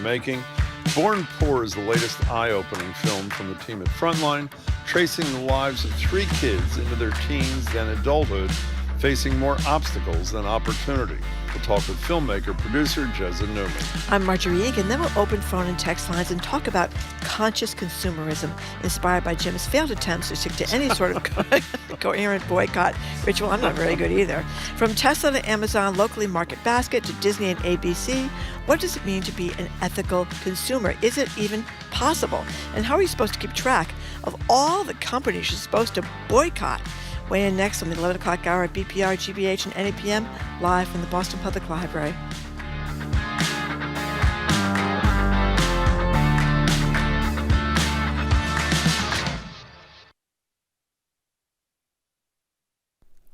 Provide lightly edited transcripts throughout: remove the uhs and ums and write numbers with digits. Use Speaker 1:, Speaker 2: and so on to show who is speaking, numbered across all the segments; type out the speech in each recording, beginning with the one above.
Speaker 1: making. Born Poor is the latest eye-opening film from the team at Frontline, tracing the lives of 3 kids into their teens then adulthood, facing more obstacles than opportunity. We'll talk with filmmaker, producer Jezza Neumann.
Speaker 2: I'm Marjorie Egan. Then we'll open phone and text lines and talk about conscious consumerism, inspired by Jim's failed attempts to stick to any sort of coherent boycott ritual. I'm not very good either. From Tesla to Amazon, locally Market Basket to Disney and ABC, what does it mean to be an ethical consumer? Is it even possible? And how are you supposed to keep track of all the companies you're supposed to boycott? Weigh in next on the 11 o'clock hour at BPR, GBH, and NAPM, live from the Boston Public Library.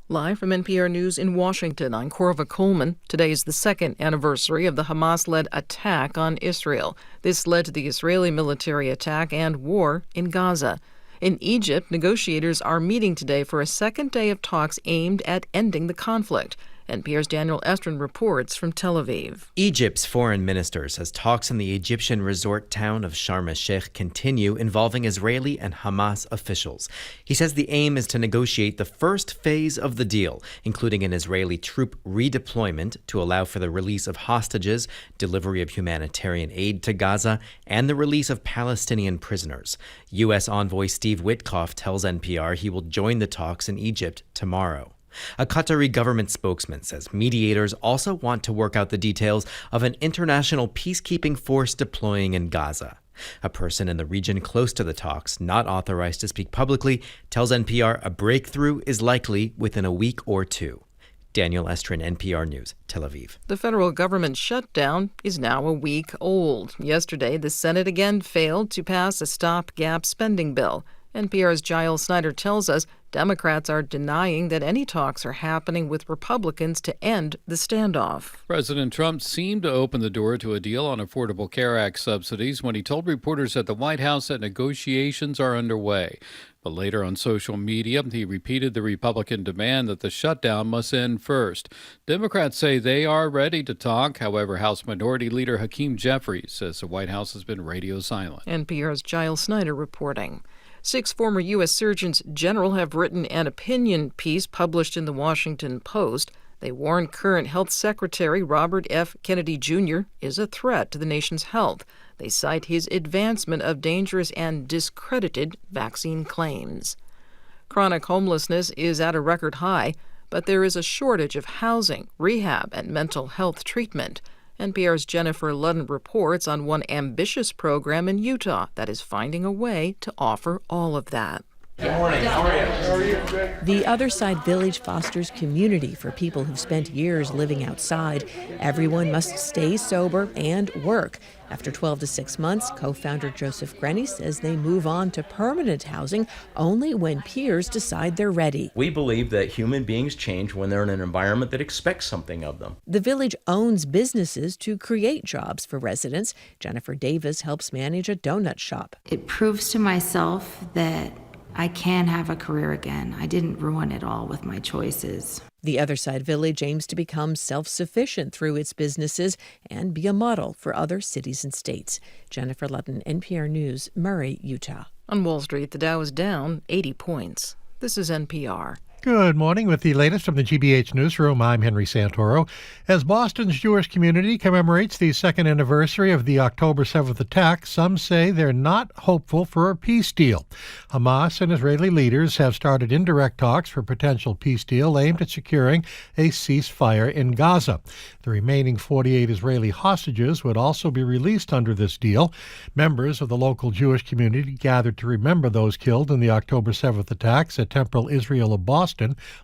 Speaker 3: Live from NPR News in Washington, I'm Corva Coleman. Today is the second anniversary of the Hamas-led attack on Israel. This led to the Israeli military attack and war in Gaza. In Egypt, negotiators are meeting today for a second day of talks aimed at ending the conflict. NPR's Daniel Estrin reports from Tel Aviv.
Speaker 4: Egypt's foreign minister says talks in the Egyptian resort town of Sharm el-Sheikh continue, involving Israeli and Hamas officials. He says the aim is to negotiate the first phase of the deal, including an Israeli troop redeployment to allow for the release of hostages, delivery of humanitarian aid to Gaza, and the release of Palestinian prisoners. U.S. envoy Steve Witkoff tells NPR he will join the talks in Egypt tomorrow. A Qatari government spokesman says mediators also want to work out the details of an international peacekeeping force deploying in Gaza. A person in the region close to the talks, not authorized to speak publicly, tells NPR a breakthrough is likely within a week or two. Daniel Estrin, NPR News, Tel Aviv.
Speaker 3: The federal government shutdown is now a week old. Yesterday, the Senate again failed to pass a stopgap spending bill. NPR's Giles Snyder tells us Democrats are denying that any talks are happening with Republicans to end the standoff.
Speaker 5: President Trump seemed to open the door to a deal on Affordable Care Act subsidies when he told reporters at the White House that negotiations are underway. But later on social media, he repeated the Republican demand that the shutdown must end first. Democrats say they are ready to talk. However, House Minority Leader Hakeem Jeffries says the White House has been radio silent.
Speaker 3: NPR's Giles Snyder reporting. 6 former U.S. surgeons general have written an opinion piece published in the Washington Post. They warn current Health Secretary Robert F. Kennedy Jr. is a threat to the nation's health. They cite his advancement of dangerous and discredited vaccine claims. Chronic homelessness is at a record high, but there is a shortage of housing, rehab, and mental health treatment. NPR's Jennifer Ludden reports on one ambitious program in Utah that is finding a way to offer all of that.
Speaker 6: Good morning. How are you? The Other Side Village fosters community for people who've spent years living outside. Everyone must stay sober and work. After 12 to 6 months, co-founder Joseph Grenny says they move on to permanent housing only when peers decide they're ready.
Speaker 7: We believe that human beings change when they're in an environment that expects something of them.
Speaker 6: The village owns businesses to create jobs for residents. Jennifer Davis helps manage a donut shop.
Speaker 8: It proves to myself that I can have a career again. I didn't ruin it all with my choices.
Speaker 6: The Other Side Village aims to become self-sufficient through its businesses and be a model for other cities and states. Jennifer Ludden, NPR News, Murray, Utah.
Speaker 3: On Wall Street, the Dow is down 80 points. This is NPR.
Speaker 9: Good morning. With the latest from the GBH Newsroom, I'm Henry Santoro. As Boston's Jewish community commemorates the second anniversary of the October 7th attack, some say they're not hopeful for a peace deal. Hamas and Israeli leaders have started indirect talks for a potential peace deal aimed at securing a ceasefire in Gaza. The remaining 48 Israeli hostages would also be released under this deal. Members of the local Jewish community gathered to remember those killed in the October 7th attacks at Temple Israel of Boston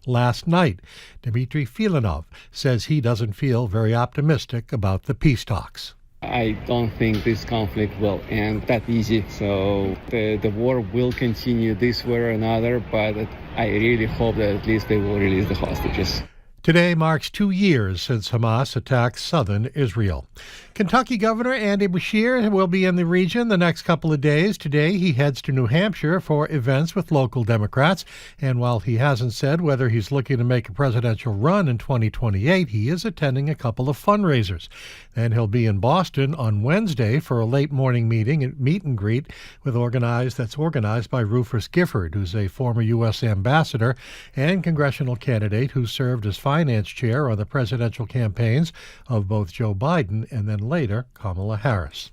Speaker 9: last night. Dmitry Filanov says he doesn't feel very optimistic about the peace talks.
Speaker 10: I don't think this conflict will end that easy. So the war will continue this way or another, but I really hope that at least they will release the hostages.
Speaker 9: Today marks 2 years since Hamas attacked southern Israel. Kentucky Governor Andy Beshear will be in the region the next couple of days. Today he heads to New Hampshire for events with local Democrats. And while he hasn't said whether he's looking to make a presidential run in 2028, he is attending a couple of fundraisers. Then he'll be in Boston on Wednesday for a late morning meet and greet that's organized by Rufus Gifford, who's a former U.S. ambassador and congressional candidate who served as finance chair on the presidential campaigns of both Joe Biden and then later Kamala Harris.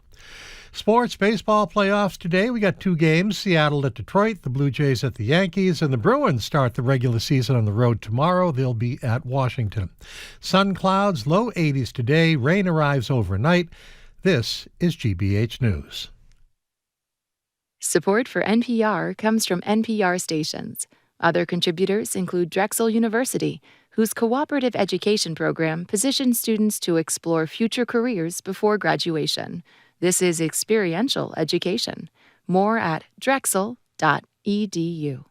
Speaker 9: Sports, baseball playoffs today. We got 2 games, Seattle at Detroit, the Blue Jays at the Yankees, and the Bruins start the regular season on the road tomorrow. They'll be at Washington. Sun clouds, low 80s today. Rain arrives overnight. This is GBH News.
Speaker 11: Support for NPR comes from NPR stations. Other contributors include Drexel University, whose cooperative education program positions students to explore future careers before graduation. This is experiential education. More at drexel.edu.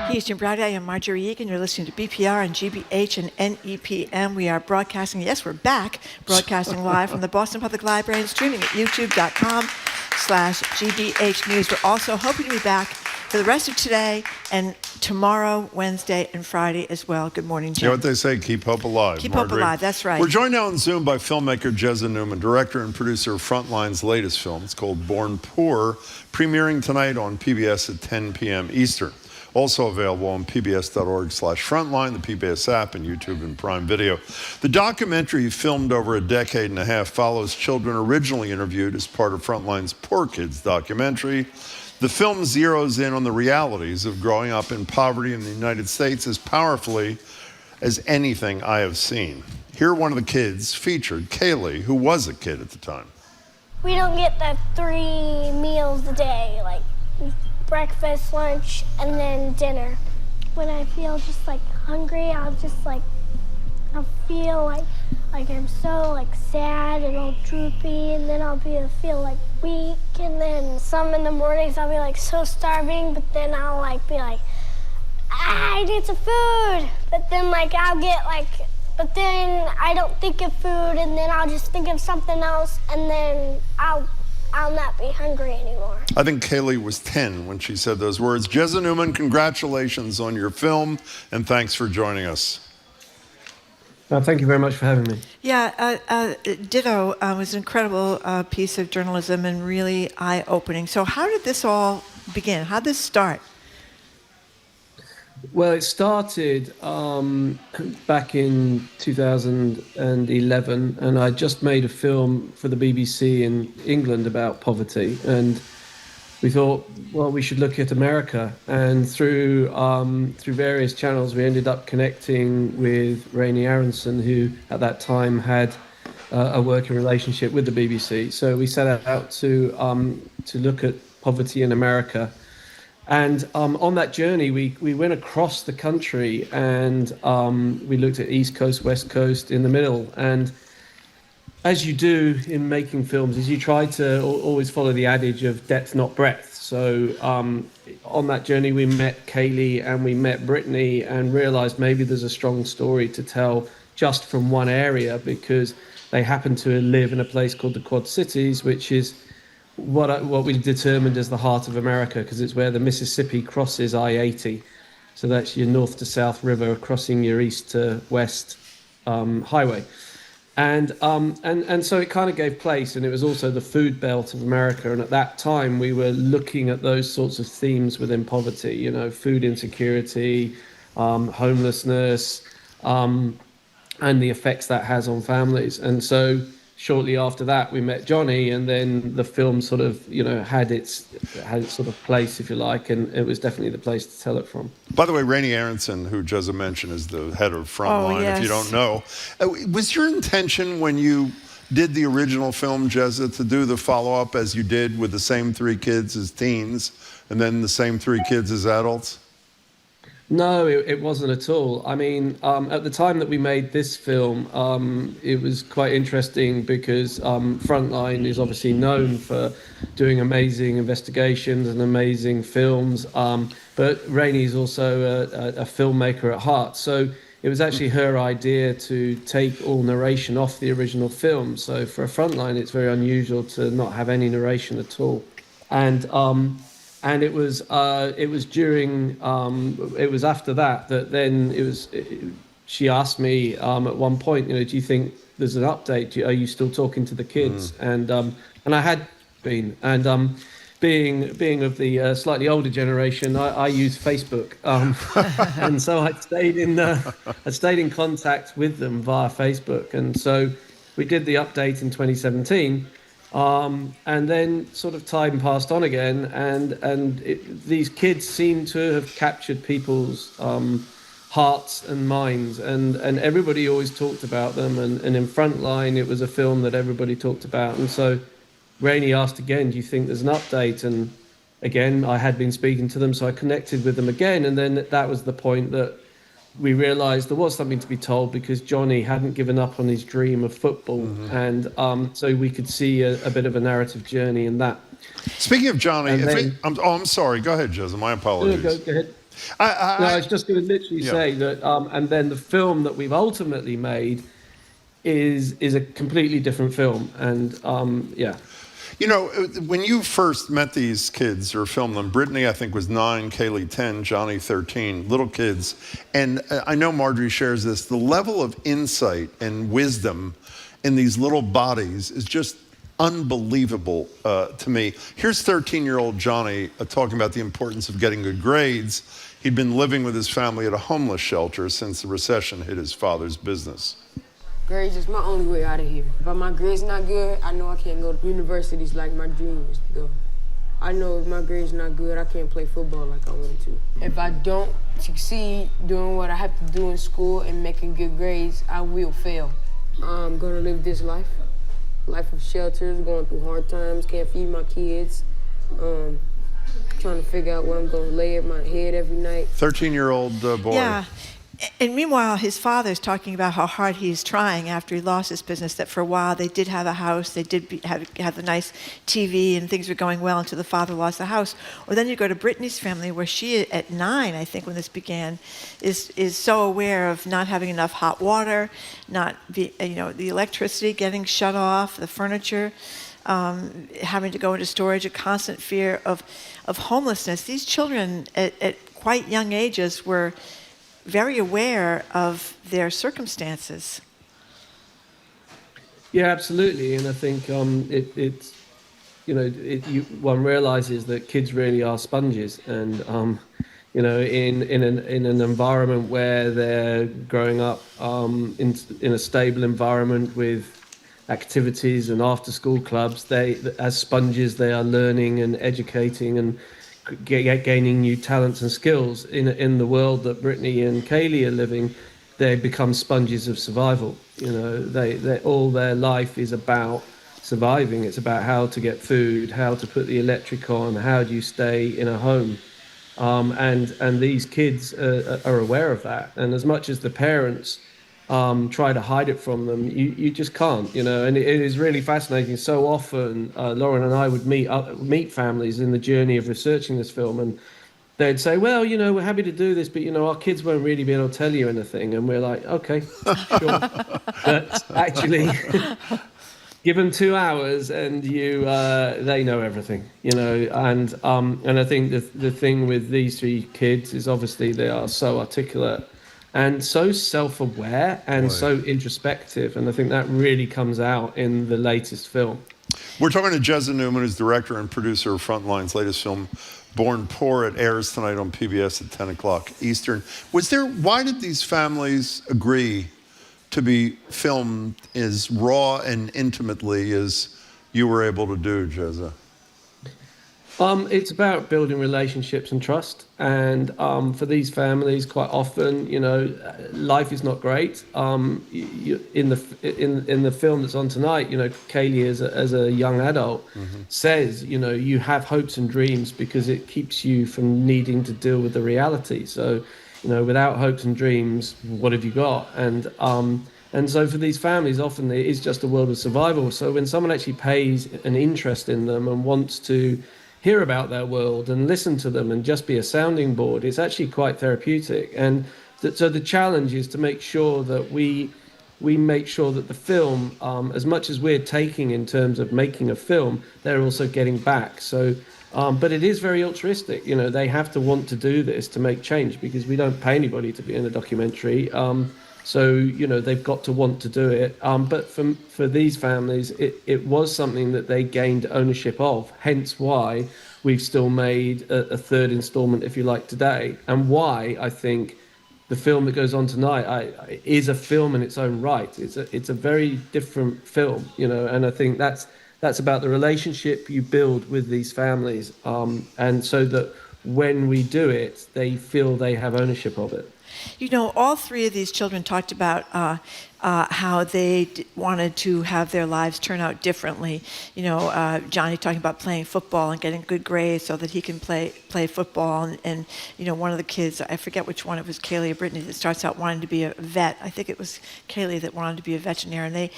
Speaker 2: He's Jim Browdy. I am Marjorie Egan. You're listening to BPR and GBH and NEPM. We are broadcasting, yes, we're back, broadcasting live from the Boston Public Library and streaming at youtube.com/GBH News. We're also hoping to be back for the rest of today and tomorrow, Wednesday, and Friday as well. Good morning, Jim.
Speaker 1: You know what they say, keep hope alive.
Speaker 2: Keep
Speaker 1: Margaret.
Speaker 2: hope alive, that's right.
Speaker 1: We're joined now on Zoom by filmmaker Jezza Neumann, director and producer of Frontline's latest film. It's called Born Poor, premiering tonight on PBS at 10 p.m. Eastern. Also available on pbs.org/frontline, the PBS app, and YouTube and Prime Video. The documentary, filmed over a decade and a half, follows children originally interviewed as part of Frontline's Poor Kids documentary. The film zeroes in on the realities of growing up in poverty in the United States as powerfully as anything I have seen. Here, one of the kids featured, Kaylee, who was a kid at the time.
Speaker 12: We don't get the 3 meals a day, like breakfast, lunch, and then dinner. When I feel just like hungry, I'll feel like I'm so like sad and all droopy, and then I'll feel like weak, and then some in the mornings I'll be like so starving, but then I'll like be like, I need some food, but then but then I don't think of food, and then I'll just think of something else, and then I'll not be hungry anymore.
Speaker 1: I think Kaylee was 10 when she said those words. Jezza Neumann, congratulations on your film, and thanks for joining us.
Speaker 13: Thank you very much for having me.
Speaker 2: Yeah, ditto. It was an incredible piece of journalism and really eye-opening. So how did this all begin? How did this start?
Speaker 13: Well, it started back in 2011, and I just made a film for the BBC in England about poverty, and we thought, well, we should look at America. And through various channels, we ended up connecting with Rainey Aronson, who at that time had a working relationship with the BBC. So we set out to look at poverty in America. And on that journey, we went across the country, and we looked at East Coast, West Coast, in the middle. And as you do in making films, is you try to always follow the adage of depth, not breadth. So on that journey, we met Kaylee and we met Brittany and realized maybe there's a strong story to tell just from one area, because they happen to live in a place called the Quad Cities, which is what we determined as the heart of America, because it's where the Mississippi crosses I-80. So that's your north to south river crossing your east to west highway. And so it kind of gave place, and it was also the food belt of America. And at that time, we were looking at those sorts of themes within poverty, you know, food insecurity, homelessness, and the effects that has on families. And so shortly after that, we met Johnny, and then the film sort of, you know, had its sort of place, if you like, and it was definitely the place to tell it from.
Speaker 1: By the way, Rainey Aronson, who Jezza mentioned, is the head of Frontline,
Speaker 2: yes.
Speaker 1: if you don't know. Was your intention when you did the original film, Jezza, to do the follow-up as you did with the same 3 kids as teens, and then the same 3 kids as adults?
Speaker 13: No, it wasn't at all. I mean, at the time that we made this film, it was quite interesting because Frontline is obviously known for doing amazing investigations and amazing films, but Rainey is also a filmmaker at heart. So it was actually her idea to take all narration off the original film. So for a Frontline, it's very unusual to not have any narration at all. And it was during it was after that then she asked me at one point, do you think there's an update? Are you still talking to the kids? And I had been, and being of the slightly older generation, I use Facebook, and so I stayed in contact with them via Facebook, and so we did the update in 2017. And then sort of time passed on again, and these kids seem to have captured people's hearts and minds, and everybody always talked about them, and in Frontline it was a film that everybody talked about, and so Rainey asked again, do you think there's an update? And again, I had been speaking to them, so I connected with them again, and then that was the point that we realised there was something to be told, because Johnny hadn't given up on his dream of football, and so we could see a bit of a narrative journey in that.
Speaker 1: Speaking of Johnny, I'm sorry. Go ahead, Jezza. My apologies.
Speaker 13: Go ahead. I was just going to literally say that, and then the film that we've ultimately made is a completely different film, and
Speaker 1: when you first met these kids or filmed them, Brittany, I think, was 9, Kaylee 10, Johnny 13, little kids. And I know Marjorie shares this. The level of insight and wisdom in these little bodies is just unbelievable to me. Here's 13-year-old Johnny talking about the importance of getting good grades. He'd been living with his family at a homeless shelter since the recession hit his father's business.
Speaker 14: Grades is my only way out of here. If my grades not good, I know I can't go to universities like my dream is to go. I know if my grades not good, I can't play football like I want to. If I don't succeed doing what I have to do in school and making good grades, I will fail. I'm gonna live this life of shelters, going through hard times, can't feed my kids, trying to figure out where I'm gonna lay at my head every night.
Speaker 1: 13-year-old boy.
Speaker 2: Yeah. And meanwhile, his father's talking about how hard he's trying after he lost his business, that for a while they did have a house, they did have a nice TV, and things were going well until the father lost the house. Or then you go to Brittany's family, where she, at 9, I think, when this began, is so aware of not having enough hot water, the electricity getting shut off, the furniture, having to go into storage, a constant fear of homelessness. These children at quite young ages were very aware of their circumstances.
Speaker 13: Yeah, absolutely, and I think one realizes that kids really are sponges, and in an environment where they're growing up in a stable environment with activities and after-school clubs, as sponges, they are learning and educating and gaining new talents and skills. In the world that Brittany and Kaylee are living, they become sponges of survival. They all their life is about surviving. It's about how to get food, how to put the electric on, how do you stay in a home, and these kids are aware of that. And as much as the parents try to hide it from them, you just can't, and it is really fascinating. So often Lauren and I would meet families in the journey of researching this film, and they'd say, well, we're happy to do this, but our kids won't really be able to tell you anything. And we're like, okay, sure. But actually give them 2 hours and they know everything, and I think the thing with these 3 kids is obviously they are so articulate and so self-aware and so introspective, and I think that really comes out in the latest film.
Speaker 1: We're talking to Jezza Neumann, who's director and producer of Frontline's latest film, Born Poor. It airs tonight on PBS at 10 o'clock Eastern. Why did these families agree to be filmed as raw and intimately as you were able to do, Jezza?
Speaker 13: It's about building relationships and trust, and for these families, quite often, life is not great. In the film that's on tonight, Kaylee as a young adult says, you have hopes and dreams because it keeps you from needing to deal with the reality. So without hopes and dreams, what have you got? And so for these families, often it is just a world of survival. So when someone actually pays an interest in them and wants to hear about their world and listen to them and just be a sounding board, it's actually quite therapeutic. And so the challenge is to make sure that we make sure that the film, as much as we're taking in terms of making a film, they're also getting back. So, but it is very altruistic. They have to want to do this to make change, because we don't pay anybody to be in a documentary. So, they've got to want to do it. But for these families, it was something that they gained ownership of, hence why we've still made a third installment, if you like, today. And why I think the film that goes on tonight is a film in its own right. It's a very different film, and I think that's about the relationship you build with these families, and so that when we do it, they feel they have ownership of it.
Speaker 2: All three of these children talked about how they wanted to have their lives turn out differently. Johnny talking about playing football and getting good grades so that he can play football. And one of the kids, I forget which one, it was Kaylee or Brittany, that starts out wanting to be a vet. I think it was Kaylee that wanted to be a veterinarian.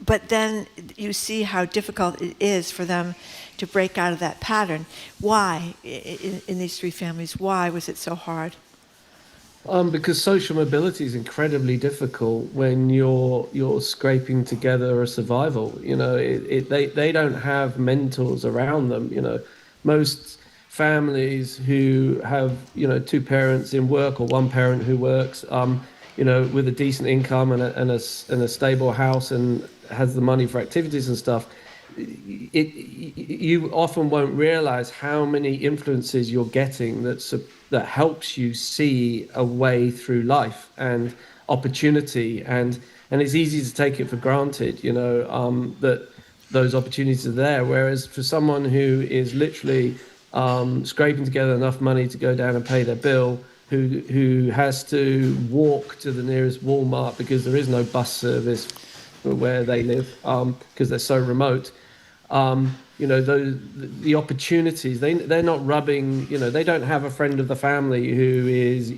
Speaker 2: But then you see how difficult it is for them to break out of that pattern. Why, in these three families, why was it so hard?
Speaker 13: Because social mobility is incredibly difficult when you're scraping together a survival. They don't have mentors around them. Most families who have two parents in work, or one parent who works, with a decent income and a stable house and has the money for activities and stuff, you often won't realize how many influences you're getting that helps you see a way through life and opportunity, and it's easy to take it for granted, that those opportunities are there. Whereas for someone who is literally scraping together enough money to go down and pay their bill, who has to walk to the nearest Walmart because there is no bus service where they live, because they're so remote. The opportunities, they're not rubbing, they don't have a friend of the family who is,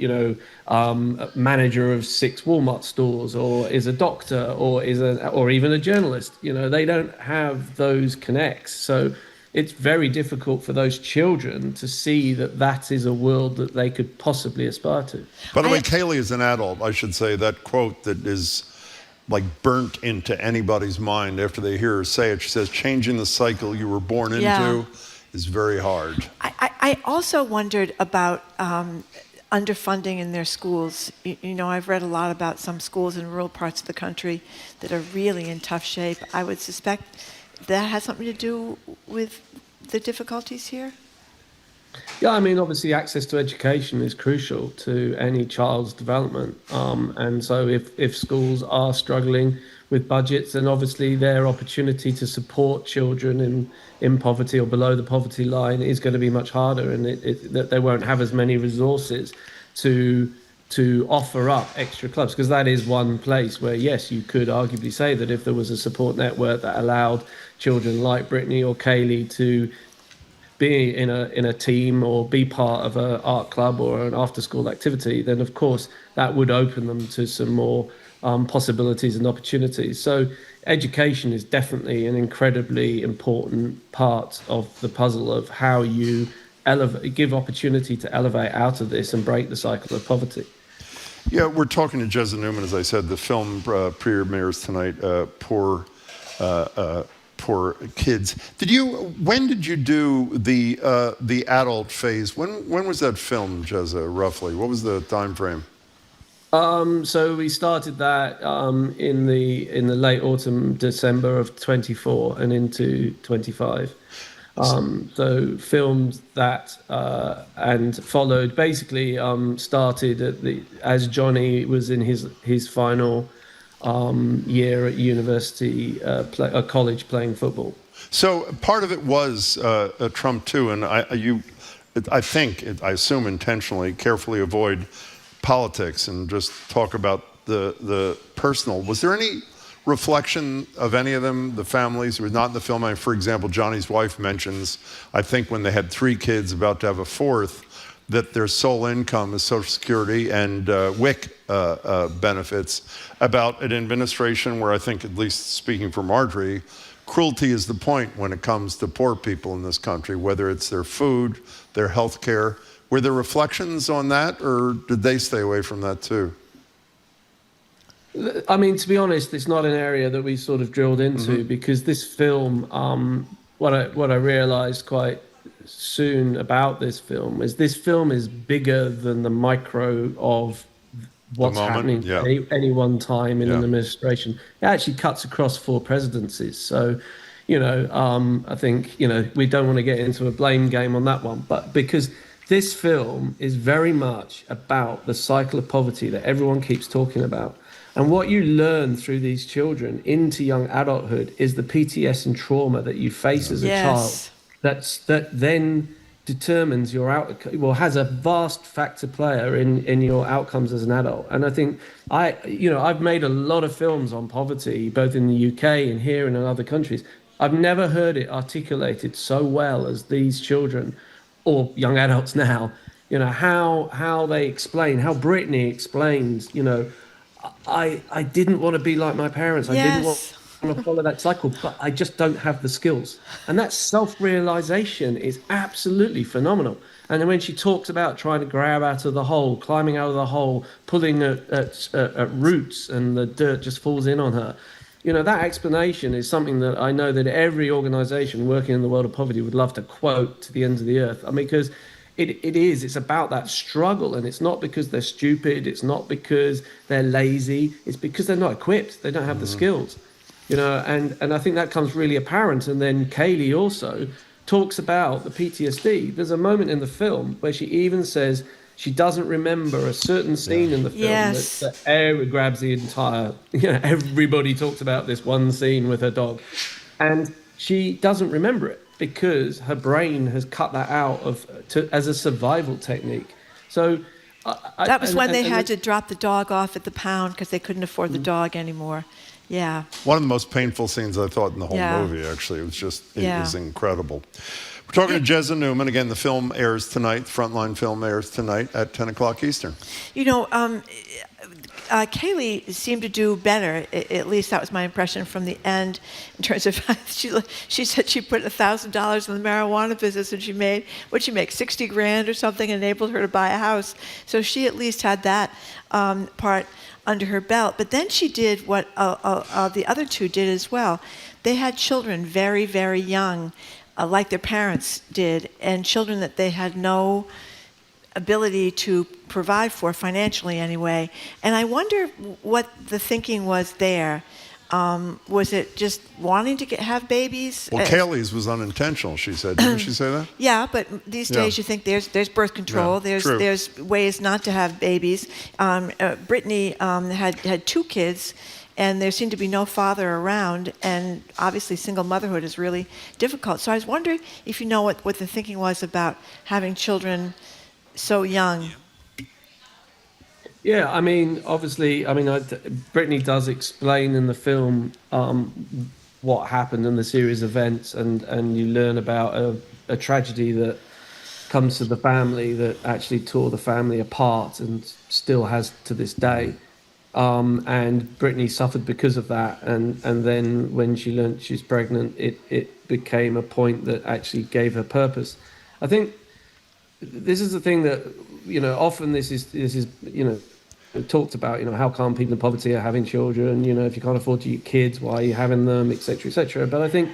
Speaker 13: manager of 6 Walmart stores, or is a doctor, or even a journalist. They don't have those connects. So it's very difficult for those children to see that is a world that they could possibly aspire to.
Speaker 1: By the way, Kaylee is an adult. I should say that quote that is like burnt into anybody's mind after they hear her say it. She says, changing the cycle you were born into is very hard.
Speaker 2: I also wondered about underfunding in their schools. I've read a lot about some schools in rural parts of the country that are really in tough shape. I would suspect that has something to do with the difficulties here?
Speaker 13: Yeah, obviously access to education is crucial to any child's development. And so if schools are struggling with budgets, then obviously their opportunity to support children in poverty or below the poverty line is going to be much harder, and that they won't have as many resources to offer up extra clubs, because that is one place where, yes, you could arguably say that if there was a support network that allowed children like Brittany or Kaylee to be in a team or be part of an art club or an after-school activity, then of course that would open them to some more possibilities and opportunities. So education is definitely an incredibly important part of the puzzle of how you give opportunity to elevate out of this and break the cycle of poverty.
Speaker 1: Yeah, we're talking to Jezza Neumann, as I said. The film premieres tonight, Poor Kids. When did you do the adult phase? When was that filmed, Jezza, roughly? What was the time frame?
Speaker 13: So we started that in the late autumn, December of 24 and into 25. So filmed that and followed, basically started as Johnny was in his final year at university, college, playing football.
Speaker 1: So part of it was Trump too, and I assume intentionally, carefully avoid politics and just talk about the personal. Was there any reflection of any of them, the families who were not in the film? For example, Johnny's wife mentions, I think when they had 3 kids, about to have a 4th, that their sole income is Social Security and WIC benefits, about an administration where I think, at least speaking for Marjorie, cruelty is the point when it comes to poor people in this country, whether it's their food, their health care. Were there reflections on that, or did they stay away from that too?
Speaker 13: I mean, to be honest, it's not an area that we sort of drilled into, because this film, what I realized quite soon about this film is bigger than the micro of what's happening at any one time in an administration. It actually cuts across 4 presidencies. So, I think, we don't want to get into a blame game on that one, but because this film is very much about the cycle of poverty that everyone keeps talking about. And what you learn through these children into young adulthood is the PTSD and trauma that you face as a child. That then determines your has a vast factor player in your outcomes as an adult. And I think I've made a lot of films on poverty, both in the UK and here and in other countries. I've never heard it articulated so well as these children, or young adults now, how they explain, how Brittany explains, I didn't want to be like my parents. I didn't want to follow that cycle, but I just don't have the skills. And that self-realization is absolutely phenomenal. And then when she talks about trying to grab out of the hole, climbing out of the hole, pulling at roots, and the dirt just falls in on her, that explanation is something that I know that every organization working in the world of poverty would love to quote to the ends of the earth. I mean, because it's about that struggle, and it's not because they're stupid, it's not because they're lazy, it's because they're not equipped, they don't have the skills, and I think that comes really apparent. And then Kaylee also talks about the PTSD. There's a moment in the film where she even says she doesn't remember a certain scene in the film that air grabs the entire, everybody talks about this one scene with her dog, and she doesn't remember it, because her brain has cut that out as a survival technique. So
Speaker 2: that was when they had to drop the dog off at the pound because they couldn't afford the dog anymore. Yeah.
Speaker 1: One of the most painful scenes I thought in the whole movie, actually. It was just, it was incredible. We're talking to Jezza Neumann. Again, the film airs tonight. The Frontline film airs tonight at 10 o'clock Eastern.
Speaker 2: Kaylee seemed to do better. At least that was my impression from the end. In terms of, she said she put $1,000 in the marijuana business, and she made $60,000 or something, enabled her to buy a house. So she at least had that part under her belt. But then she did what the other two did as well. They had children very, very young, like their parents did, and children that they had no ability to provide for financially anyway. And I wonder what the thinking was there. Was it just wanting to have babies?
Speaker 1: Well, Kaylee's was unintentional, she said. Didn't she say that?
Speaker 2: Yeah, but these days you think there's birth control. There's ways not to have babies. Brittany had 2 kids, and there seemed to be no father around, and obviously single motherhood is really difficult. So I was wondering if you know what the thinking was about having children so young.
Speaker 13: Yeah, I mean, obviously, Brittany does explain in the film what happened in the series of events, and you learn about a tragedy that comes to the family that actually tore the family apart and still has to this day. And Brittany suffered because of that, and then when she learned she's pregnant, it became a point that actually gave her purpose. I think this is the thing that, often this is talked about, how come people in poverty are having children, if you can't afford to get kids, why are you having them, etc., etc. But I think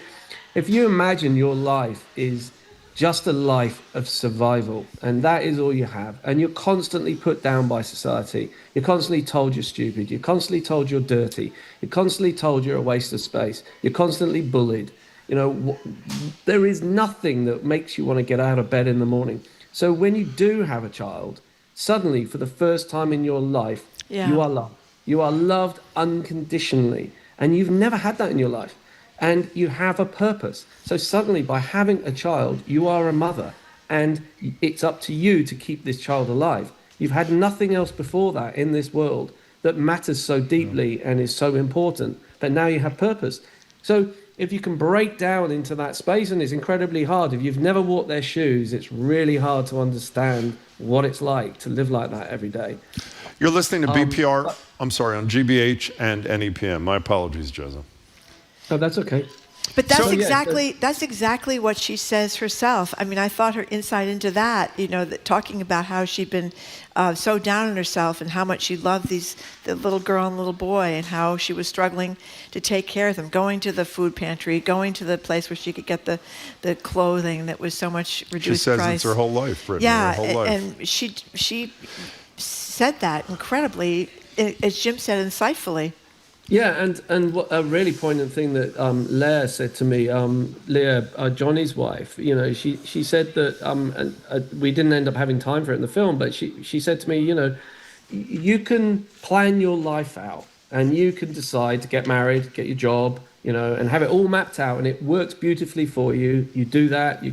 Speaker 13: if you imagine your life is just a life of survival, and that is all you have, and you're constantly put down by society, you're constantly told you're stupid, you're constantly told you're dirty, you're constantly told you're a waste of space, you're constantly bullied, there is nothing that makes you want to get out of bed in the morning. So when you do have a child, suddenly, for the first time in your life, you are loved. You are loved unconditionally. And you've never had that in your life. And you have a purpose. So suddenly, by having a child, you are a mother. And it's up to you to keep this child alive. You've had nothing else before that in this world that matters so deeply and is so important. But now you have purpose. So if you can break down into that space, and it's incredibly hard. If you've never walked their shoes, it's really hard to understand what it's like to live like that every day.
Speaker 1: You're listening to BPR, on GBH and NEPM. My apologies, Jezza.
Speaker 13: Oh, that's okay.
Speaker 2: But that's that's exactly what she says herself. I mean, I thought her insight into that, talking about how she'd been so down on herself and how much she loved the little girl and little boy, and how she was struggling to take care of them, going to the food pantry, going to the place where she could get the clothing that was so much reduced price.
Speaker 1: She says it's her whole life, Brittany.
Speaker 2: Yeah,
Speaker 1: her whole life.
Speaker 2: And she said that incredibly, as Jim said, insightfully.
Speaker 13: Yeah, and what a really poignant thing that Leah said to me, Leah, Johnny's wife, she said that, and we didn't end up having time for it in the film, but she said to me, you can plan your life out and you can decide to get married, get your job, and have it all mapped out, and it works beautifully for you. You do that,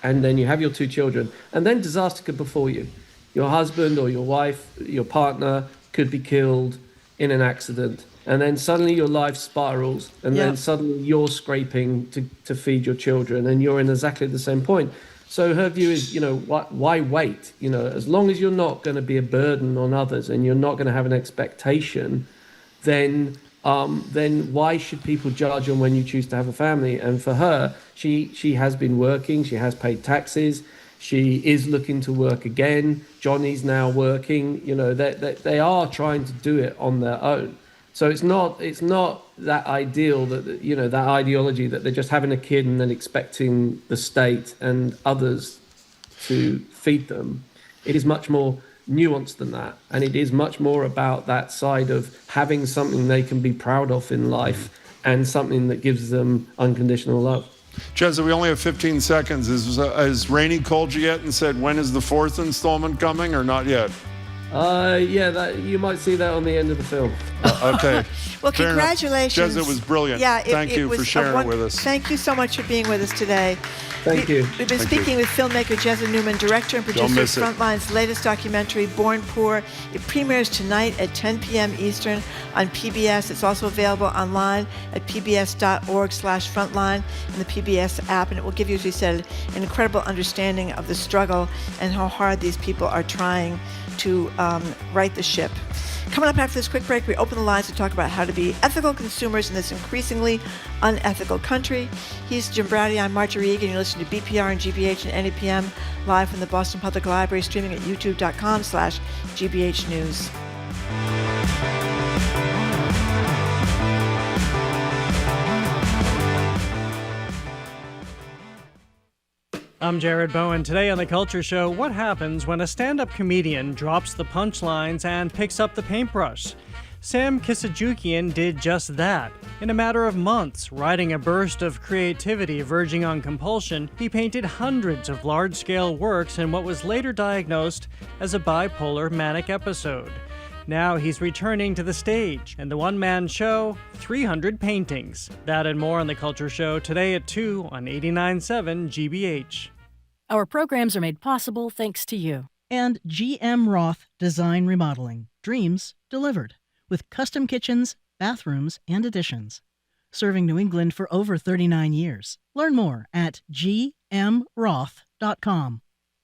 Speaker 13: and then you have your 2 children, and then disaster could befall you. Your husband or your wife, your partner could be killed in an accident. And then suddenly your life spirals, and then suddenly you're scraping to feed your children, and you're in exactly the same point. So her view is, why wait? As long as you're not going to be a burden on others and you're not going to have an expectation, then why should people judge on when you choose to have a family? And for her, she has been working, she has paid taxes, she is looking to work again. Johnny's now working. They are trying to do it on their own. So it's not that ideal that ideology that they're just having a kid and then expecting the state and others to feed them. It is much more nuanced than that, and it is much more about that side of having something they can be proud of in life and something that gives them unconditional love.
Speaker 1: Jezza, we only have 15 seconds. Has Rainey called you yet and said, when is the 4th installment coming, or not yet?
Speaker 13: You might see that on the end of the film.
Speaker 1: Okay.
Speaker 2: Well, congratulations.
Speaker 1: Jezza, it was brilliant.
Speaker 2: Yeah,
Speaker 1: Thank you for sharing it with us.
Speaker 2: Thank you so much for being with us today.
Speaker 13: Thank you.
Speaker 2: We've been speaking with filmmaker Jezza Neumann, director and producer of Frontline's latest documentary, Born Poor. It premieres tonight at 10 p.m. Eastern on PBS. It's also available online at pbs.org/frontline in the PBS app, and it will give you, as we said, an incredible understanding of the struggle and how hard these people are trying to right the ship. Coming up after this quick break, we open the lines to talk about how to be ethical consumers in this increasingly unethical country. He's Jim Braude. I'm Marjorie Egan. You're listening to BPR and GBH and NEPM live from the Boston Public Library, streaming at youtube.com/GBH News.
Speaker 15: I'm Jared Bowen. Today on The Culture Show, what happens when a stand-up comedian drops the punchlines and picks up the paintbrush? Sam Kisajukian did just that. In a matter of months, riding a burst of creativity verging on compulsion, he painted hundreds of large-scale works in what was later diagnosed as a bipolar manic episode. Now he's returning to the stage, and the one-man show, 300 Paintings. That and more on The Culture Show today at 2 on 89.7 GBH.
Speaker 16: Our programs are made possible thanks to you. And GM Roth Design Remodeling. Dreams delivered. With custom kitchens, bathrooms, and additions. Serving New England for over 39 years. Learn more at gmroth.com.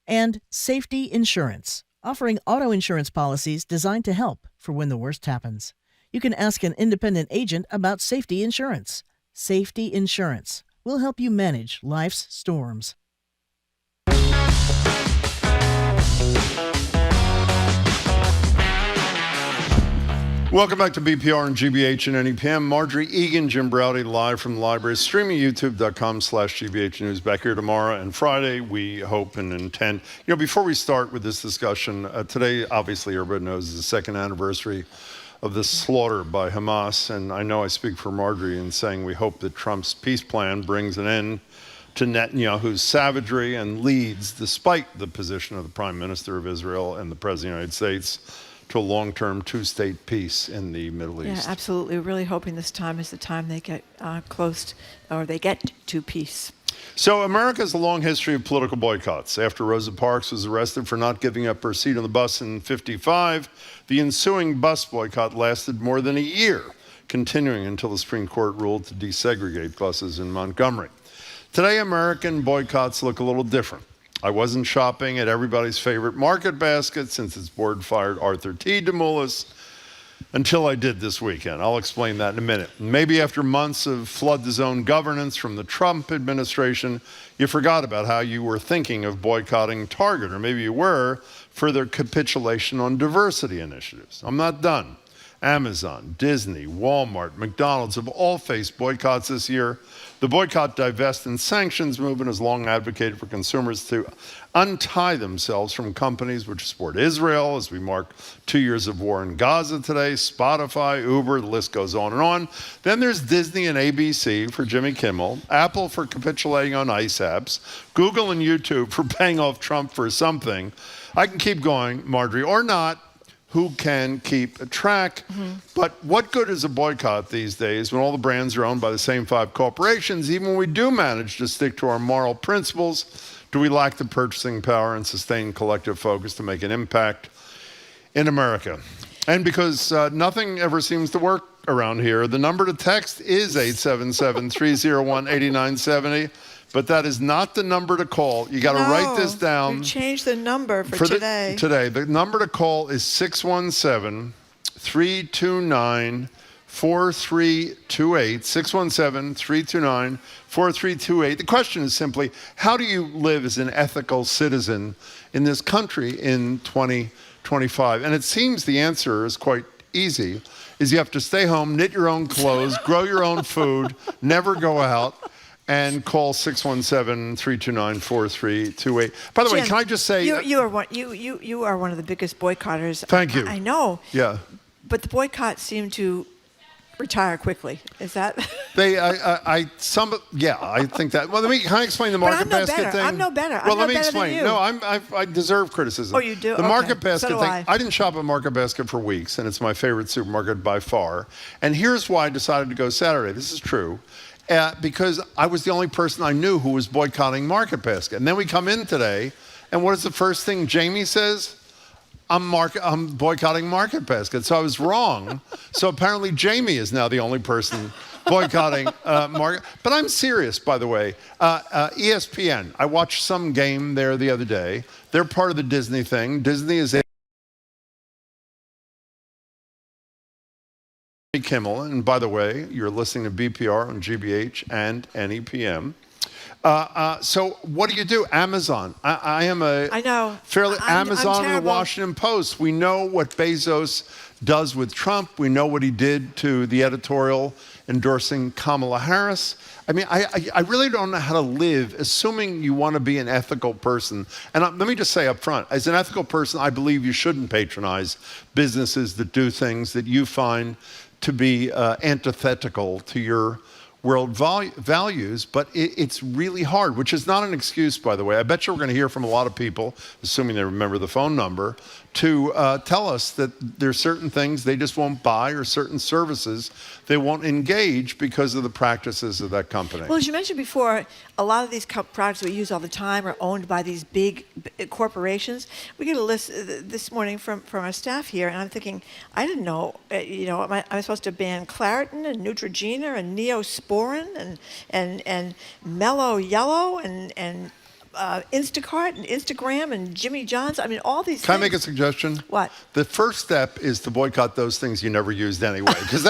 Speaker 16: And Safety Insurance. Offering auto insurance policies designed to help for when the worst happens. You can ask an independent agent about safety insurance. Safety Insurance will help you manage life's storms.
Speaker 1: Welcome back to BPR and GBH and NEPM. Marjorie Egan, Jim Braude, live from the library, streaming youtube.com/GBH News. Back here tomorrow and Friday, we hope and intend. Before we start with this discussion, today, obviously, everybody knows, is the second anniversary of the slaughter by Hamas. And I know I speak for Marjorie in saying we hope that Trump's peace plan brings an end to Netanyahu's savagery and leads, despite the position of the Prime Minister of Israel and the President of the United States, to a long-term two-state peace in the Middle East.
Speaker 2: Yeah, absolutely. We're really hoping this time is the time they get they get to peace.
Speaker 1: So America has a long history of political boycotts. After Rosa Parks was arrested for not giving up her seat on the bus in '55, the ensuing bus boycott lasted more than a year. continuing until the Supreme Court ruled to desegregate buses in Montgomery. Today, American boycotts look a little different. I wasn't shopping at everybody's favorite market basket since its board-fired Arthur T. DeMoulis until I did this weekend. I'll explain that in a minute. Maybe after months of flood-the-zone governance from the Trump administration, you forgot about how you were thinking of boycotting Target, or maybe you were for their capitulation on diversity initiatives. I'm not done. Amazon, Disney, Walmart, McDonald's have all faced boycotts this year. The boycott, divest, and sanctions movement has long advocated for consumers to untie themselves from companies which support Israel as we mark 2 years of war in Gaza today, Spotify, Uber, the list goes on and on. Then there's Disney and ABC for Jimmy Kimmel, Apple for capitulating on ICE apps, Google and YouTube for paying off Trump for something. I can keep going, Marjorie, or not. Who can keep a track? But what good is a boycott these days when all the brands are owned by the same 5 corporations? Even when we do manage to stick to our moral principles, do we lack the purchasing power and sustained collective focus to make an impact in America? And because nothing ever seems to work around here, the number to text is 877-301-8970. But that is not the number to call. You got to write this down.
Speaker 2: You changed the number for today.
Speaker 1: The number to call is 617-329-4328. 617-329-4328. The question is simply, how do you live as an ethical citizen in this country in 2025? And it seems the answer is quite easy, is you have to stay home, knit your own clothes, grow your own food, never go out, and call 617-329-4328. By the way,
Speaker 2: Jim,
Speaker 1: can I just say...
Speaker 2: You are one of the biggest boycotters.
Speaker 1: Thank you.
Speaker 2: I know.
Speaker 1: Yeah.
Speaker 2: But the boycotts seem to retire quickly. Is that...
Speaker 1: I think that. Well, can I explain the market basket thing?
Speaker 2: I'm no better.
Speaker 1: Well, let me
Speaker 2: better
Speaker 1: explain.
Speaker 2: than you.
Speaker 1: No, I deserve criticism.
Speaker 2: Oh, you do?
Speaker 1: The market basket
Speaker 2: so
Speaker 1: thing. I didn't shop at Market Basket for weeks, and it's my favorite supermarket by far. And here's why I decided to go Saturday. This is true. Because I was the only person I knew who was boycotting Market Basket. And then we come in today, and what is the first thing Jamie says? I'm boycotting Market Basket. So I was wrong. So apparently Jamie is now the only person boycotting Market. But I'm serious, by the way. ESPN, I watched some game there the other day. They're part of the Disney thing. Disney is Kimmel, and by the way, you're listening to BPR on GBH and NEPM. So what do? Amazon. I know. Fairly Amazon and the Washington Post. We know what Bezos does with Trump. We know what he did to the editorial endorsing Kamala Harris. I mean, I really don't know how to live, assuming you want to be an ethical person. And let me just say up front, as an ethical person, I believe you shouldn't patronize businesses that do things that you find to be antithetical to your world values, but it's really hard, which is not an excuse, by the way. I bet you we're going to hear from a lot of people, assuming they remember the phone number, to tell us that there's certain things they just won't buy or certain services they won't engage because of the practices of that company.
Speaker 2: Well, as you mentioned before, a lot of these products we use all the time are owned by these big corporations. We get a list this morning from our staff here, and I'm thinking, I didn't know, am I supposed to ban Claritin and Neutrogena and Neosporin and Mellow Yellow and Instacart and Instagram and Jimmy John's. I mean, all these things.
Speaker 1: Can I make a suggestion?
Speaker 2: What?
Speaker 1: The first step is to boycott those things you never used anyway, because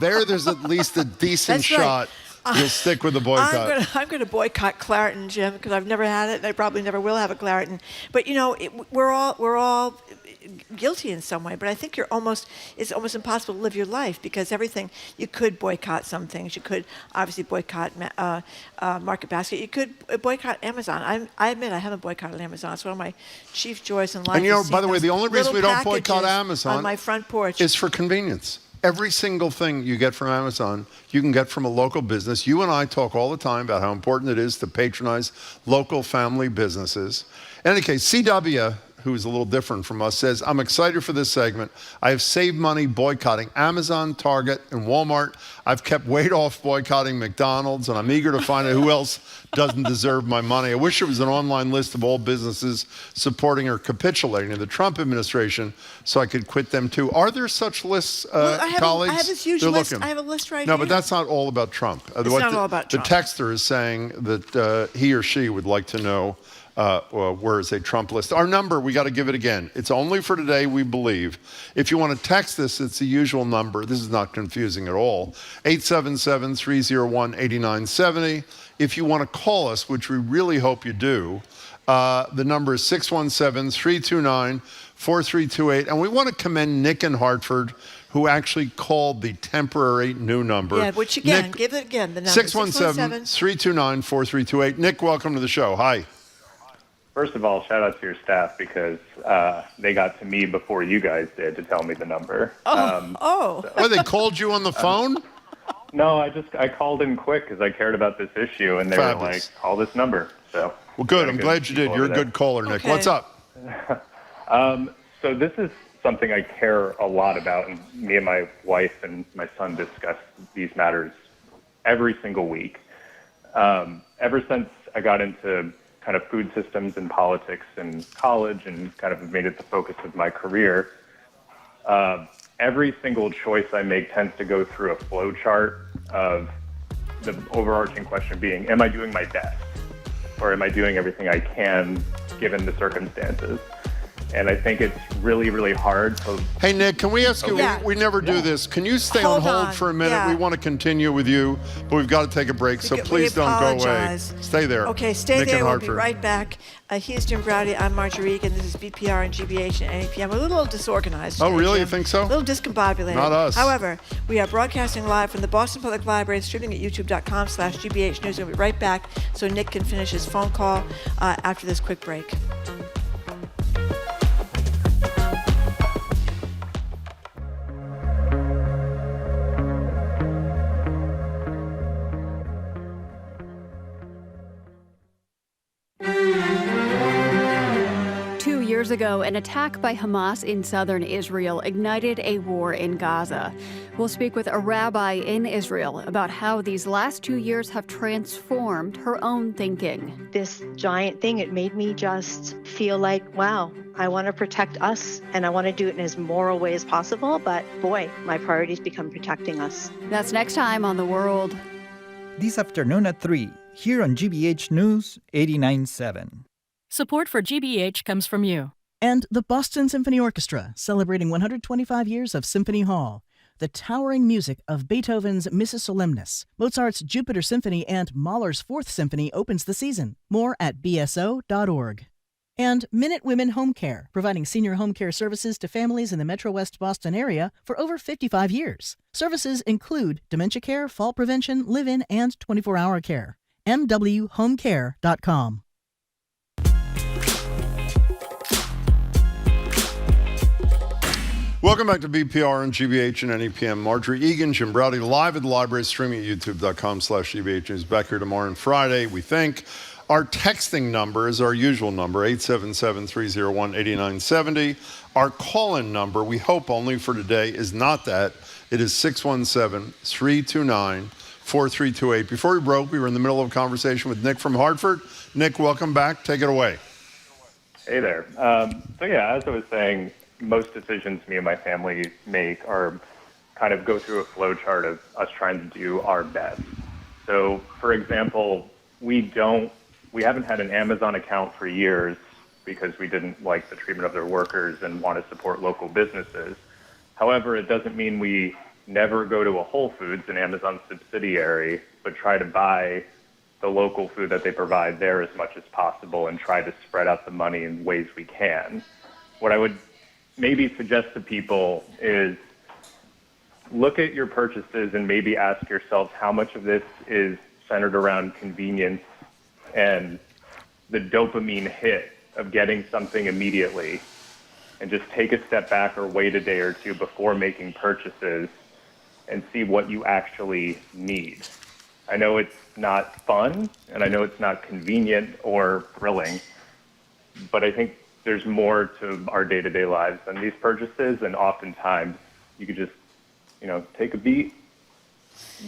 Speaker 1: there's at least a decent shot you'll stick with the boycott.
Speaker 2: I'm going to boycott Claritin, Jim, because I've never had it, and I probably never will have a Claritin. But we're all guilty in some way. But I think it's almost impossible to live your life, because everything, you could boycott some things. You could obviously boycott Market Basket. You could boycott Amazon. I admit I haven't boycotted Amazon. It's one of my chief joys in life.
Speaker 1: And by the way, the only reason we don't boycott Amazon
Speaker 2: on my front porch
Speaker 1: is for convenience. Every single thing you get from Amazon, you can get from a local business. You and I talk all the time about how important it is to patronize local family businesses. In any case, CW who's a little different from us, says, I'm excited for this segment. I have saved money boycotting Amazon, Target, and Walmart. I've kept weight off boycotting McDonald's, and I'm eager to find out who else doesn't deserve my money. I wish there was an online list of all businesses supporting or capitulating to the Trump administration so I could quit them too. Are there such lists, colleagues?
Speaker 2: I have this huge list. I have a list right
Speaker 1: here. No,
Speaker 2: here.
Speaker 1: but that's not all about Trump.
Speaker 2: It's not all about Trump.
Speaker 1: The texter is saying that he or she would like to know where is a Trump list. Our number, we got to give it again. It's only for today, we believe. If you want to text this, it's the usual number. This is not confusing at all. 877-301-8970. If you want to call us, which we really hope you do, the number is 617-329-4328. And we want to commend Nick in Hartford, who actually called the temporary new number.
Speaker 2: Yeah, which again, give it again, the number.
Speaker 1: 617-329-4328. Nick, welcome to the show. Hi.
Speaker 17: First of all, shout out to your staff because they got to me before you guys did to tell me the number.
Speaker 1: Well, they called you on the phone?
Speaker 17: No, I called in quick because I cared about this issue, and they were like, call this number. So
Speaker 1: well, good. I'm glad you did. You're a good caller, Nick.
Speaker 2: Okay.
Speaker 1: What's up?
Speaker 17: So this is something I care a lot about, and me and my wife and my son discuss these matters every single week. Ever since I got into kind of food systems and politics in college and kind of made it the focus of my career, every single choice I make tends to go through a flow chart of the overarching question being, am I doing my best? Or am I doing everything I can given the circumstances? And I think it's really, really hard.
Speaker 1: Hey, Nick, can we ask you, we never do this. Can you stay on hold for a minute?
Speaker 2: Yeah.
Speaker 1: We want to continue with you, but we've got to take a break, so please don't go away. Stay there.
Speaker 2: Okay, stay
Speaker 1: Nick
Speaker 2: there.
Speaker 1: in
Speaker 2: We'll
Speaker 1: Hartford.
Speaker 2: be right back. He's Jim Browdy. I'm Marjorie Egan. This is BPR and GBH and NAPM. We're a little disorganized.
Speaker 1: Oh,
Speaker 2: today,
Speaker 1: really?
Speaker 2: Jim.
Speaker 1: You think so?
Speaker 2: A little discombobulated.
Speaker 1: Not us.
Speaker 2: However, we are broadcasting live from the Boston Public Library, streaming at youtube.com/GBH News. We'll be right back so Nick can finish his phone call after this quick break.
Speaker 18: Years ago, an attack by Hamas in southern Israel ignited a war in Gaza. We'll speak with a rabbi in Israel about how these last 2 years have transformed her own thinking.
Speaker 19: This giant thing, it made me just feel like, wow, I want to protect us and I want to do it in as moral way as possible. But boy, my priorities become protecting us.
Speaker 18: That's next time on The World.
Speaker 20: This afternoon at 3, here on GBH News 89.7.
Speaker 21: Support for GBH comes from you.
Speaker 16: And the Boston Symphony Orchestra, celebrating 125 years of Symphony Hall. The towering music of Beethoven's Missus Solemnis, Mozart's Jupiter Symphony, and Mahler's Fourth Symphony opens the season. More at bso.org. And Minute Women Home Care, providing senior home care services to families in the Metro West Boston area for over 55 years. Services include dementia care, fall prevention, live-in, and 24-hour care. mwhomecare.com.
Speaker 1: Welcome back to BPR and GBH and NEPM. Marjorie Egan, Jim Browdy, live at the library, streaming at youtube.com/GBH News. Back here tomorrow and Friday, we think. Our texting number is our usual number, 877-301-8970. Our call-in number, we hope only for today, is not that. It is 617-329-4328. Before we broke, we were in the middle of a conversation with Nick from Hartford. Nick, welcome back. Take it away.
Speaker 17: Hey there. As I was saying, most decisions me and my family make are kind of go through a flow chart of us trying to do our best. So, for example, we haven't had an Amazon account for years because we didn't like the treatment of their workers and want to support local businesses. However, it doesn't mean we never go to a Whole Foods, an Amazon subsidiary, but try to buy the local food that they provide there as much as possible and try to spread out the money in ways we can. What I would maybe suggest to people is look at your purchases and maybe ask yourselves how much of this is centered around convenience and the dopamine hit of getting something immediately, and just take a step back or wait a day or two before making purchases and see what you actually need. I know it's not fun and I know it's not convenient or thrilling, but I think there's more to our day-to-day lives than these purchases, and oftentimes you could just, take a beat,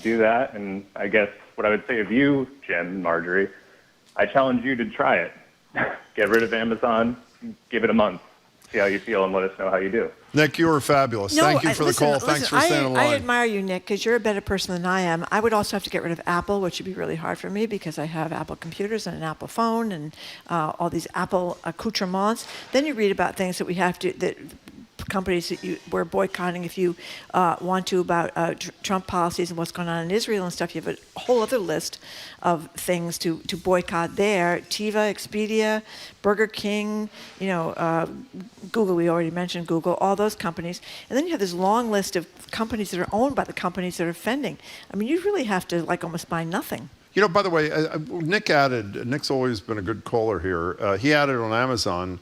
Speaker 17: do that. And I guess what I would say of you, Jim and Marjorie, I challenge you to try it. Get rid of Amazon, give it a month, see how you feel, and let us know how you do.
Speaker 1: Nick, you were fabulous. Thank you for the call. Thanks for staying on the line.
Speaker 2: I admire you, Nick, because you're a better person than I am. I would also have to get rid of Apple, which would be really hard for me because I have Apple computers and an Apple phone and all these Apple accoutrements. Then you read about things that we have to, that companies that we're boycotting if you want to, about Trump policies and what's going on in Israel and stuff. You have a whole other list of things to boycott there. TiVo, Expedia, Burger King, Google, we already mentioned Google, all those companies. And then you have this long list of companies that are owned by the companies that are offending. I mean, you really have to almost buy nothing.
Speaker 1: By the way, Nick's always been a good caller here. He added on Amazon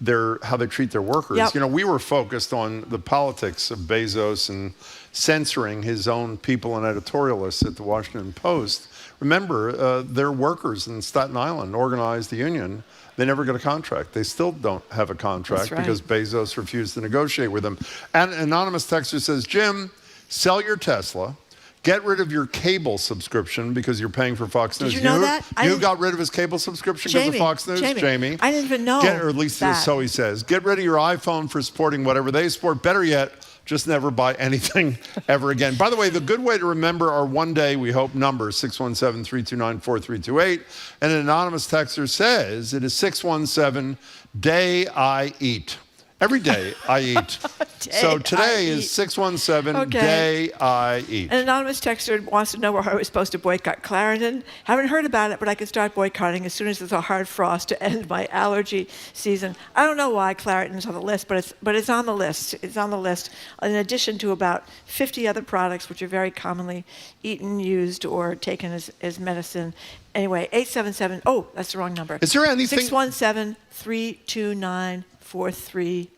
Speaker 1: how they treat their workers.
Speaker 2: Yep.
Speaker 1: We were focused on the politics of Bezos and censoring his own people and editorialists at the Washington Post. Remember, their workers in Staten Island organized the union. They never got a contract. They still don't have a contract because Bezos refused to negotiate with them. And an anonymous texter says, Jim, sell your Tesla. Get rid of your cable subscription because you're paying for Fox News.
Speaker 2: Did you know that?
Speaker 1: You got rid of his cable subscription because of Fox News? Jamie.
Speaker 2: I didn't even know
Speaker 1: or at least
Speaker 2: that.
Speaker 1: So he says. Get rid of your iPhone for supporting whatever they support. Better yet, just never buy anything ever again. By the way, the good way to remember our one day, we hope, number, 617-329-4328. And an anonymous texter says it is 617 day I eat. Every day I eat. So today is 617 day I eat.
Speaker 2: An anonymous texter wants to know where I was supposed to boycott Clarendon. Haven't heard about it, but I can start boycotting as soon as there's a hard frost to end my allergy season. I don't know why Clarendon's on the list, but it's on the list. It's on the list in addition to about 50 other products which are very commonly eaten, used, or taken as medicine. Anyway, 877. Oh, that's the wrong number.
Speaker 1: Is there anything?
Speaker 2: 617-329-4328.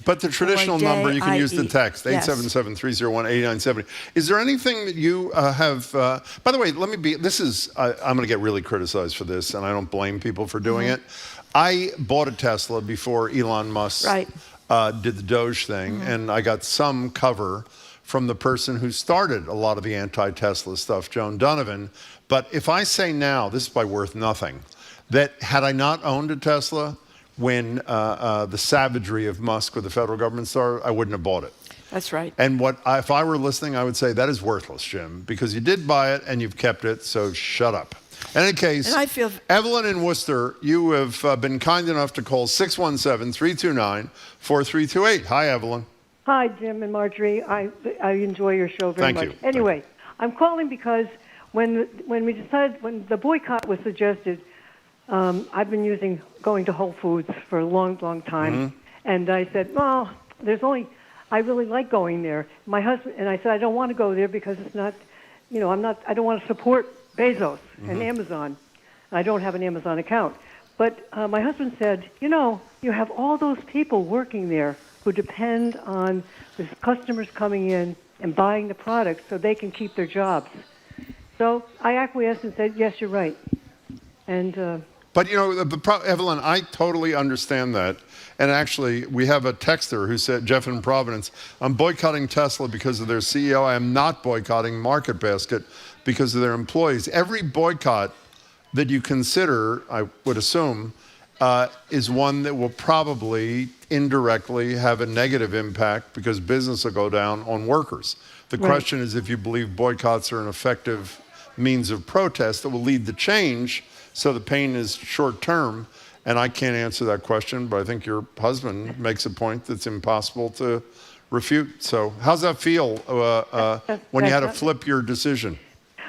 Speaker 1: But the traditional number, you can use the text, 877-301-8970. Is there anything that you have, by the way, I'm going to get really criticized for this, and I don't blame people for doing it. I bought a Tesla before Elon Musk did the Doge thing, and I got some cover from the person who started a lot of the anti-Tesla stuff, Joan Donovan. But if I say now, this is by worth nothing, that had I not owned a Tesla when the savagery of Musk with the federal government started, I wouldn't have bought it.
Speaker 2: That's right.
Speaker 1: And if I were listening, I would say that is worthless, Jim, because you did buy it and you've kept it, so shut up. In any case, Evelyn in Worcester, you have been kind enough to call 617-329-4328. Hi, Evelyn.
Speaker 4: Hi, Jim and Marjorie. I enjoy your show very much.
Speaker 1: Thank you.
Speaker 4: Anyway, I'm calling because when the boycott was suggested, I've been going to Whole Foods for a long, long time, and I said, well, I really like going there. My husband and I said I don't want to go there because it's not, I don't want to support Bezos and Amazon. I don't have an Amazon account, but my husband said, you have all those people working there who depend on the customers coming in and buying the products so they can keep their jobs. So I acquiesced and said, yes, you're right. And
Speaker 1: but Evelyn, I totally understand that. And actually, we have a texter who said, Jeff in Providence, I'm boycotting Tesla because of their CEO. I am not boycotting Market Basket because of their employees. Every boycott that you consider, I would assume, is one that will probably indirectly have a negative impact because business will go down on workers. The question is if you believe boycotts are an effective means of protest that will lead to change, so the pain is short term. And I can't answer that question, but I think your husband makes a point that's impossible to refute. So how's that feel when you had to flip your decision?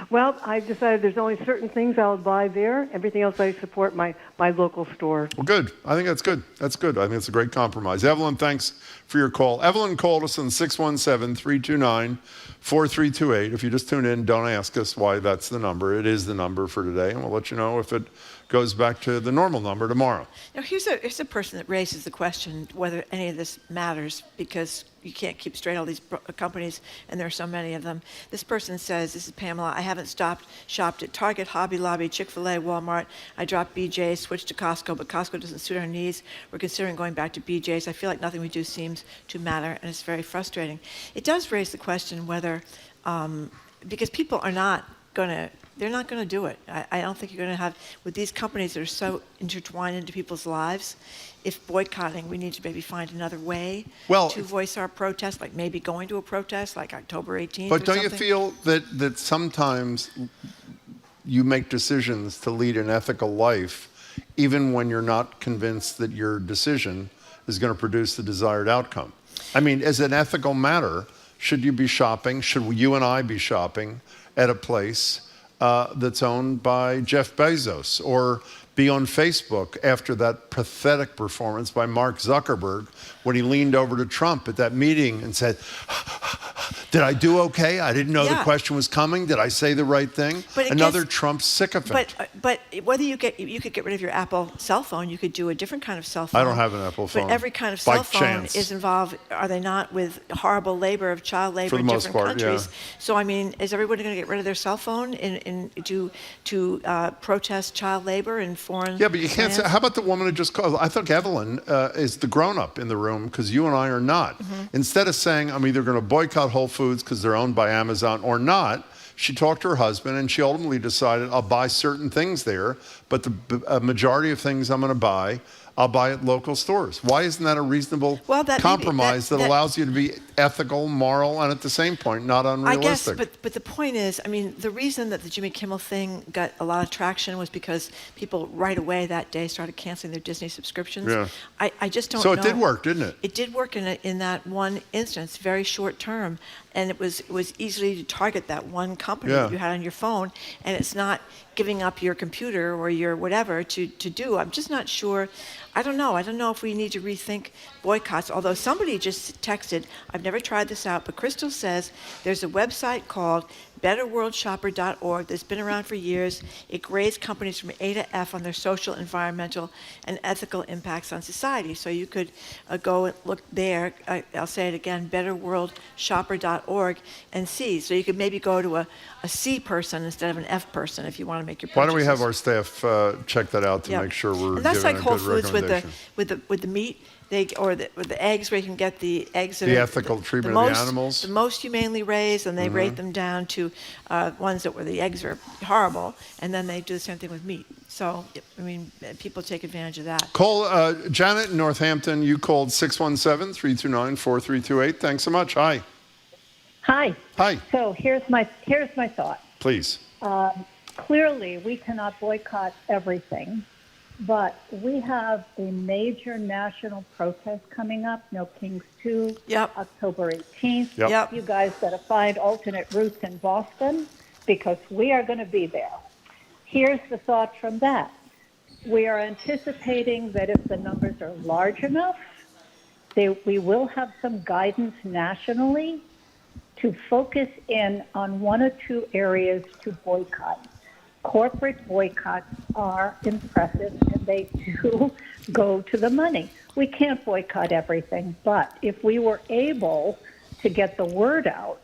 Speaker 4: Well, I decided there's only certain things I'll buy there. Everything else I support my local store.
Speaker 1: Well, good. I think that's good. That's good. I think it's a great compromise. Evelyn, thanks for your call. Evelyn called us on 617-329-4328. If you just tune in, don't ask us why that's the number. It is the number for today, and we'll let you know if it goes back to the normal number tomorrow.
Speaker 2: Now, here's a person that raises the question whether any of this matters, because you can't keep straight all these companies, and there are so many of them. This person says, this is Pamela, I haven't shopped at Target, Hobby Lobby, Chick-fil-A, Walmart. I dropped BJ's, switched to Costco, but Costco doesn't suit our needs. We're considering going back to BJ's. I feel like nothing we do seems to matter, and it's very frustrating. It does raise the question whether, because people are not going to, they're not going to do it. I don't think you're going to have, with these companies that are so intertwined into people's lives, if boycotting, we need to maybe find another way to voice our protest, like maybe going to a protest like October 18th
Speaker 1: But don't
Speaker 2: something.
Speaker 1: you feel that sometimes you make decisions to lead an ethical life, even when you're not convinced that your decision is going to produce the desired outcome? I mean, as an ethical matter, should you be shopping, should you and I be shopping at a place that's owned by Jeff Bezos, or be on Facebook after that pathetic performance by Mark Zuckerberg when he leaned over to Trump at that meeting and said, did I do okay? I didn't know the question was coming. Did I say the right thing? Another Trump sycophant.
Speaker 2: But whether you could get rid of your Apple cell phone, you could do a different kind of cell phone.
Speaker 1: I don't have an Apple phone.
Speaker 2: But every kind of cell phone is involved, are they not, with horrible labor of child labor in different countries? Yeah. So, I mean, is everybody going to get rid of their cell phone to protest child labor in foreign
Speaker 1: Yeah, but you can't say, how about the woman who just called? I think Evelyn is the grown-up in the room, because you and I are not. Instead of saying, I'm either going to boycott Whole Foods because they're owned by Amazon or not, she talked to her husband, and she ultimately decided, I'll buy certain things there, but the majority of things I'm going to buy, I'll buy at local stores. Why isn't that a reasonable compromise that allows you to be ethical, moral, and at the same point, not unrealistic?
Speaker 2: I guess, but the point is, I mean, the reason that the Jimmy Kimmel thing got a lot of traction was because people right away that day started canceling their Disney subscriptions.
Speaker 1: Yeah.
Speaker 2: I just don't know.
Speaker 1: So it did work, didn't it?
Speaker 2: It did work in that one instance, very short term, and it was easily to target that one company that you had on your phone, and it's not giving up your computer or your whatever to do. I'm just not sure. I don't know if we need to rethink boycotts, although somebody just texted, I've never tried this out, but Crystal says there's a website called betterworldshopper.org that's been around for years. It grades companies from A to F on their social, environmental, and ethical impacts on society. So you could go and look there. I'll say it again, betterworldshopper.org, and see. So you could maybe go to a C person instead of an F person if you want to make your purchases.
Speaker 1: Why don't we have our staff check that out to make sure we're
Speaker 2: and that's
Speaker 1: giving
Speaker 2: like
Speaker 1: a
Speaker 2: Whole
Speaker 1: good
Speaker 2: Foods
Speaker 1: recommendation.
Speaker 2: with the meat. Or the eggs, where you can get the eggs that
Speaker 1: the
Speaker 2: are
Speaker 1: ethical treatment of the animals,
Speaker 2: the most humanely raised, and they rate them down to ones where the eggs are horrible, and then they do the same thing with meat. So, I mean, people take advantage of that.
Speaker 1: Call Janet in Northampton. You called 617-329-4328. Thanks so much. Hi.
Speaker 5: Hi.
Speaker 1: Hi.
Speaker 5: So here's my thought.
Speaker 1: Please.
Speaker 5: Clearly, we cannot boycott everything. But we have a major national protest coming up, No Kings 2, October 18th.
Speaker 2: Yep.
Speaker 5: You guys got to find alternate routes in Boston, because we are going to be there. Here's the thought from that. We are anticipating that if the numbers are large enough, we will have some guidance nationally to focus in on one or two areas to boycott. Corporate boycotts are impressive, and they do go to the money. We can't boycott everything, but if we were able to get the word out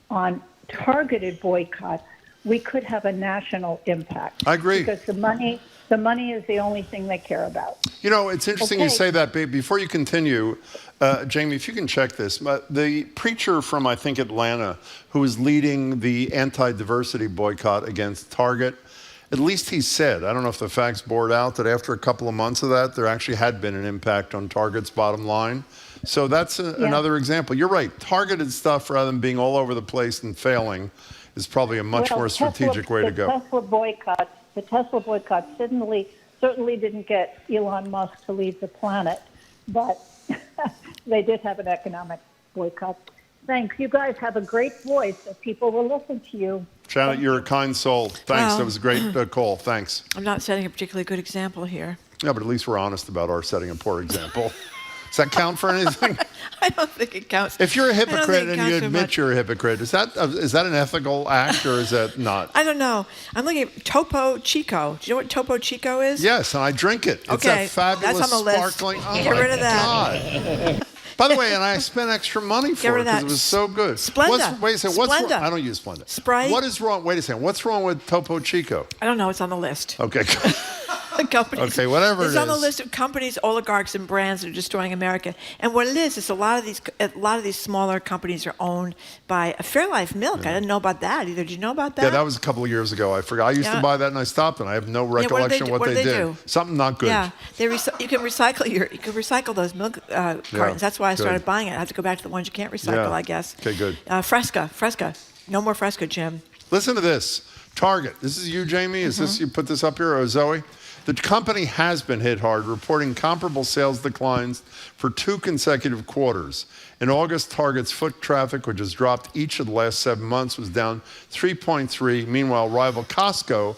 Speaker 5: on targeted boycotts, we could have a national impact.
Speaker 1: I agree.
Speaker 5: Because the money is the only thing they care about.
Speaker 1: You know, it's interesting you say that, babe. Before you continue, Jamie, if you can check this. The preacher from, I think, Atlanta, who is leading the anti-diversity boycott against Target, at least he said, I don't know if the facts bore out, that after a couple of months of that, there actually had been an impact on Target's bottom line. So that's another example. You're right. Targeted stuff, rather than being all over the place and failing, is probably a much more strategic way to go.
Speaker 5: The Tesla boycott certainly didn't get Elon Musk to leave the planet, but they did have an economic boycott. Thanks. You guys have a great voice, and people will listen to you.
Speaker 1: Janet, you're a kind soul. Thanks. That was a great call. Thanks.
Speaker 2: I'm not setting a particularly good example here.
Speaker 1: Yeah, but at least we're honest about our setting a poor example. Does that count for anything?
Speaker 2: I don't think it counts.
Speaker 1: If you're a hypocrite and you admit you're a hypocrite, is that an ethical act, or is that not?
Speaker 2: I don't know. I'm looking at Topo Chico. Do you know what Topo Chico is?
Speaker 1: Yes, and I drink it. It's
Speaker 2: okay,
Speaker 1: that fabulous
Speaker 2: that's on the
Speaker 1: sparkling.
Speaker 2: List.
Speaker 1: Oh,
Speaker 2: get rid of that.
Speaker 1: God. By the way, and I spent extra money for it because it was so good.
Speaker 2: Splenda.
Speaker 1: Wait a second. What's wrong?
Speaker 2: Splenda.
Speaker 1: I don't use Splenda.
Speaker 2: Sprite.
Speaker 1: What is wrong? Wait a second. What's wrong with Topo Chico?
Speaker 2: I don't know. It's on the list.
Speaker 1: Okay.
Speaker 2: Companies.
Speaker 1: Okay, whatever
Speaker 2: It's
Speaker 1: it
Speaker 2: on the
Speaker 1: is.
Speaker 2: list of companies, oligarchs, and brands that are destroying America. And what it is a lot of these smaller companies are owned by Fairlife Milk. I didn't know about that either. Did you know about that?
Speaker 1: Yeah, that was a couple of years ago. I forgot. I used to buy that and I stopped, and I have no recollection of what they did.
Speaker 2: Do?
Speaker 1: Something not good.
Speaker 2: Yeah, you can recycle those milk cartons. That's why I started buying it. I have to go back to the ones you can't recycle, I guess.
Speaker 1: Okay, good.
Speaker 2: Fresca. No more Fresca, Jim.
Speaker 1: Listen to this. Target. This is you, Jamie? Is this you put this up here, or Zoe? The company has been hit hard, reporting comparable sales declines for 2 consecutive quarters. In August, Target's foot traffic, which has dropped each of the last 7 months, was down 3.3. Meanwhile, rival Costco,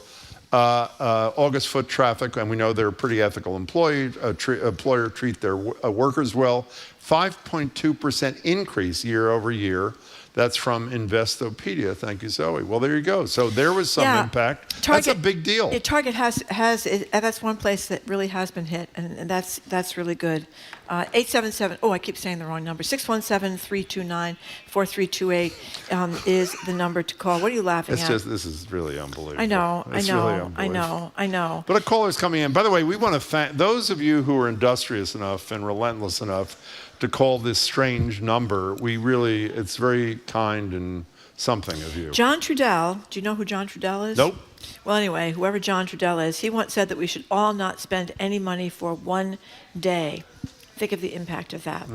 Speaker 1: August foot traffic, and we know they're a pretty ethical employer, treat their workers well, 5.2% increase year over year. That's from Investopedia. Thank you, Zoe. Well, there you go. So there was some impact. Target, that's a big deal.
Speaker 2: Target has that's one place that really has been hit, and that's really good. 877. Oh, I keep saying the wrong number. 617-329-4328 is the number to call. What are you laughing at?
Speaker 1: This is really unbelievable.
Speaker 2: I know.
Speaker 1: But a caller's coming in. By the way, we want to thank those of you who are industrious enough and relentless enough to call this strange number. It's very kind and something of you.
Speaker 2: John Trudell, do you know who John Trudell is?
Speaker 1: Nope.
Speaker 2: Well, anyway, whoever John Trudell is, he once said that we should all not spend any money for one day. Think of the impact of that.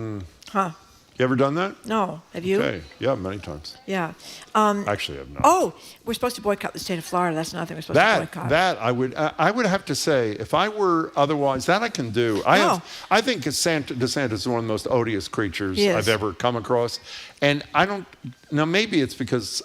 Speaker 2: Huh.
Speaker 1: You ever done that?
Speaker 2: No. Have you?
Speaker 1: Okay. Yeah, many times.
Speaker 2: Yeah.
Speaker 1: Actually, I've not.
Speaker 2: Oh, we're supposed to boycott the state of Florida. That's another thing we're supposed to boycott.
Speaker 1: That I would have to say, if I were otherwise, that I can do. I think DeSantis is one of the most odious creatures I've ever come across. And maybe it's because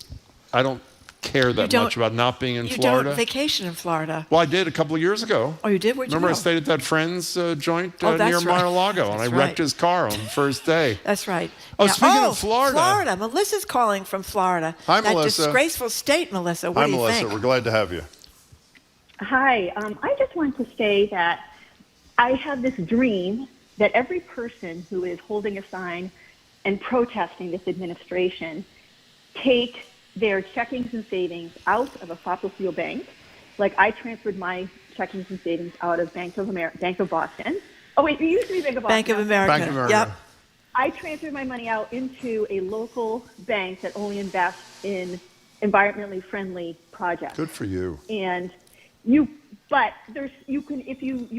Speaker 1: I don't care that much about not being in Florida.
Speaker 2: You don't vacation in Florida.
Speaker 1: Well, I did a couple of years ago.
Speaker 2: Oh, you did? Where'd you
Speaker 1: Remember
Speaker 2: go?
Speaker 1: I stayed at that friend's joint near
Speaker 2: right.
Speaker 1: Mar-a-Lago, and I wrecked his car on the first day.
Speaker 2: That's right.
Speaker 1: Oh, speaking of Florida.
Speaker 2: Florida. Melissa's calling from Florida.
Speaker 1: Hi,
Speaker 2: that
Speaker 1: Melissa.
Speaker 2: Disgraceful state, Melissa. What do you
Speaker 1: Melissa.
Speaker 2: think?
Speaker 1: We're glad to have you.
Speaker 7: Hi. I just want to say that I have this dream that every person who is holding a sign and protesting this administration take their checkings and savings out of a fossil fuel bank. Like I transferred my checkings and savings out of Bank of Boston. Oh wait, it used to be Bank of Boston.
Speaker 2: Bank of America. Yep.
Speaker 7: I transferred my money out into a local bank that only invests in environmentally friendly projects.
Speaker 1: Good for you.
Speaker 7: And if you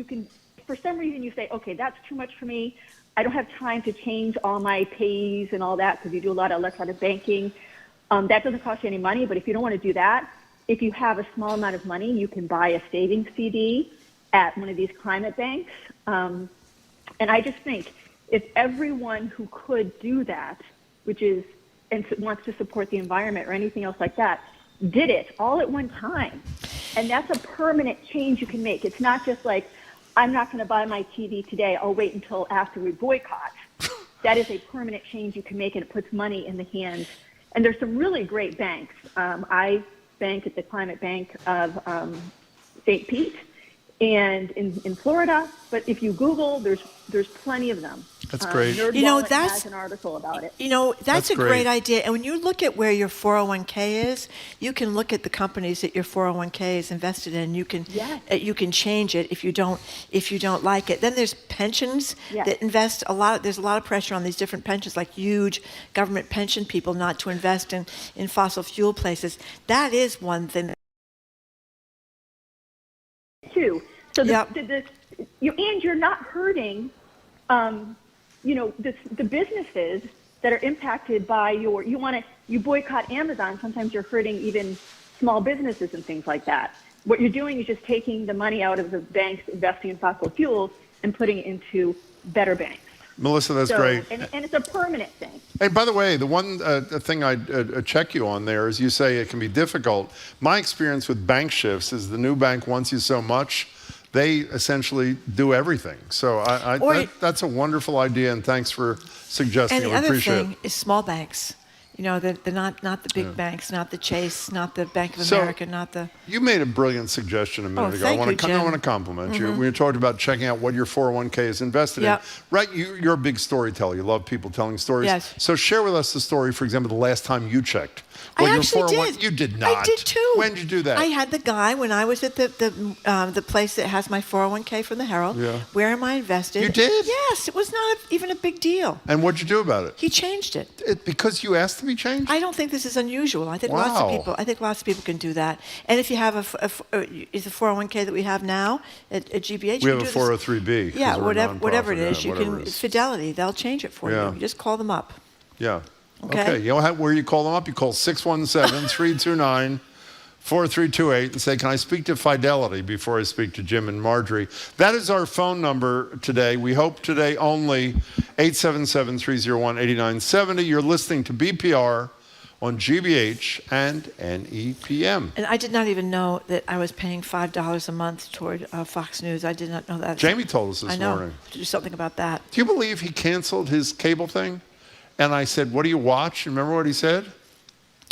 Speaker 7: can, for some reason you say, okay, that's too much for me. I don't have time to change all my pays and all that because you do a lot of electronic banking. That doesn't cost you any money, but if you don't want to do that, if you have a small amount of money, you can buy a savings CD at one of these climate banks. And I just think if everyone who could do that, and wants to support the environment or anything else like that, did it all at one time, and that's a permanent change you can make. It's not just like, I'm not going to buy my TV today, I'll wait until after we boycott. That is a permanent change you can make, and it puts money in the hands. And there's some really great banks. I bank at the Climate Bank of St. Pete and in Florida. But if you Google, there's plenty of them.
Speaker 1: That's great.
Speaker 7: NerdWallet has an article about it.
Speaker 2: That's a great idea. And when you look at where your 401k is, you can look at the companies that your 401k is invested in. You can change it if you don't like it. Then there's pensions that invest a lot. There's a lot of pressure on these different pensions, like huge government pension people, not to invest in fossil fuel places. That is one thing.
Speaker 7: Too. So and you're not hurting. The businesses that are impacted by you boycott Amazon, sometimes you're hurting even small businesses and things like that. What you're doing is just taking the money out of the banks investing in fossil fuels and putting it into better banks.
Speaker 1: Melissa, that's great.
Speaker 7: And it's a permanent thing.
Speaker 1: Hey, by the way, the one thing I'd check you on there is you say it can be difficult. My experience with bank shifts is the new bank wants you so much, they essentially do everything. So that's a wonderful idea, and thanks for suggesting it.
Speaker 2: And the other thing is small banks. You know, not the big banks, not the Chase, not the Bank of
Speaker 1: So,
Speaker 2: America, not the...
Speaker 1: You made a brilliant suggestion a minute ago.
Speaker 2: thank
Speaker 1: I
Speaker 2: you, Jim.
Speaker 1: want to compliment you. We were talking about checking out what your 401k is invested in. Right? You're a big storyteller. You love people telling stories.
Speaker 2: Yes.
Speaker 1: So share with us the story, for example, the last time you checked.
Speaker 2: I actually did.
Speaker 1: You did not.
Speaker 2: I did too.
Speaker 1: When did you do that?
Speaker 2: I had the guy when I was at the place that has my 401k from the Herald.
Speaker 1: Yeah.
Speaker 2: Where am I invested?
Speaker 1: You did?
Speaker 2: Yes. It was not even a big deal.
Speaker 1: And what'd you do about it?
Speaker 2: He changed it.
Speaker 1: Because you asked to be changed?
Speaker 2: I don't think this is unusual. I think lots of people can do that. And if you have is the 401k that we have now at GBH,
Speaker 1: we have a 403b.
Speaker 2: Yeah, whatever it is, you can Fidelity. They'll change it for you. You just call them up.
Speaker 1: Yeah.
Speaker 2: Okay.
Speaker 1: You know where you call them up? You call 617-329-4328 and say, can I speak to Fidelity before I speak to Jim and Marjorie? That is our phone number today. We hope today only 877-301-8970. You're listening to BPR on GBH and NEPM.
Speaker 2: And I did not even know that I was paying $5 a month toward Fox News. I did not know that.
Speaker 1: Jamie told us this morning.
Speaker 2: To do something about that.
Speaker 1: Do you believe he canceled his cable thing? And I said, what do you watch? Remember what he said?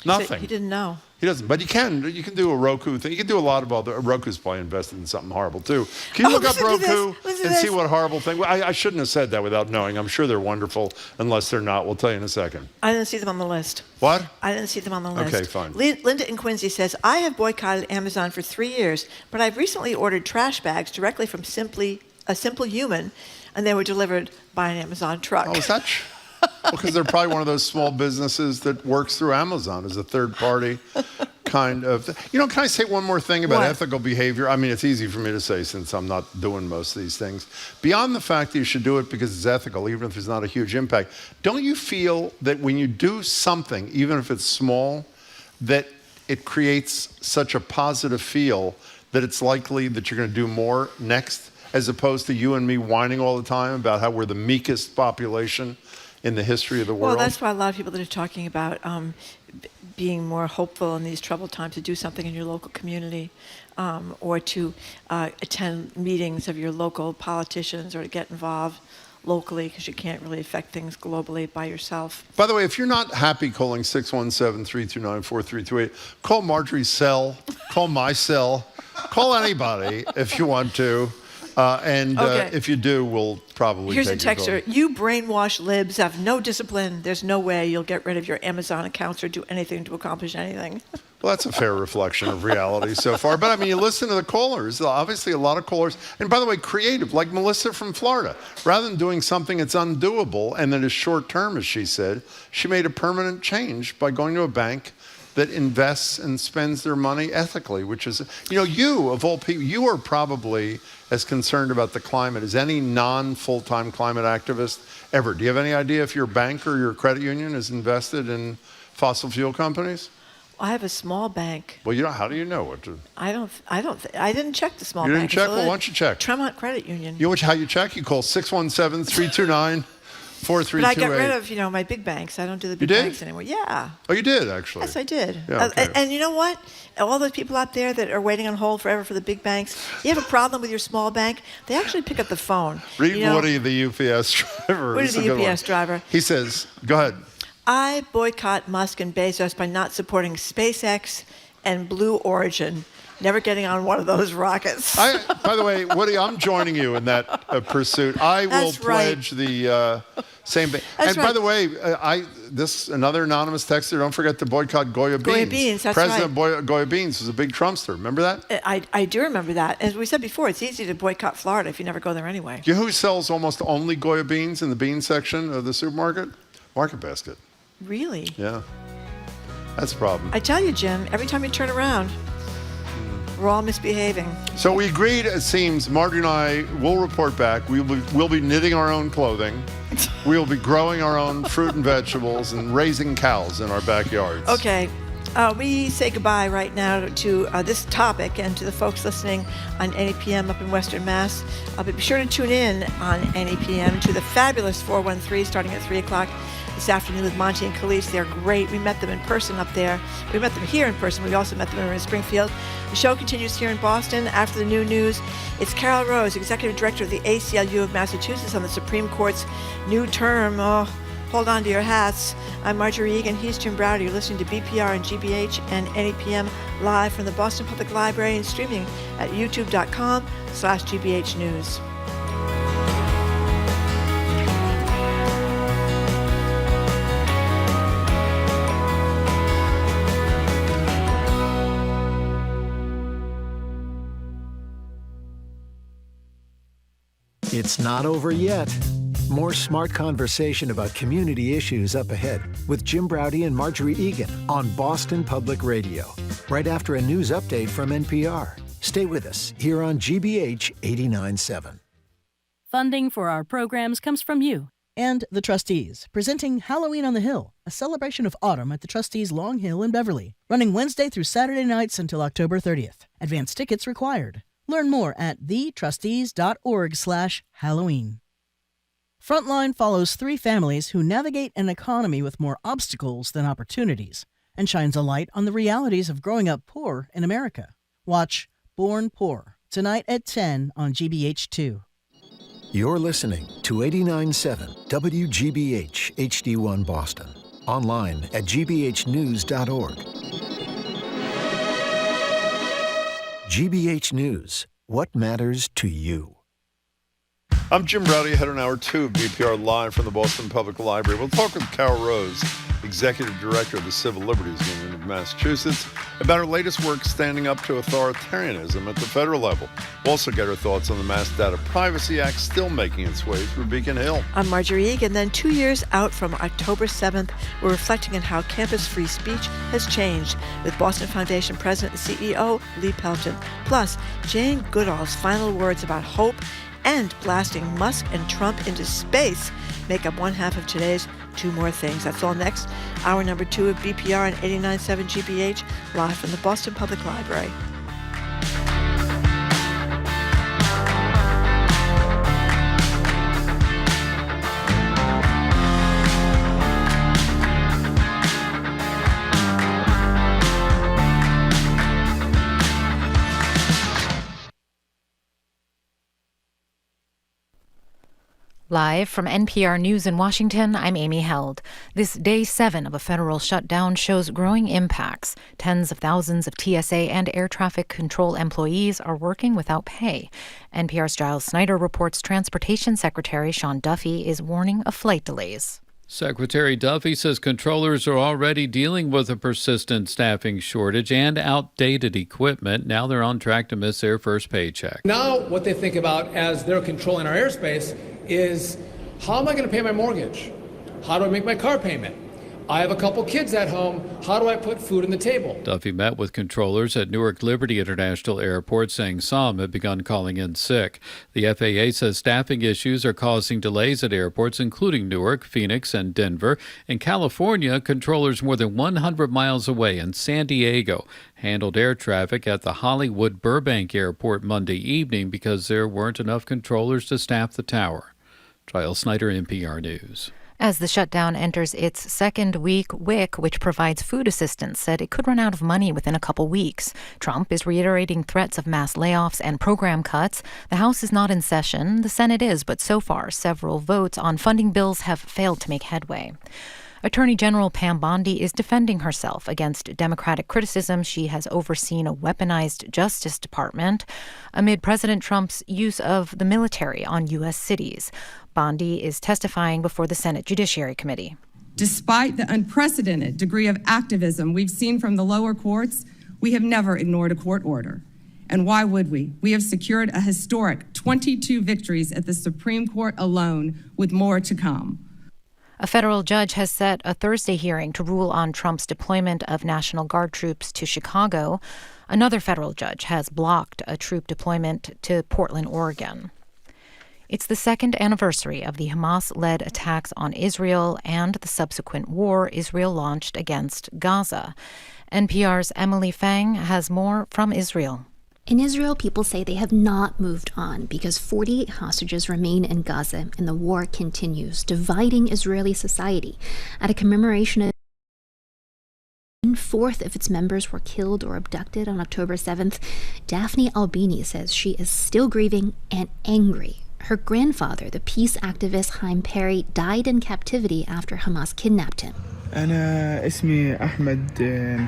Speaker 1: Nothing.
Speaker 2: He didn't know.
Speaker 1: He doesn't. But you can do a Roku thing. You can do a lot of other. Roku's probably invested in something horrible, too. Can you look up Roku and see what horrible thing? Well, I shouldn't have said that without knowing. I'm sure they're wonderful, unless they're not. We'll tell you in a second.
Speaker 2: I didn't see them on the list.
Speaker 1: What?
Speaker 2: I didn't see them on the list.
Speaker 1: Okay, fine.
Speaker 2: Linda in Quincy says, I have boycotted Amazon for 3 years, but I've recently ordered trash bags directly from A Simple Human, and they were delivered by an Amazon truck.
Speaker 1: Oh, is that... Because they're probably one of those small businesses that works through Amazon as a third party kind of thing. You know, can I say one more thing about ethical behavior? I mean, it's easy for me to say since I'm not doing most of these things. Beyond the fact that you should do it because it's ethical, even if there's not a huge impact, don't you feel that when you do something, even if it's small, that it creates such a positive feel that it's likely that you're going to do more next, as opposed to you and me whining all the time about how we're the meekest population in the history of the world?
Speaker 2: Well, that's why a lot of people that are talking about being more hopeful in these troubled times to do something in your local community, or to attend meetings of your local politicians, or to get involved locally, because you can't really affect things globally by yourself.
Speaker 1: By the way, if you're not happy calling 617-329-4328, call Marjorie's cell, call my cell, call anybody if you want to. If you do, we'll probably
Speaker 2: Here's
Speaker 1: take
Speaker 2: a texter. You brainwashed libs have no discipline. There's no way you'll get rid of your Amazon accounts or do anything to accomplish anything.
Speaker 1: Well, that's a fair reflection of reality so far. But I mean, you listen to the callers. Obviously, a lot of callers. And by the way, creative, like Melissa from Florida. Rather than doing something that's undoable and that is short term, as she said, she made a permanent change by going to a bank that invests and spends their money ethically, which is, you, of all people, you are probably as concerned about the climate as any non-full-time climate activist ever. Do you have any idea if your bank or your credit union is invested in fossil fuel companies?
Speaker 2: I have a small bank.
Speaker 1: Well, how do you know what to?
Speaker 2: I didn't check the small bank.
Speaker 1: You didn't check? Well, why don't you check?
Speaker 2: Tremont Credit Union.
Speaker 1: You know how you check? You call 617-329-4328.
Speaker 2: But I got rid of, my big banks. I don't do the big banks anymore. Yeah.
Speaker 1: Oh, you did, actually?
Speaker 2: Yes, I did.
Speaker 1: Yeah, okay.
Speaker 2: And you know what? All those people out there that are waiting on hold forever for the big banks, you have a problem with your small bank, they actually pick up the phone.
Speaker 1: Read Woody, the UPS driver.
Speaker 2: Woody, the UPS driver.
Speaker 1: He says, go ahead.
Speaker 2: I boycott Musk and Bezos by not supporting SpaceX and Blue Origin. Never getting on one of those rockets.
Speaker 1: By the way, Woody, I'm joining you in that pursuit. I will pledge the same thing. By the way, another anonymous texter, don't forget to boycott Goya Beans.
Speaker 2: Goya Beans, that's
Speaker 1: President Goya Beans was a big Trumpster. Remember that?
Speaker 2: I do remember that. As we said before, it's easy to boycott Florida if you never go there anyway.
Speaker 1: You know who sells almost only Goya Beans in the bean section of the supermarket? Market Basket.
Speaker 2: Really?
Speaker 1: Yeah. That's a problem.
Speaker 2: I tell you, Jim, every time you turn around, we're all misbehaving.
Speaker 1: So we agreed, it seems, Marjorie and I will report back. We'll be knitting our own clothing. We'll be growing our own fruit and vegetables and raising cows in our backyards.
Speaker 2: Okay. We say goodbye right now to this topic and to the folks listening on NEPM up in Western Mass. But be sure to tune in on NEPM to the fabulous 413 starting at 3 o'clock this afternoon with Monty and Khalees. They're great. We met them in person up there. We met them here in person. We also met them in Springfield. The show continues here in Boston after the new news. It's Carol Rose, Executive Director of the ACLU of Massachusetts, on the Supreme Court's new term. Oh, Hold on to your hats. I'm Marjorie Egan. He's Jim Browder. You're listening to BPR and GBH and NEPM live from the Boston Public Library and streaming at youtube.com/GBH News.
Speaker 8: It's not over yet. More smart conversation about community issues up ahead with Jim Browder and Marjorie Egan on Boston Public Radio, right after a news update from NPR. Stay with us here on GBH 89.7.
Speaker 21: Funding for our programs comes from you.
Speaker 16: And the Trustees, presenting Halloween on the Hill, a celebration of autumn at the Trustees Long Hill in Beverly, running Wednesday through Saturday nights until October 30th. Advance tickets required. Learn more at thetrustees.org/Halloween. Frontline follows 3 families who navigate an economy with more obstacles than opportunities and shines a light on the realities of growing up poor in America. Watch Born Poor tonight at 10 on GBH2.
Speaker 8: You're listening to 89.7 WGBH HD1 Boston. Online at gbhnews.org. GBH News, what matters to you?
Speaker 1: I'm Jim Browder, head on Hour 2 of BPR live from the Boston Public Library. We'll talk with Carol Rose, Executive Director of the Civil Liberties Union of Massachusetts, about her latest work standing up to authoritarianism at the federal level. We'll also get her thoughts on the Mass Data Privacy Act still making its way through Beacon Hill.
Speaker 2: I'm Marjorie Egan. Then 2 years out from October 7th, we're reflecting on how campus free speech has changed with Boston Foundation President and CEO Lee Pelton. Plus, Jane Goodall's final words about hope and blasting Musk and Trump into space make up one half of today's Two More Things. That's all next. Hour number 2 of BPR and 89.7 GBH, live from the Boston Public Library.
Speaker 22: Live from NPR News in Washington, I'm Amy Held. This day 7 of a federal shutdown shows growing impacts. Tens of thousands of TSA and air traffic control employees are working without pay. NPR's Giles Snyder reports Transportation Secretary Sean Duffy is warning of flight delays.
Speaker 23: Secretary Duffy says controllers are already dealing with a persistent staffing shortage and outdated equipment. Now they're on track to miss their first paycheck.
Speaker 24: Now what they think about as they're controlling our airspace is, how am I going to pay my mortgage? How do I make my car payment? I have a couple kids at home. How do I put food on the table?
Speaker 23: Duffy met with controllers at Newark Liberty International Airport, saying some have begun calling in sick. The FAA says staffing issues are causing delays at airports, including Newark, Phoenix, and Denver. In California, controllers more than 100 miles away in San Diego handled air traffic at the Hollywood Burbank Airport Monday evening because there weren't enough controllers to staff the tower. Giles Snyder, NPR News.
Speaker 22: As the shutdown enters its second week, WIC, which provides food assistance, said it could run out of money within a couple weeks. Trump is reiterating threats of mass layoffs and program cuts. The House is not in session. The Senate is, but so far, several votes on funding bills have failed to make headway. Attorney General Pam Bondi is defending herself against Democratic criticism she has overseen a weaponized Justice Department amid President Trump's use of the military on U.S. cities. Bondi is testifying before the Senate Judiciary Committee.
Speaker 25: Despite the unprecedented degree of activism we've seen from the lower courts, we have never ignored a court order. And why would we? We have secured a historic 22 victories at the Supreme Court alone, with more to come.
Speaker 22: A federal judge has set a Thursday hearing to rule on Trump's deployment of National Guard troops to Chicago. Another federal judge has blocked a troop deployment to Portland, Oregon. It's the second anniversary of the Hamas-led attacks on Israel and the subsequent war Israel launched against Gaza. NPR's Emily Fang has more from Israel.
Speaker 26: In Israel, people say they have not moved on because 48 hostages remain in Gaza and the war continues, dividing Israeli society. At a commemoration of 1/4 of its members were killed or abducted on October 7th, Daphne Albini says she is still grieving and angry Her grandfather, the peace activist Haim Perry, died in captivity after Hamas kidnapped him.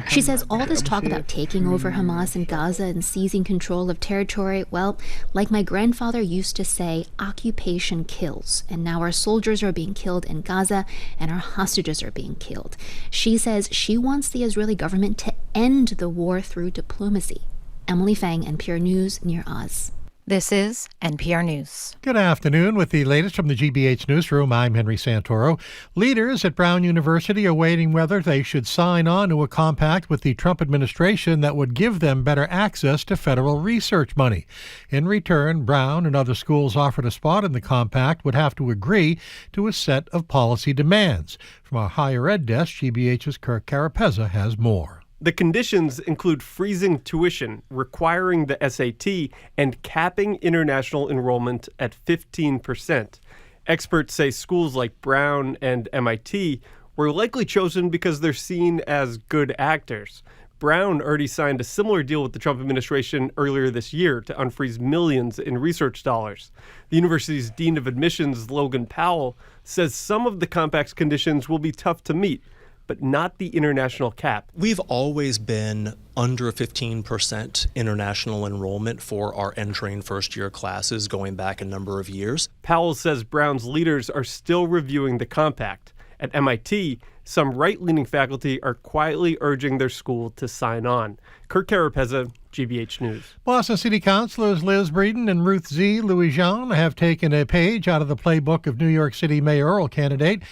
Speaker 26: She says all this talk about taking over Hamas in Gaza and seizing control of territory, well, like my grandfather used to say, occupation kills. And now our soldiers are being killed in Gaza and our hostages are being killed. She says she wants the Israeli government to end the war through diplomacy. Emily Fang, NPR News, near Oz.
Speaker 22: This is NPR News.
Speaker 3: Good afternoon. With the latest from the GBH Newsroom, I'm Henry Santoro. Leaders at Brown University are weighing whether they should sign on to a compact with the Trump administration that would give them better access to federal research money. In return, Brown and other schools offered a spot in the compact would have to agree to a set of policy demands. From our higher ed desk, GBH's Kirk Carapezza has more.
Speaker 6: The conditions include freezing tuition, requiring the SAT, and capping international enrollment at 15%. Experts say schools like Brown and MIT were likely chosen because they're seen as good actors. Brown already signed a similar deal with the Trump administration earlier this year to unfreeze millions in research dollars. The university's Dean of Admissions, Logan Powell, says some of the compact's conditions will be tough to meet, but not the international cap.
Speaker 9: We've always been under 15% international enrollment for our entering first-year classes going back a number of years.
Speaker 6: Powell says Brown's leaders are still reviewing the compact. At MIT, some right-leaning faculty are quietly urging their school to sign on. Kirk Carapezza, GBH News.
Speaker 3: Boston City Councilors Liz Breeden and Ruth Z. Louis-Jean have taken a page out of the playbook of New York City mayoral candidate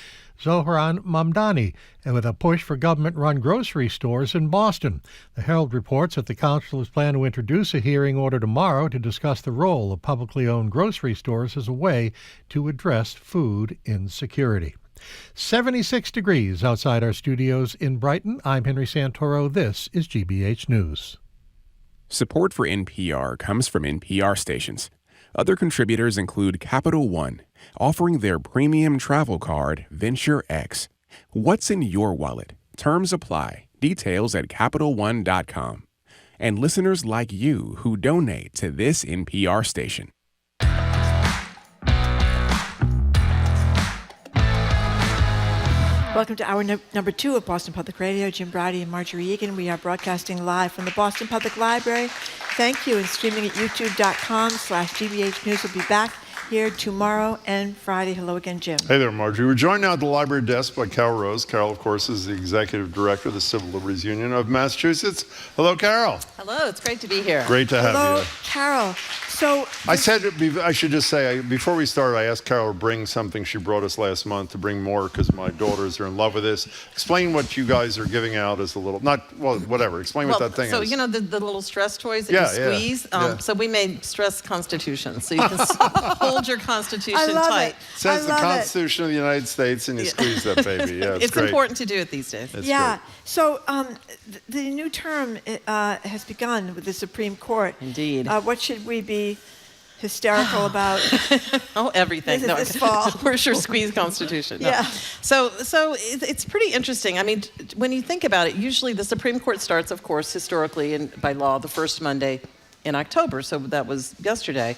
Speaker 3: Zohran Mamdani, and with a push for government-run grocery stores in Boston. The Herald reports that the councilors plan to introduce a hearing order tomorrow to discuss the role of publicly owned grocery stores as a way to address food insecurity. 76 degrees outside our studios in Brighton. I'm Henry Santoro. This is GBH News.
Speaker 10: Support for NPR comes from NPR stations. Other contributors include Capital One, offering their premium travel card, Venture X. What's in your wallet? Terms apply. Details at CapitalOne.com. And listeners like you who donate to this NPR station.
Speaker 2: Welcome to hour number 2 of Boston Public Radio. Jim Brady and Marjorie Egan. We are broadcasting live from the Boston Public Library. Thank you, and streaming at youtube.com/GBH News. We'll be back here tomorrow and Friday. Hello again, Jim.
Speaker 1: Hey there, Marjorie. We're joined now at the library desk by Carol Rose. Carol, of course, is the executive director of the Civil Liberties Union of Massachusetts. Hello, Carol.
Speaker 11: Hello, it's great to be here.
Speaker 1: Great to have
Speaker 2: Hello,
Speaker 1: you.
Speaker 2: Carol. So
Speaker 1: I should just say, before we start, I asked Carol to bring something she brought us last month, to bring more because my daughters are in love with this. Explain what you guys are giving out as a little, whatever. Explain what that thing is.
Speaker 11: So, you know, the little stress toys that you squeeze? So we made stress constitutions. So you can hold your constitution tight.
Speaker 2: It
Speaker 1: says the Constitution of the United States, and you squeeze that baby. Yeah,
Speaker 11: it's
Speaker 1: great.
Speaker 11: important to do it these days.
Speaker 1: It's
Speaker 2: yeah.
Speaker 1: great.
Speaker 2: So the new term has begun with the Supreme Court.
Speaker 11: Indeed.
Speaker 2: What should we be hysterical about?
Speaker 11: Everything.
Speaker 2: This fall.
Speaker 11: Where's your squeeze constitution? No.
Speaker 2: Yeah.
Speaker 11: So it's pretty interesting. I mean, when you think about it, usually the Supreme Court starts, of course, historically and by law, the first Monday in October. So that was yesterday.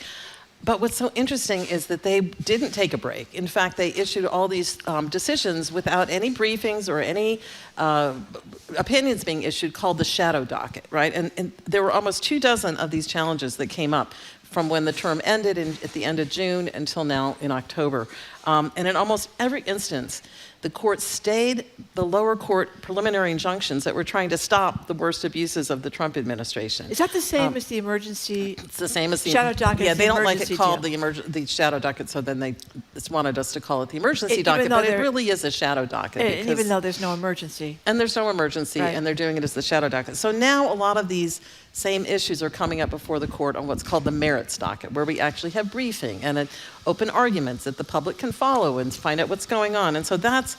Speaker 11: But what's so interesting is that they didn't take a break. In fact, they issued all these decisions without any briefings or any opinions being issued, called the shadow docket, right? And there were almost 24 of these challenges that came up from when the term ended at the end of June until now in October. And in almost every instance, the court stayed the lower court preliminary injunctions that were trying to stop the worst abuses of the Trump administration.
Speaker 2: Is that the same as the emergency?
Speaker 11: It's the same as the
Speaker 2: shadow docket.
Speaker 11: Yeah, they don't like it called the shadow docket, so then they just wanted us to call it the emergency docket, but it really is a shadow docket.
Speaker 2: And even though there's no emergency.
Speaker 11: And there's no emergency, right. And they're doing it as the shadow docket. So now a lot of these same issues are coming up before the court on what's called the merits docket, where we actually have briefing and open arguments that the public can follow and find out what's going on. And so that's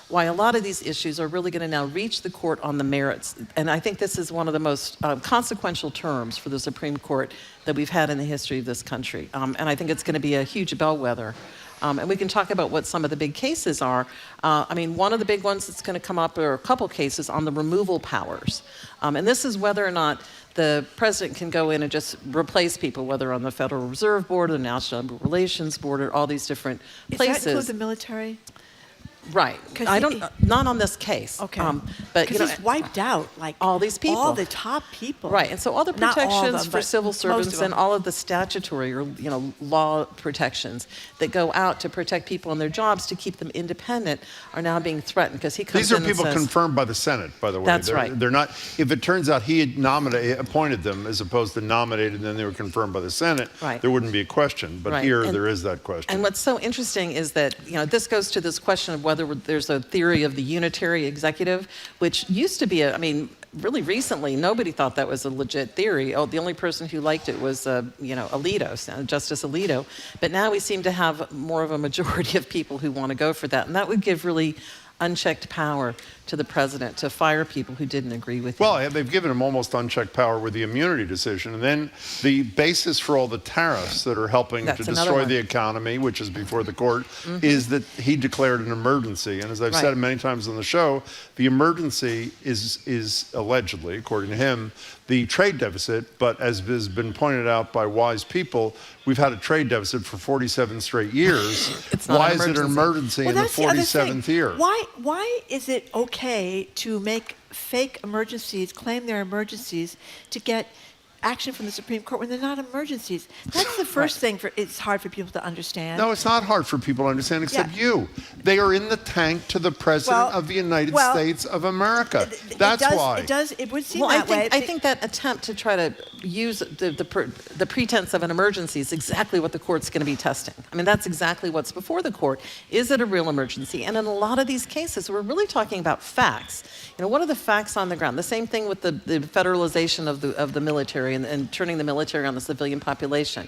Speaker 11: why a lot of these issues are really going to now reach the court on the merits. And I think this is one of the most consequential terms for the Supreme Court that we've had in the history of this country. And I think it's going to be a huge bellwether And we can talk about what some of the big cases are. I mean, one of the big ones that's going to come up are a couple cases on the removal powers. And this is whether or not the president can go in and just replace people, whether on the Federal Reserve Board or the National Labor Relations Board or all these different places.
Speaker 2: Does that include the military?
Speaker 11: Right. Not on this case.
Speaker 2: Okay.
Speaker 11: But
Speaker 2: because he's wiped out like
Speaker 11: all these people,
Speaker 2: all the top people.
Speaker 11: Right. And so all the
Speaker 2: Not all of
Speaker 11: protections
Speaker 2: them,
Speaker 11: for
Speaker 2: but
Speaker 11: civil
Speaker 2: most
Speaker 11: servants
Speaker 2: of them.
Speaker 11: and all of the statutory or law protections that go out to protect people in their jobs to keep them independent are now being threatened because he comes
Speaker 1: These are
Speaker 11: in
Speaker 1: people
Speaker 11: and says,
Speaker 1: confirmed by the Senate, by the way.
Speaker 11: That's right.
Speaker 1: They're not. If it turns out he had appointed them as opposed to nominated, and then they were confirmed by the Senate,
Speaker 11: Right.
Speaker 1: there wouldn't be a question. But
Speaker 11: Right.
Speaker 1: here
Speaker 11: And-
Speaker 1: there is that question.
Speaker 11: And what's so interesting is that, this goes to this question of whether there's a theory of the unitary executive, which used to be really recently, nobody thought that was a legit theory. Oh, the only person who liked it was, Alito, Justice Alito. But now we seem to have more of a majority of people who want to go for that. And that would give really unchecked power to the president to fire people who didn't agree with him.
Speaker 1: Well, they've given him almost unchecked power with the immunity decision. And then the basis for all the tariffs that are helping
Speaker 11: That's
Speaker 1: to
Speaker 11: another
Speaker 1: destroy
Speaker 11: one.
Speaker 1: the economy, which is before the court, is that he declared an emergency. And as I've said many times on the show, the emergency is allegedly, according to him, the trade deficit. But as has been pointed out by wise people, we've had a trade deficit for 47 straight years.
Speaker 11: It's not
Speaker 1: Why
Speaker 11: an
Speaker 1: is it an emergency in the
Speaker 2: that's the other
Speaker 1: 47th
Speaker 2: thing.
Speaker 1: year?
Speaker 2: Why is it okay to make fake emergencies, claim they're emergencies, to get action from the Supreme Court when they're not emergencies? That's the first thing it's hard for people to understand.
Speaker 1: No, it's not hard for people to understand except you. They are in the tank to the President of the United States of America. That's why.
Speaker 2: It would seem that way.
Speaker 11: I think that attempt to try to use the pretense of an emergency is exactly what the court's going to be testing. I mean, that's exactly what's before the court. Is it a real emergency? And in a lot of these cases, we're really talking about facts. What are the facts on the ground? The same thing with the federalization of the military and turning the military on the civilian population.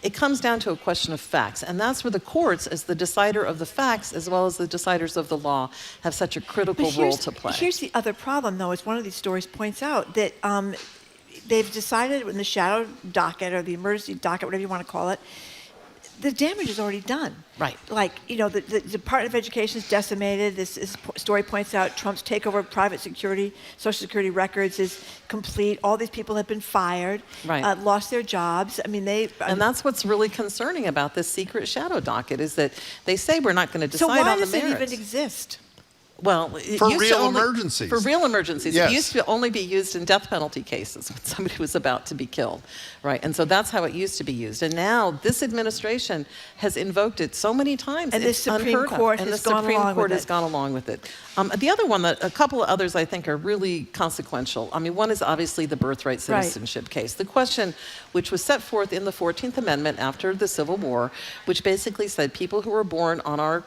Speaker 11: It comes down to a question of facts, and that's where the courts, as the decider of the facts, as well as the deciders of the law, have such a critical role to play.
Speaker 2: Here's the other problem, though, is one of these stories points out that they've decided in the shadow docket or the emergency docket, whatever you want to call it, the damage is already done.
Speaker 11: Right.
Speaker 2: Like, the Department of Education is decimated. This story points out Trump's takeover of private security, Social Security records is complete. All these people have been fired, lost their jobs. I mean, and
Speaker 11: that's what's really concerning about this secret shadow docket is that they say we're not going to decide on the merits.
Speaker 2: So why does it even exist?
Speaker 11: Well, it
Speaker 1: for
Speaker 11: used
Speaker 1: real
Speaker 11: to only,
Speaker 1: emergencies.
Speaker 11: For real emergencies.
Speaker 1: Yes.
Speaker 11: It used to only be used in death penalty cases when somebody was about to be killed, right? And so that's how it used to be used. And now this administration has invoked it so many times.
Speaker 2: And the Supreme Court has gone
Speaker 11: along with it. The other one, a couple of others I think are really consequential. I mean, one is obviously the birthright citizenship case. The question, which was set forth in the 14th Amendment after the Civil War, which basically said people who were born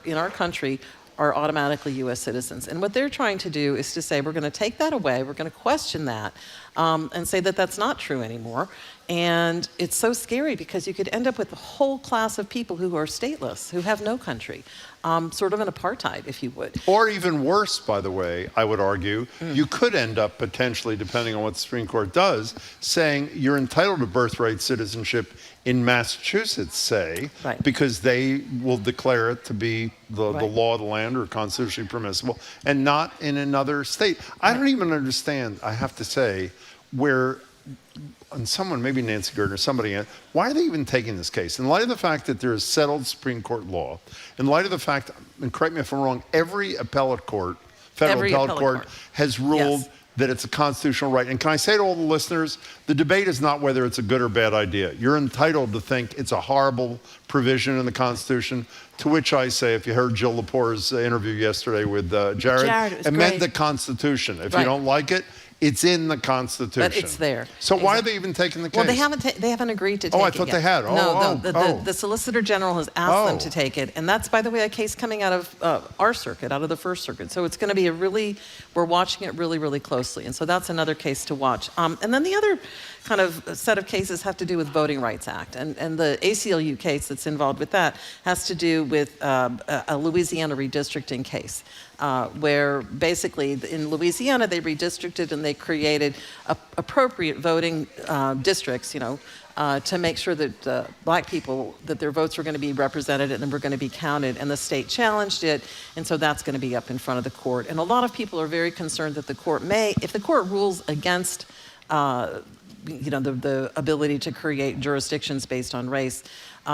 Speaker 11: in our country are automatically U.S. citizens. And what they're trying to do is to say, we're going to take that away, we're going to question that, and say that that's not true anymore. And it's so scary because you could end up with a whole class of people who are stateless, who have no country, sort of an apartheid, if you would.
Speaker 1: Or even worse, by the way, I would argue, you could end up potentially, depending on what the Supreme Court does, saying you're entitled to birthright citizenship in Massachusetts, say, because they will declare it to be the law of the land or constitutionally permissible, and not in another state. I don't even understand, I have to say, where, and someone, maybe Nancy Gardner, somebody, why are they even taking this case? In light of the fact that there is settled Supreme Court law, in light of the fact, and correct me if I'm wrong, every appellate court, federal appellate court, has ruled that it's a constitutional right. And can I say to all the listeners, the debate is not whether it's a good or bad idea. You're entitled to think it's a horrible provision in the Constitution, to which I say, if you heard Jill Lepore's interview yesterday with Jared, amend the Constitution. If you don't like it, it's in the Constitution.
Speaker 11: But it's there.
Speaker 1: So why are they even taking the case?
Speaker 11: Well, they haven't agreed to take it
Speaker 1: I thought
Speaker 11: yet.
Speaker 1: they had.
Speaker 11: The Solicitor General has asked them to take it. And that's, by the way, a case coming out of our circuit, out of the First Circuit. So it's going to be we're watching it really, really closely. And so that's another case to watch. And then the other kind of set of cases have to do with Voting Rights Act. And the ACLU case that's involved with that has to do with a Louisiana redistricting case. Where basically in Louisiana they redistricted and they created appropriate voting districts, to make sure that black people, that their votes were going to be represented and were going to be counted, and the state challenged it, and so that's going to be up in front of the court. And a lot of people are very concerned that the court may, if the court rules against the ability to create jurisdictions based on race,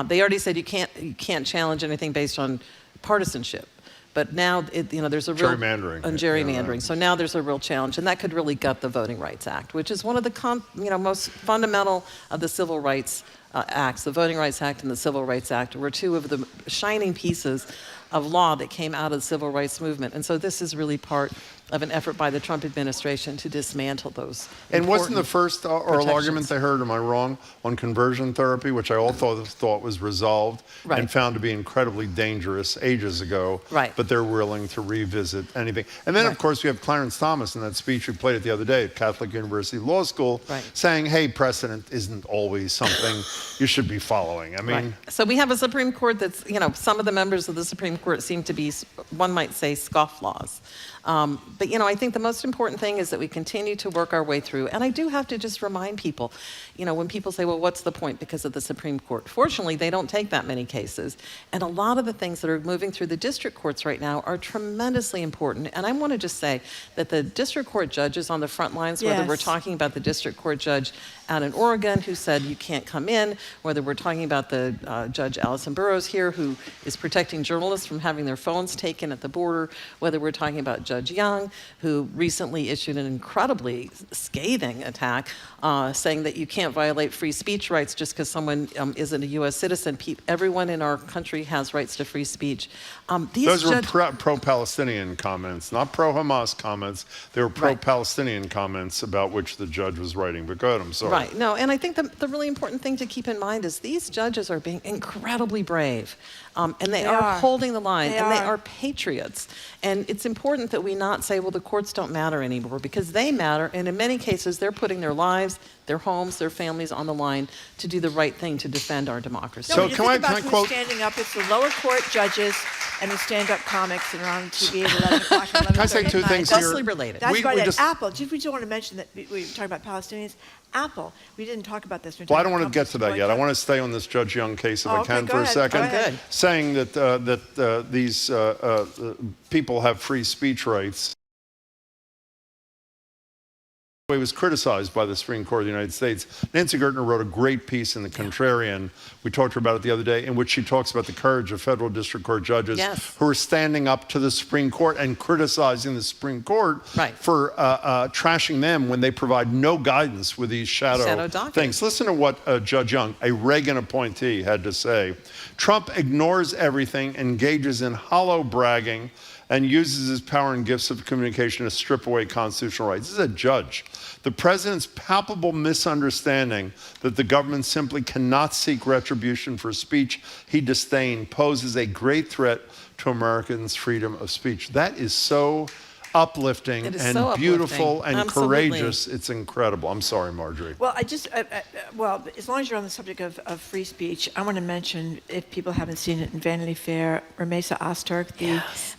Speaker 11: they already said you can't challenge anything based on partisanship. But now, there's a real gerrymandering.
Speaker 1: Yeah.
Speaker 11: So now there's a real challenge, and that could really gut the Voting Rights Act, which is one of the most fundamental of the civil rights acts. The Voting Rights Act and the Civil Rights Act were two of the shining pieces of law that came out of the civil rights movement. And so this is really part of an effort by the Trump administration to dismantle those.
Speaker 1: And wasn't the first oral argument they heard, am I wrong, on conversion therapy, which I all thought was resolved and found to be incredibly dangerous ages ago, but they're willing to revisit anything. And then, of course, we have Clarence Thomas in that speech we played it the other day at Catholic University Law School saying, hey, precedent isn't always something you should be following. I mean...
Speaker 11: So we have a Supreme Court that's, some of the members of the Supreme Court seem to be, one might say, scofflaws. But, I think the most important thing is that we continue to work our way through. And I do have to just remind people, when people say, well, what's the point because of the Supreme Court? Fortunately, they don't take that many cases. And a lot of the things that are moving through the district courts right now are tremendously important. And I want to just say that the district court judges on the front lines, whether we're talking about the district court judge out in Oregon who said you can't come in, whether we're talking about the Judge Allison Burroughs here who is protecting journalists from having their phones taken at the border, whether we're talking about Judge Young, who recently issued an incredibly scathing attack saying that you can't violate free speech rights just because someone isn't a U.S. citizen. Everyone in our country has rights to free speech.
Speaker 1: Those were pro-Palestinian comments, not pro-Hamas comments. They were pro-Palestinian comments about which the judge was writing. But go ahead, I'm sorry.
Speaker 11: Right. No, and I think the really important thing to keep in mind is these judges are being incredibly brave. And they are holding the line, and they are patriots. And it's important that we not say, well, the courts don't matter anymore, because they matter, and in many cases, they're putting their lives, their homes, their families on the line to do the right thing to defend our democracy.
Speaker 2: So can I quote? Standing up, it's the lower court judges and the stand-up comics that are on TV at 11 o'clock and 11
Speaker 1: Can I say two things here?
Speaker 11: Closely related.
Speaker 2: That's right. Apple, we just want to mention that we were talking about Palestinians. Apple, we didn't talk about this.
Speaker 1: Well, I don't want to get to that yet. I want to stay on this Judge Young case if I can for a second. Saying that these people have free speech rights. He was criticized by the Supreme Court of the United States. Nancy Gertner wrote a great piece in The Contrarian. We talked to her about it the other day, in which she talks about the courage of federal district court judges who are standing up to the Supreme Court and criticizing the Supreme Court for trashing them when they provide no guidance with these shadow things. Listen to what Judge Young, a Reagan appointee, had to say. Trump ignores everything, engages in hollow bragging, and uses his power and gifts of communication to strip away constitutional rights. This is a judge. The president's palpable misunderstanding that the government simply cannot seek retribution for speech he disdained poses a great threat to Americans' freedom of speech. That is so uplifting and beautiful and courageous. It's incredible. I'm sorry, Marjorie.
Speaker 2: Well, well, as long as you're on the subject of free speech, I want to mention, if people haven't seen it, in Vanity Fair, Ramesa Ozturk,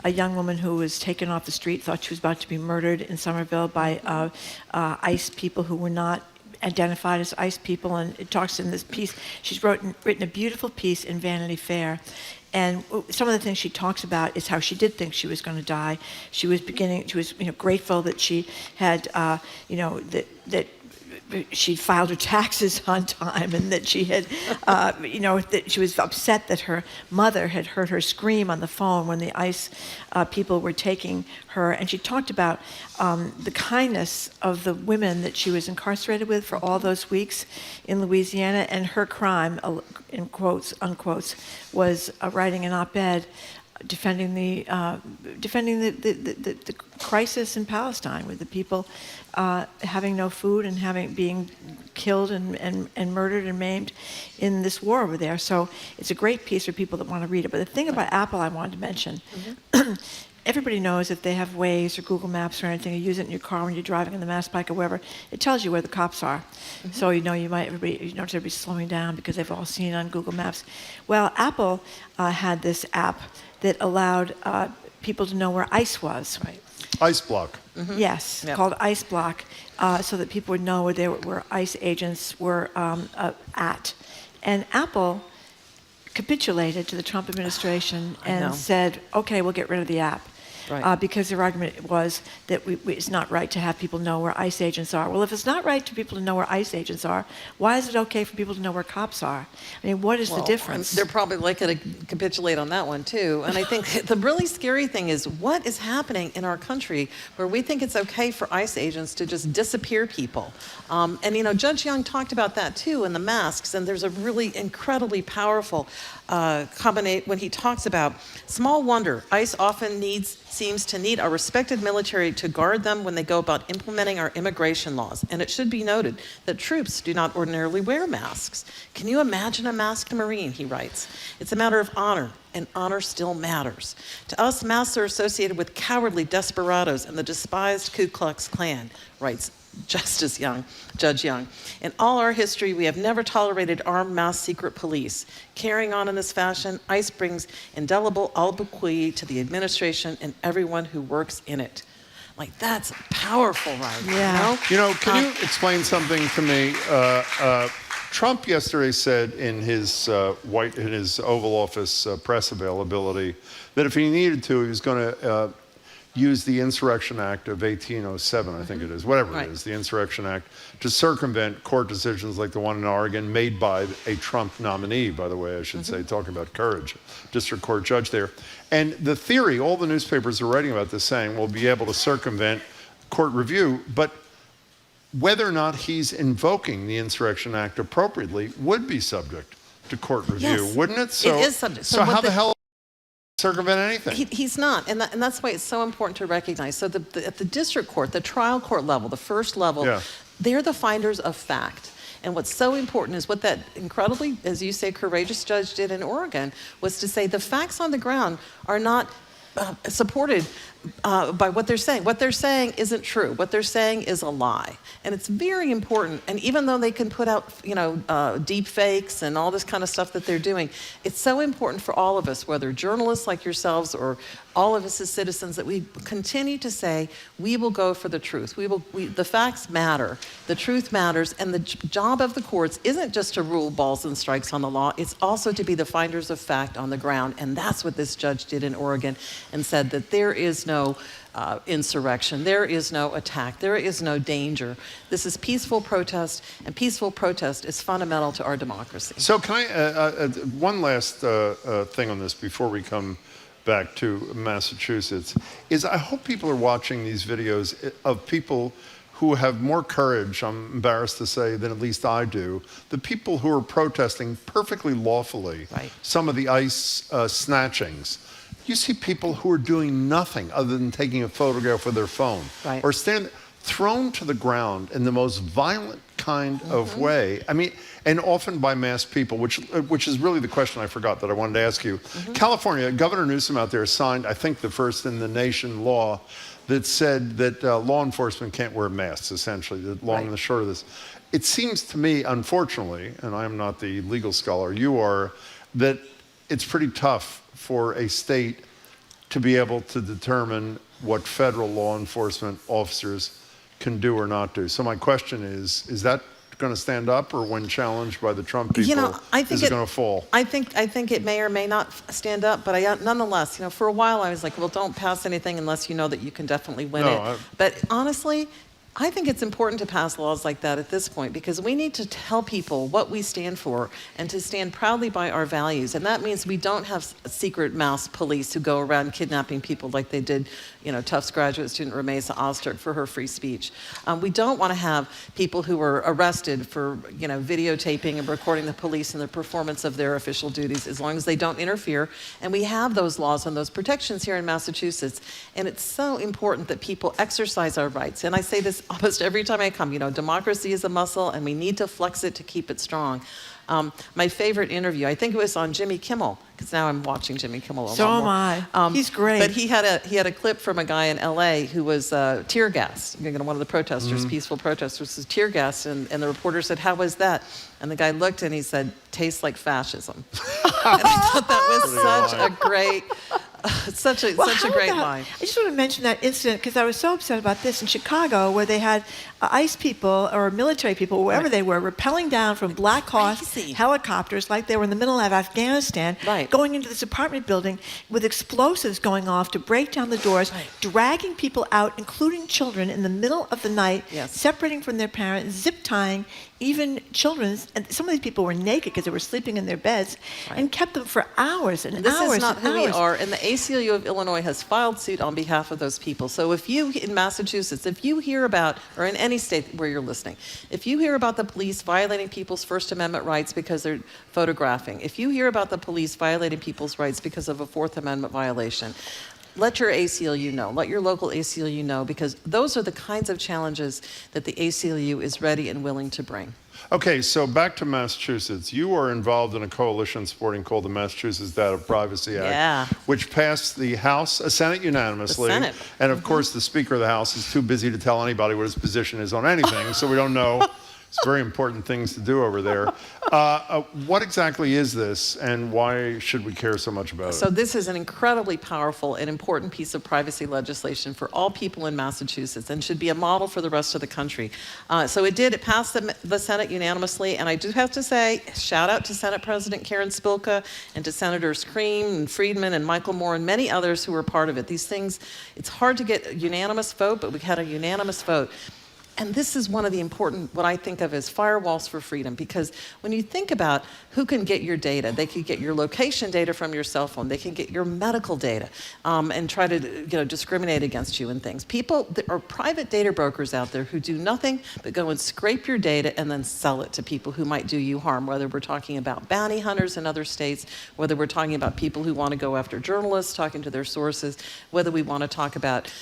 Speaker 2: a young woman who was taken off the street, thought she was about to be murdered in Somerville by ICE people who were not identified as ICE people, and it talks in this piece. She's written a beautiful piece in Vanity Fair. And some of the things she talks about is how she did think she was going to die. She was grateful that she had, that she filed her taxes on time, and that she had, that she was upset that her mother had heard her scream on the phone when the ICE people were taking her. And she talked about the kindness of the women that she was incarcerated with for all those weeks in Louisiana, and her crime, in quotes, unquotes, was writing an op-ed defending the crisis in Palestine, with the people having no food and being killed and murdered and maimed in this war over there. So it's a great piece for people that want to read it. But the thing about Apple I wanted to mention, everybody knows if they have Waze or Google Maps or anything, you use it in your car when you're driving in the Mass Pike or wherever, it tells you where the cops are. So everybody's slowing down because they've all seen it on Google Maps. Well, Apple had this app that allowed people to know where ICE was.
Speaker 1: Ice block.
Speaker 2: Yes, called Ice Block, so that people would know where ICE agents were at. And Apple capitulated to the Trump administration and said, okay, we'll get rid of the app.
Speaker 11: Right.
Speaker 2: Because their argument was that it's not right to have people know where ICE agents are. Well, if it's not right to people to know where ICE agents are, why is it okay for people to know where cops are? I mean, what is the difference?
Speaker 11: They're probably likely to capitulate on that one, too. And I think the really scary thing is what is happening in our country where we think it's okay for ICE agents to just disappear people. And, you know, Judge Young talked about that, too, in the masks. And there's a really incredibly powerful combination when he talks about small wonder ICE often seems to need our respected military to guard them when they go about implementing our immigration laws. And it should be noted that troops do not ordinarily wear masks. Can you imagine a masked Marine, he writes. It's a matter of honor, and honor still matters. To us, masks are associated with cowardly desperados and the despised Ku Klux Klan, writes Judge Young. In all our history, we have never tolerated armed mass secret police. Carrying on in this fashion, ICE brings indelible obloquy to the administration and everyone who works in it. Like, that's powerful, right?
Speaker 2: Yeah.
Speaker 1: You know, can you explain something to me? Trump yesterday said in his Oval Office press availability that if he needed to, he was going to use the Insurrection Act of 1807, I think it is, whatever it is, the Insurrection Act, to circumvent court decisions like the one in Oregon made by a Trump nominee, by the way, I should say, talking about courage, district court judge there. And the theory, all the newspapers are writing about this, saying we'll be able to circumvent court review, but whether or not he's invoking the Insurrection Act appropriately would be subject to court review, wouldn't it? So,
Speaker 11: it is subject.
Speaker 1: So how the hell circumvent anything?
Speaker 11: He's not, and that's why it's so important to recognize. So at the district court, the trial court level, the first level, they're the finders of fact. And what's so important is what that incredibly, as you say, courageous judge did in Oregon, was to say the facts on the ground are not supported by what they're saying. What they're saying isn't true. What they're saying is a lie. And it's very important. And even though they can put out, deep fakes and all this kind of stuff that they're doing, it's so important for all of us, whether journalists like yourselves or all of us as citizens, that we continue to say, we will go for the truth. The facts matter. The truth matters. And the job of the courts isn't just to rule balls and strikes on the law. It's also to be the finders of fact on the ground. And that's what this judge did in Oregon, and said that there is no insurrection, there is no attack, there is no danger. This is peaceful protest, and peaceful protest is fundamental to our democracy.
Speaker 1: So can I, one last thing on this before we come back to Massachusetts, is I hope people are watching these videos of people who have more courage, I'm embarrassed to say, than at least I do. The people who are protesting perfectly lawfully, some of the ICE snatchings. You see people who are doing nothing other than taking a photograph with their phone, or thrown to the ground in the most violent kind of way. I mean, and often by masked people, which is really the question I forgot that I wanted to ask you. California, Governor Newsom out there signed, I think, the first in the nation law that said that law enforcement can't wear masks, essentially, the long and the short of this. It seems to me, unfortunately, and I am not the legal scholar you are, that it's pretty tough for a state to be able to determine what federal law enforcement officers can do or not do. So my question is that going to stand up, or when challenged by the Trump people, is it going to fall?
Speaker 11: I think it may or may not stand up, but nonetheless, for a while I was like, well, don't pass anything unless you know that you can definitely win it. But honestly, I think it's important to pass laws like that at this point, because we need to tell people what we stand for and to stand proudly by our values. And that means we don't have secret mouse police who go around kidnapping people like they did, Tufts graduate student Ramesa Ozturk for her free speech. We don't want to have people who were arrested for, videotaping and recording the police and the performance of their official duties, as long as they don't interfere. And we have those laws and those protections here in Massachusetts. And it's so important that people exercise our rights. And I say this almost every time I come, democracy is a muscle and we need to flex it to keep it strong. My favorite interview, I think it was on Jimmy Kimmel, because now I'm watching Jimmy Kimmel a lot
Speaker 2: So
Speaker 11: more.
Speaker 2: am I. He's great.
Speaker 11: But he had a clip from a guy in L.A. who was tear gassed. One of the protesters, peaceful protesters, was tear gassed, and the reporter said, "How was that?" And the guy looked and he said, "Tastes like fascism." And I thought that was such a great. Such a great line.
Speaker 2: I just want to mention that incident because I was so upset about this in Chicago, where they had ICE people or military people, wherever they were, rappelling down from Black Hawk helicopters like they were in the middle of Afghanistan, going into this apartment building with explosives going off to break down the doors, dragging people out, including children, in the middle of the night, separating from their parents, zip tying even children. And some of these people were naked because they were sleeping in their beds, and kept them for hours and
Speaker 11: this
Speaker 2: hours.
Speaker 11: This is not
Speaker 2: and
Speaker 11: who we
Speaker 2: hours.
Speaker 11: are, and the ACLU of Illinois has filed suit on behalf of those people. So if you, in Massachusetts, if you hear about, or in any state where you're listening, if you hear about the police violating people's First Amendment rights because they're photographing, if you hear about the police violating people's rights because of a Fourth Amendment violation, let your ACLU know, let your local ACLU know, because those are the kinds of challenges that the ACLU is ready and willing to bring.
Speaker 1: Okay, so back to Massachusetts. You are involved in a coalition supporting called the Massachusetts Data Privacy Act, which passed the House, Senate unanimously.
Speaker 11: The Senate.
Speaker 1: And of course, the Speaker of the House is too busy to tell anybody what his position is on anything, so we don't know. It's very important things to do over there. What exactly is this, and why should we care so much about it?
Speaker 11: So this is an incredibly powerful and important piece of privacy legislation for all people in Massachusetts, and should be a model for the rest of the country. It passed the Senate unanimously, and I do have to say, shout out to Senate President Karen Spilka and to Senators Cream and Friedman and Michael Moore and many others who were part of it. These things, it's hard to get a unanimous vote, but we had a unanimous vote. And this is one of the important, what I think of as firewalls for freedom, because when you think about who can get your data, they can get your location data from your cell phone, they can get your medical data, and try to discriminate against you and things. There are private data brokers out there who do nothing but go and scrape your data and then sell it to people who might do you harm, whether we're talking about bounty hunters in other states, whether we're talking about people who want to go after journalists, talking to their sources, whether we want to talk about,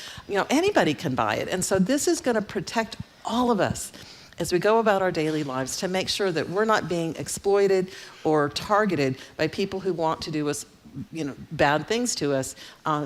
Speaker 11: anybody can buy it. And so this is going to protect all of us as we go about our daily lives to make sure that we're not being exploited or targeted by people who want to do us, bad things to us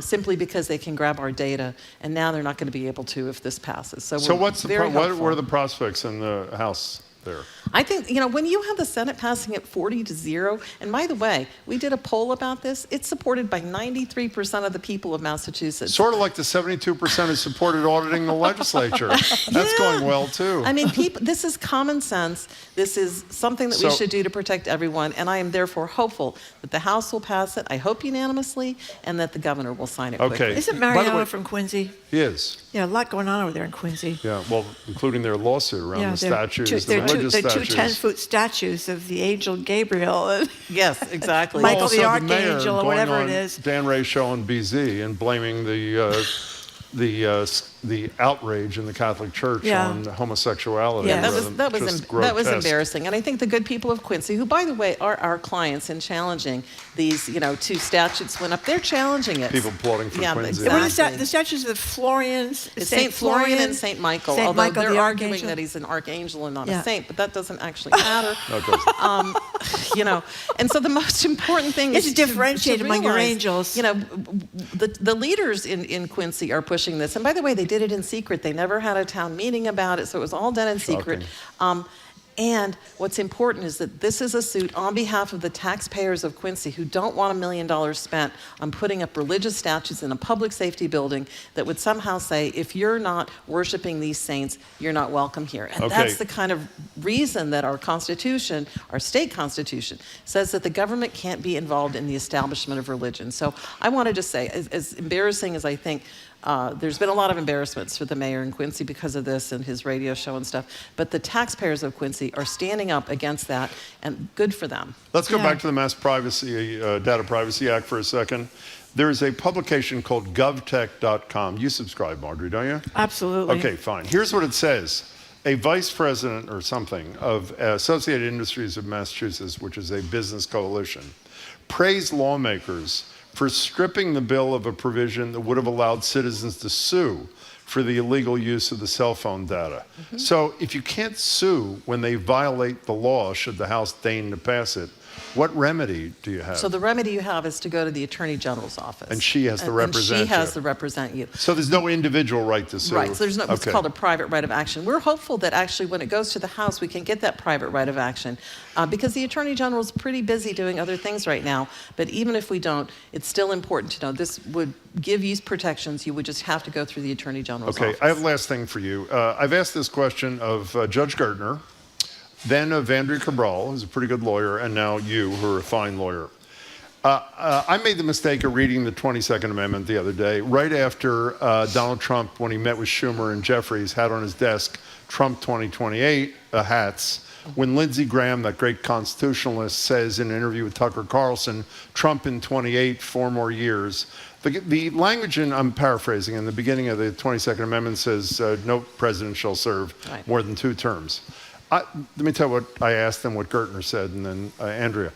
Speaker 11: simply because they can grab our data, and now they're not going to be able to if this passes. So
Speaker 1: what are the prospects in the House there?
Speaker 11: I think, when you have the Senate passing it 40-0, and by the way, we did a poll about this, it's supported by 93% of the people of Massachusetts.
Speaker 1: Sort of like the 72% who supported auditing the legislature. That's going well, too.
Speaker 11: I mean, this is common sense. This is something that we should do to protect everyone, and I am therefore hopeful that the House will pass it, I hope unanimously, and that the governor will sign it quickly.
Speaker 2: Isn't Mariano from Quincy?
Speaker 1: He is.
Speaker 2: Yeah, a lot going on over there in Quincy.
Speaker 1: Yeah, well, including their lawsuit around the statues, the religious statues.
Speaker 2: 2 10-foot statues of the angel Gabriel.
Speaker 11: Yes, exactly.
Speaker 2: Michael the Archangel, or whatever it is.
Speaker 1: Dan Ray Show on BZ and blaming the outrage in the Catholic Church on homosexuality.
Speaker 11: Yeah, that was embarrassing. And I think the good people of Quincy, who, by the way, are our clients in challenging these, 2 statutes went up. They're challenging it.
Speaker 1: People applauding for Quincy.
Speaker 2: Exactly. The statues of Florian's,
Speaker 11: Saint Florian and Saint Michael.
Speaker 2: Saint
Speaker 11: although
Speaker 2: Michael,
Speaker 11: they're
Speaker 2: the
Speaker 11: arguing
Speaker 2: archangel.
Speaker 11: that he's an archangel and not a saint, but that doesn't actually matter.
Speaker 1: No, it doesn't.
Speaker 11: And so the most important thing is
Speaker 2: to differentiate
Speaker 11: to
Speaker 2: among your
Speaker 11: realize,
Speaker 2: angels.
Speaker 11: The leaders in Quincy are pushing this. And by the way, they did it in secret. They never had a town meeting about it, so it was all done in secret. And what's important is that this is a suit on behalf of the taxpayers of Quincy who don't want $1 million spent on putting up religious statues in a public safety building that would somehow say, if you're not worshiping these saints, you're not welcome here. And that's the kind of reason that our Constitution, our state Constitution, says that the government can't be involved in the establishment of religion. So I wanted to say, as embarrassing as I think there's been a lot of embarrassments for the mayor in Quincy because of this and his radio show and stuff, but the taxpayers of Quincy are standing up against that, and good for them.
Speaker 1: Let's go back to the Data Privacy Act for a second. There is a publication called govtech.com. You subscribe, Marjorie, don't you?
Speaker 2: Absolutely.
Speaker 1: Okay, fine. Here's what it says. A vice president or something of Associated Industries of Massachusetts, which is a business coalition, praised lawmakers for stripping the bill of a provision that would have allowed citizens to sue for the illegal use of the cell phone data. So if you can't sue when they violate the law, should the House deign to pass it, what remedy do you have?
Speaker 11: So the remedy you have is to go to the Attorney General's office.
Speaker 1: And she has to represent
Speaker 11: And she has
Speaker 1: you.
Speaker 11: to represent you.
Speaker 1: So there's no individual right to sue?
Speaker 11: Right, so there's no, it's
Speaker 1: Okay.
Speaker 11: called a private right of action. We're hopeful that actually when it goes to the House, we can get that private right of action because the Attorney General is pretty busy doing other things right now. But even if we don't, it's still important to know this would give you protections. You would just have to go through the Attorney General's office.
Speaker 1: I have last thing for you. I've asked this question of Judge Gertner, then of Andrea Cabral, who's a pretty good lawyer, and now you, who are a fine lawyer. I made the mistake of reading the 22nd Amendment the other day, right after Donald Trump, when he met with Schumer and Jeffries, had on his desk Trump 2028 hats. When Lindsey Graham, that great constitutionalist, says in an interview with Tucker Carlson, Trump in 28, 4 more years. The language, I'm paraphrasing, in the beginning of the 22nd Amendment says no president shall serve more than 2 terms. Let me tell you what I asked and what Gertner said, and then Andrea.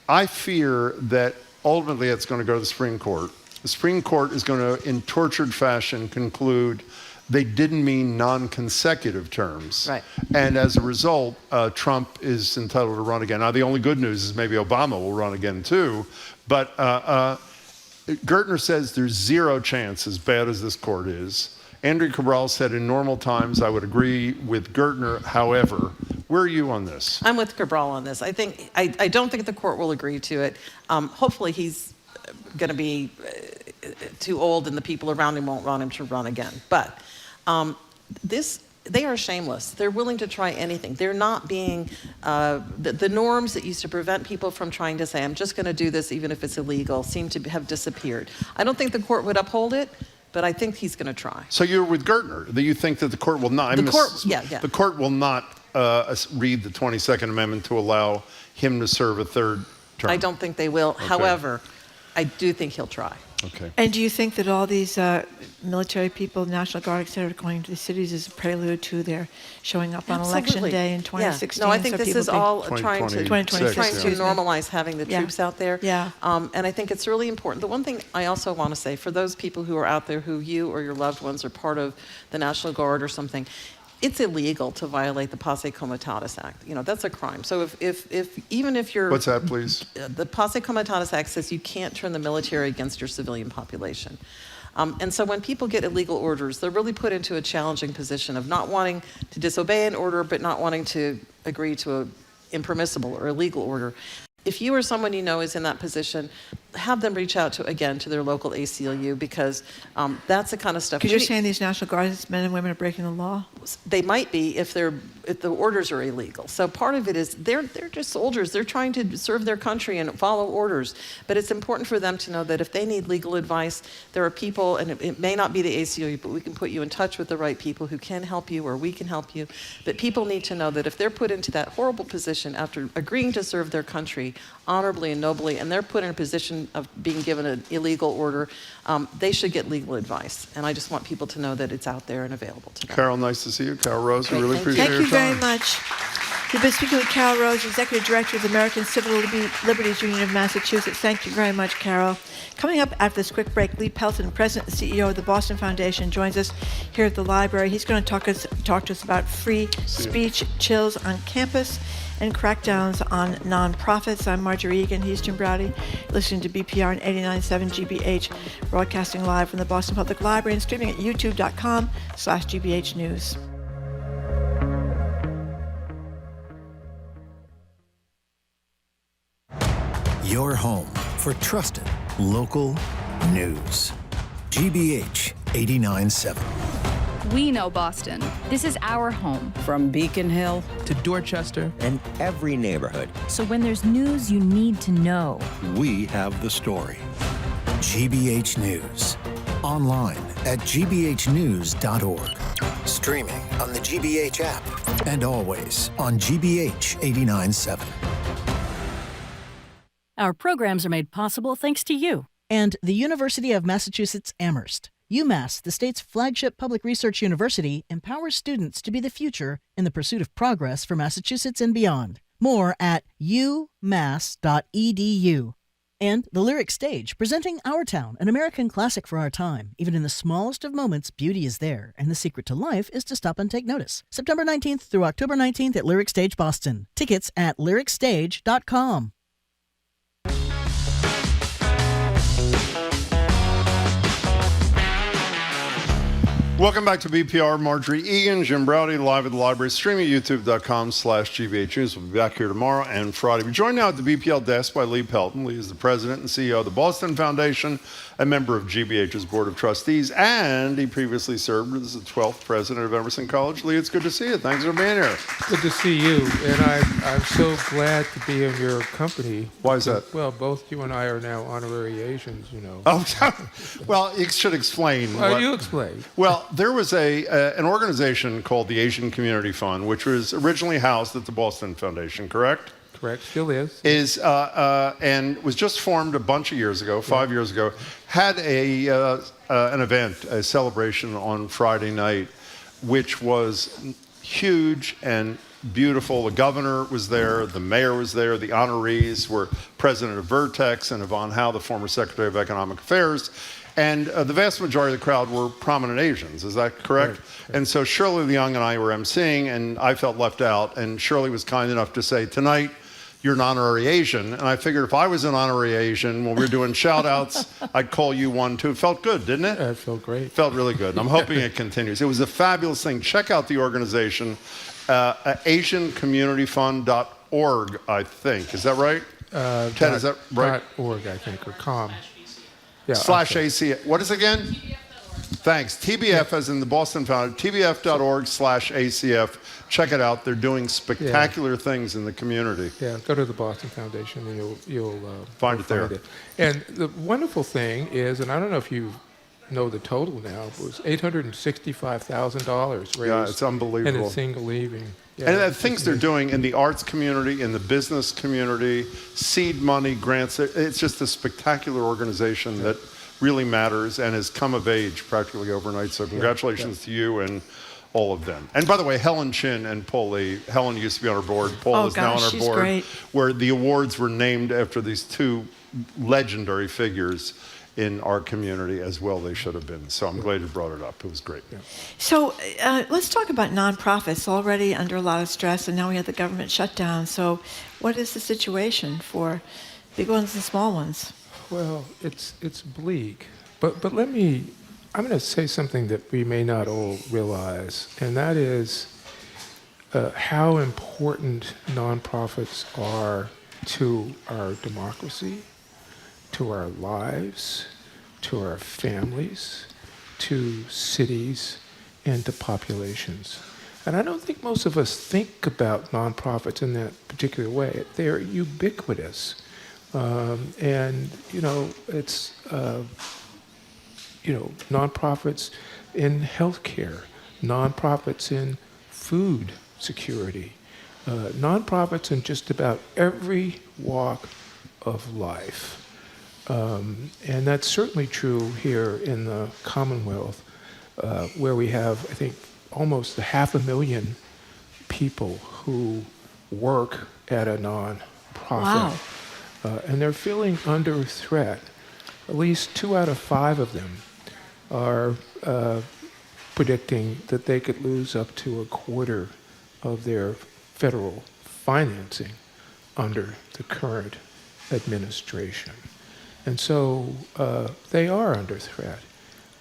Speaker 1: I fear that ultimately it's going to go to the Supreme Court. The Supreme Court is going to, in tortured fashion, conclude they didn't mean non-consecutive terms.
Speaker 11: Right.
Speaker 1: And as a result, Trump is entitled to run again. Now, the only good news is maybe Obama will run again too, but Gertner says there's 0 chance, as bad as this court is. Andrea Cabral said in normal times, I would agree with Gertner. However, where are you on this?
Speaker 11: I'm with Cabral on this. I don't think the court will agree to it. Hopefully he's going to be too old and the people around him won't want him to run again. But they are shameless. They're willing to try anything. They're not being, the norms that used to prevent people from trying to say, I'm just going to do this even if it's illegal, seem to have disappeared. I don't think the court would uphold it, but I think he's going to try.
Speaker 1: So you're with Gertner, that you think that the court will not,
Speaker 11: The court will
Speaker 1: not read the 22nd Amendment to allow him to serve a 3rd term.
Speaker 11: I don't think they will.
Speaker 1: Okay.
Speaker 11: However, I do think he'll try.
Speaker 1: Okay.
Speaker 2: And do you think that all these military people, National Guard, et cetera, going to the cities is a prelude to their showing up on Election Day in 2016?
Speaker 11: Yeah. No, I think this is all trying to
Speaker 2: excuse me.
Speaker 11: normalize having the troops out there.
Speaker 2: Yeah.
Speaker 11: And I think it's really important. The one thing I also want to say, for those people who are out there who you or your loved ones are part of the National Guard or something, it's illegal to violate the Posse Comitatus Act. That's a crime. So even if you're...
Speaker 1: What's that, please?
Speaker 11: The Posse Comitatus Act says you can't turn the military against your civilian population. And so when people get illegal orders, they're really put into a challenging position of not wanting to disobey an order, but not wanting to agree to an impermissible or illegal order. If you or someone you know is in that position, have them reach out to their local ACLU, because that's the kind of stuff.
Speaker 2: Because you're saying these National Guardsmen and women are breaking the law?
Speaker 11: They might be if the orders are illegal. So part of it is they're just soldiers. They're trying to serve their country and follow orders. But it's important for them to know that if they need legal advice, there are people, and it may not be the ACLU, but we can put you in touch with the right people who can help you, or we can help you. But people need to know that if they're put into that horrible position after agreeing to serve their country honorably and nobly, and they're put in a position of being given an illegal order, they should get legal advice. And I just want people to know that it's out there and available to them.
Speaker 1: Carol, nice to see you. Carol Rose, we really appreciate your time.
Speaker 2: Thank you very much. You've been speaking with Carol Rose, Executive Director of the American Civil Liberties Union of Massachusetts. Thank you very much, Carol. Coming up after this quick break, Lee Pelton, President and CEO of the Boston Foundation, joins us here at the library. He's going to talk to us about free speech chills on campus and crackdowns on nonprofits. I'm Marjorie Egan. He's Jim Browdy, listening to BPR and 89.7 GBH, broadcasting live from the Boston Public Library and streaming at youtube.com/GBH News.
Speaker 8: Your home for trusted local news. GBH 89.7.
Speaker 12: We know Boston. This is our home.
Speaker 13: From Beacon Hill to Dorchester and every neighborhood.
Speaker 14: So when there's news you need to know,
Speaker 8: we have the story. GBH News. Online at gbhnews.org. Streaming on the GBH app. And always on GBH 89.7.
Speaker 21: Our programs are made possible thanks to you.
Speaker 16: And the University of Massachusetts Amherst. UMass, the state's flagship public research university, empowers students to be the future in the pursuit of progress for Massachusetts and beyond. More at umass.edu. And the Lyric Stage, presenting Our Town, an American classic for our time. Even in the smallest of moments, beauty is there, and the secret to life is to stop and take notice. September 19th through October 19th at Lyric Stage Boston. Tickets at lyricstage.com.
Speaker 1: Welcome back to BPR. Marjorie Egan, Jim Browdy, live at the library, streaming at youtube.com/GVH News. We'll be back here tomorrow and Friday. We're joined now at the BPL desk by Lee Pelton. Lee is the president and CEO of the Boston Foundation, a member of GBH's Board of Trustees, and he previously served as the 12th president of Emerson College. Lee, it's good to see you. Thanks for being here.
Speaker 4: Good to see you, and I'm so glad to be in your company.
Speaker 1: Why is that?
Speaker 4: Well, both you and I are now honorary Asians, you know.
Speaker 1: Oh, well, you should explain.
Speaker 4: Well, you explain.
Speaker 1: Well, there was an organization called the Asian Community Fund, which was originally housed at the Boston Foundation, correct?
Speaker 4: Correct, still is.
Speaker 1: And was just formed a bunch of years ago, 5 years ago, had an event, a celebration on Friday night, which was huge and beautiful. The governor was there, the mayor was there, the honorees were president of Vertex and Yvonne Howe, the former Secretary of Economic Affairs. And the vast majority of the crowd were prominent Asians, is that correct? Right. And so Shirley Leung and I were emceeing, and I felt left out, and Shirley was kind enough to say, tonight, you're an honorary Asian. And I figured if I was an honorary Asian, when we were doing shout-outs, I'd call you one, too. It felt good, didn't it?
Speaker 4: It felt great.
Speaker 1: Felt really good, and I'm hoping it continues. It was a fabulous thing. Check out the organization, AsianCommunityFund.org, I think. Is that right? Ted, is that right?
Speaker 4: .org, I think, or .com. Yeah,
Speaker 1: /ACF. What is it again? Thanks. TBF as in the Boston Foundation. TBF.org/ACF. Check it out. They're doing spectacular things in the community.
Speaker 4: Yeah, go to the Boston Foundation and you'll
Speaker 1: find it there.
Speaker 4: And the wonderful thing is, and I don't know if you know the total now, it was $865,000 raised.
Speaker 1: Yeah, it's unbelievable.
Speaker 4: In a single evening. Yeah,
Speaker 1: and the things they're doing in the arts community, in the business community, seed money, grants, it's just a spectacular organization that really matters and has come of age practically overnight. So congratulations to you and all of them. And by the way, Helen Chin and Paul Lee. Helen used to be on our board. Paul is now on our board.
Speaker 2: Great.
Speaker 1: Where the awards were named after these two legendary figures in our community as well. They should have been. So I'm glad you brought it up. It was great. Yeah.
Speaker 2: So let's talk about nonprofits, already under a lot of stress, and now we have the government shutdown. So what is the situation for big ones and small ones?
Speaker 4: Well, it's bleak. But I'm going to say something that we may not all realize, and that is how important nonprofits are to our democracy, to our lives, to our families, to cities, and to populations. And I don't think most of us think about nonprofits in that particular way. They're ubiquitous. And, it's, nonprofits in healthcare, nonprofits in food security, nonprofits in just about every walk of life. And that's certainly true here in the Commonwealth, where we have, I think, almost 500,000 people who work at a nonprofit.
Speaker 2: Wow.
Speaker 4: And they're feeling under threat. At least 2 out of 5 of them are predicting that they could lose up to a quarter of their federal financing under the current administration. And so they are under threat.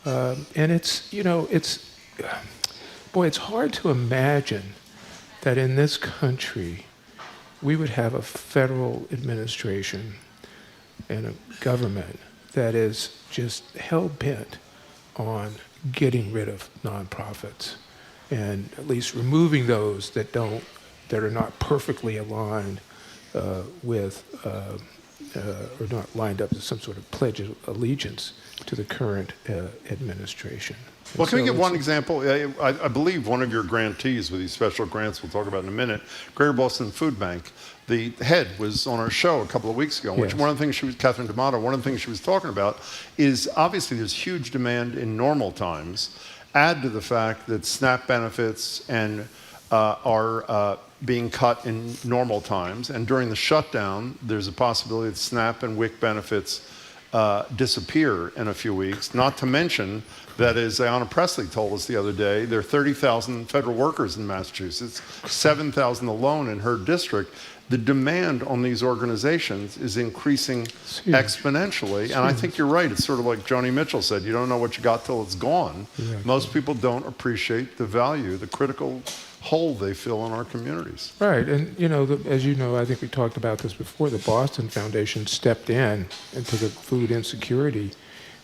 Speaker 4: And it's hard to imagine that in this country we would have a federal administration and a government that is just hell-bent on getting rid of nonprofits and at least removing those that are not perfectly aligned with or not lined up to some sort of pledge of allegiance to the current administration.
Speaker 1: Well, can we give one example? I believe one of your grantees with these special grants we'll talk about in a minute, Greater Boston Food Bank, the head was on our show a couple of weeks ago, which one of the things Catherine D'Amato, one of the things she was talking about is obviously there's huge demand in normal times. Add to the fact that SNAP benefits and are being cut in normal times. And during the shutdown, there's a possibility that SNAP and WIC benefits disappear in a few weeks. Not to mention that, as Ayanna Pressley told us the other day, there are 30,000 federal workers in Massachusetts, 7,000 alone in her district. The demand on these organizations is increasing exponentially. And I think you're right. It's sort of like Joni Mitchell said, you don't know what you got till it's gone. Exactly. Most people don't appreciate the value, the critical hole they fill in our communities.
Speaker 4: Right. And, as you know, I think we talked about this before, the Boston Foundation stepped into the food insecurity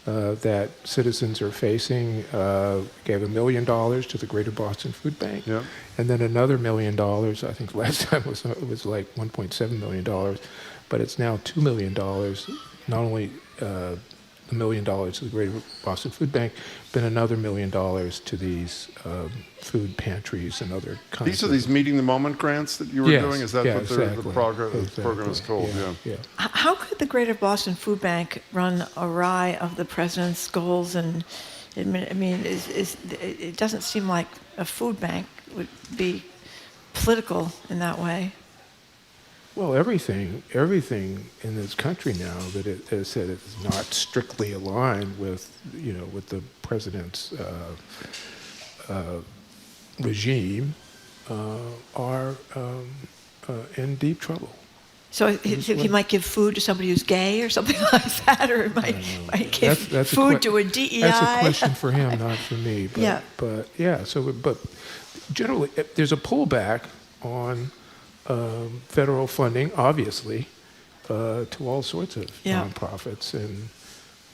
Speaker 4: that citizens are facing, gave $1 million to the Greater Boston Food Bank, and then another $1 million. I think last time it was like $1.7 million, but it's now $2 million. Not only $1 million to the Greater Boston Food Bank, but another $1 million to these food pantries and other kinds.
Speaker 1: These are these meeting the moment grants that you were doing. Is that what the program is called?
Speaker 4: Yeah.
Speaker 2: How could the Greater Boston Food Bank run awry of the president's goals? And I mean, it doesn't seem like a food bank would be political in that way.
Speaker 4: Well, everything in this country now that it has said it's not strictly aligned with, with the president's regime, are in deep trouble.
Speaker 2: So he might give food to somebody who's gay or something like that, or might give
Speaker 4: that's
Speaker 2: food to a DEI.
Speaker 4: That's a question for him, not for me. But but generally, there's a pullback on federal funding, obviously, to all sorts of nonprofits, and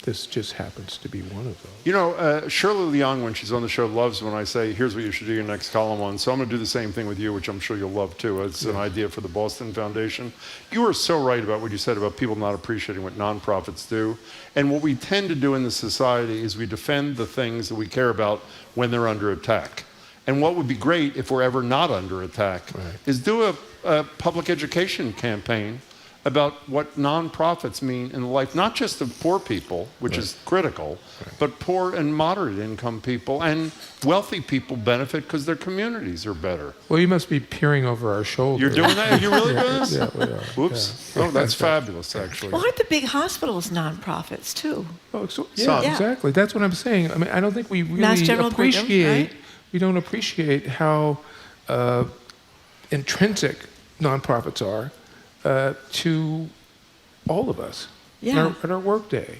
Speaker 4: this just happens to be one of those.
Speaker 1: Shirley Leung, when she's on the show, loves when I say, here's what you should do your next column on. So I'm going to do the same thing with you, which I'm sure you'll love too. It's an idea for the Boston Foundation. You are so right about what you said about people not appreciating what nonprofits do. And what we tend to do in this society is we defend the things that we care about when they're under attack. And what would be great if we're ever not under attack is do a public education campaign about what nonprofits mean in life, not just of poor people, which is critical, but poor and moderate income people, and wealthy people benefit because their communities are better.
Speaker 4: Well, you must be peering over our shoulder.
Speaker 1: You're doing that? Are you really doing this?
Speaker 4: Yeah, we are.
Speaker 1: Whoops. Oh, that's fabulous, actually.
Speaker 2: Well, aren't the big hospitals nonprofits, too?
Speaker 4: Oh, exactly. That's what I'm saying. I mean, I don't think we really appreciate... We don't appreciate how intrinsic nonprofits are to all of us in our workday,